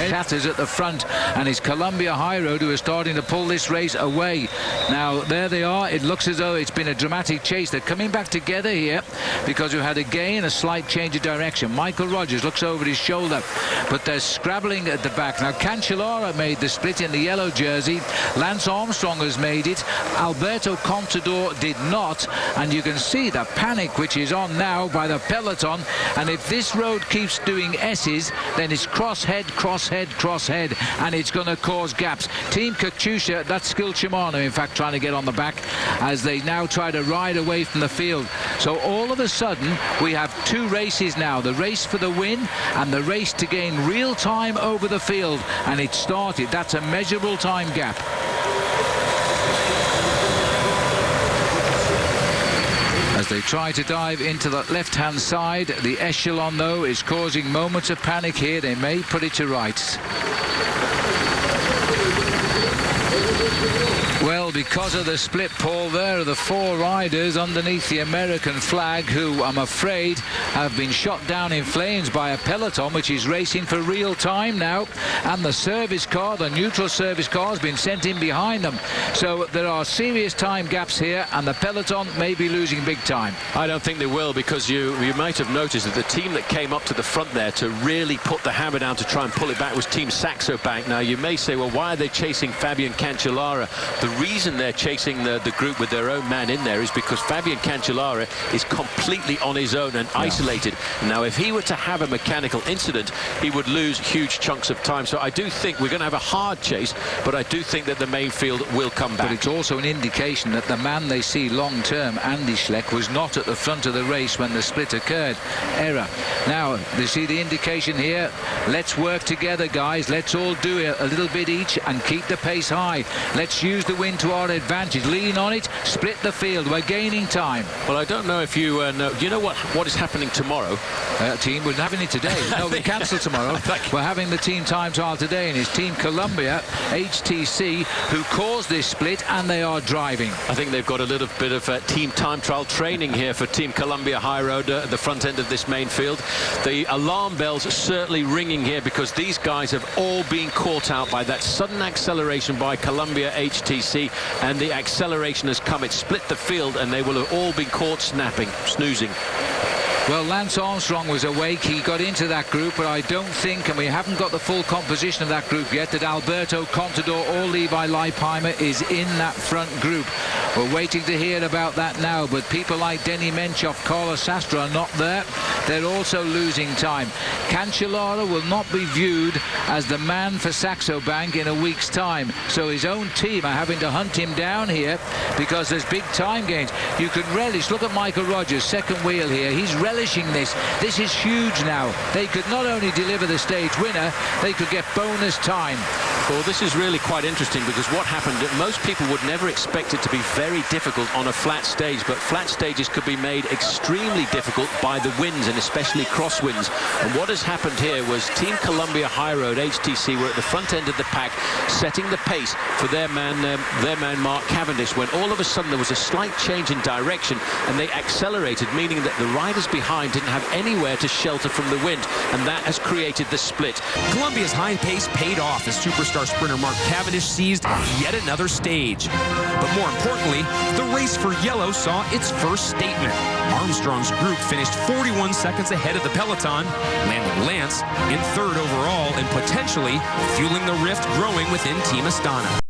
Tatters at the front, and it's Columbia High Road who are starting to pull this race away. Now there they are. It looks as though it's been a dramatic chase. They're coming back together here because we had again a slight change of direction. Michael Rogers looks over his shoulder, but they're scrabbling at the back. Now Cancellara made the split in the yellow jersey. Lance Armstrong has made it. Alberto Contador did not, and you can see the panic which is on now by the peloton, and if this road keeps doing S's, then it's crosshead, crosshead, crosshead, and it's going to cause gaps. Team Katusha, that's Skill Shimano in fact trying to get on the back as they now try to ride away from the field. So all of a sudden we have 2 races now, the race for the win and the race to gain real time over the field, and it started. That's a measurable time gap. As they try to dive into the left-hand side, the echelon, though, is causing moments of panic here. They may put it to rights. Well, because of the split, Paul, there are the 4 riders underneath the American flag who, I'm afraid, have been shot down in flames by a peloton which is racing for real time now, and the service car, the neutral service car, has been sent in behind them. So there are serious time gaps here, and the peloton may be losing big time. I don't think they will, because you might have noticed that the team that came up to the front there to really put the hammer down to try and pull it back was Team Saxo Bank. Now you may say, well, why are they chasing Fabian Cancellara? The reason they're chasing the group with their own man in there is because Fabian Cancellara is completely on his own and isolated. Now if he were to have a mechanical incident, he would lose huge chunks of time. So I do think we're going to have a hard chase, but I do think that the main field will come back. But it's also an indication that the man they see long term, Andy Schleck, was not at the front of the race when the split occurred. Error. Now they see the indication here. Let's work together, guys. Let's all do a little bit each and keep the pace high. Let's use the wind to our advantage. Lean on it, split the field. We're gaining time. Well, I don't know if you know. You know what is happening tomorrow? Team, we're having it today. No, we cancelled tomorrow. We're having the team time trial today, and it's Team Columbia HTC who caused this split, and they are driving. I think they've got a little bit of team time trial training here for Team Columbia High Road at the front end of this main field. The alarm bells are certainly ringing here because these guys have all been caught out by that sudden acceleration by Columbia HTC, and the acceleration has come. It split the field, and they will have all been caught snoozing. Well, Lance Armstrong was awake. He got into that group, but I don't think, and we haven't got the full composition of that group yet, that Alberto Contador or Levi Leipheimer is in that front group. We're waiting to hear about that now, but people like Denny Menchoff, Carlos Sastre are not there. They're also losing time. Cancellara will not be viewed as the man for Saxo Bank in a week's time, so his own team are having to hunt him down here because there's big time gains. You can relish. Look at Michael Rogers, second wheel here. He's relishing this. This is huge now. They could not only deliver the stage winner, they could get bonus time. Well, this is really quite interesting because what happened, most people would never expect it to be very difficult on a flat stage, but flat stages could be made extremely difficult by the winds, and especially crosswinds. And what has happened here was Team Columbia High Road HTC were at the front end of the pack, setting the pace for their man Mark Cavendish, when all of a sudden there was a slight change in direction and they accelerated, meaning that the riders behind didn't have anywhere to shelter from the wind, and that has created the split. Columbia's high pace paid off as Superstar Star sprinter Mark Cavendish seized yet another stage. But more importantly, the race for yellow saw its first statement. Armstrong's group finished 41 seconds ahead of the peloton, landing Lance in third overall and potentially fueling the rift growing within Team Astana.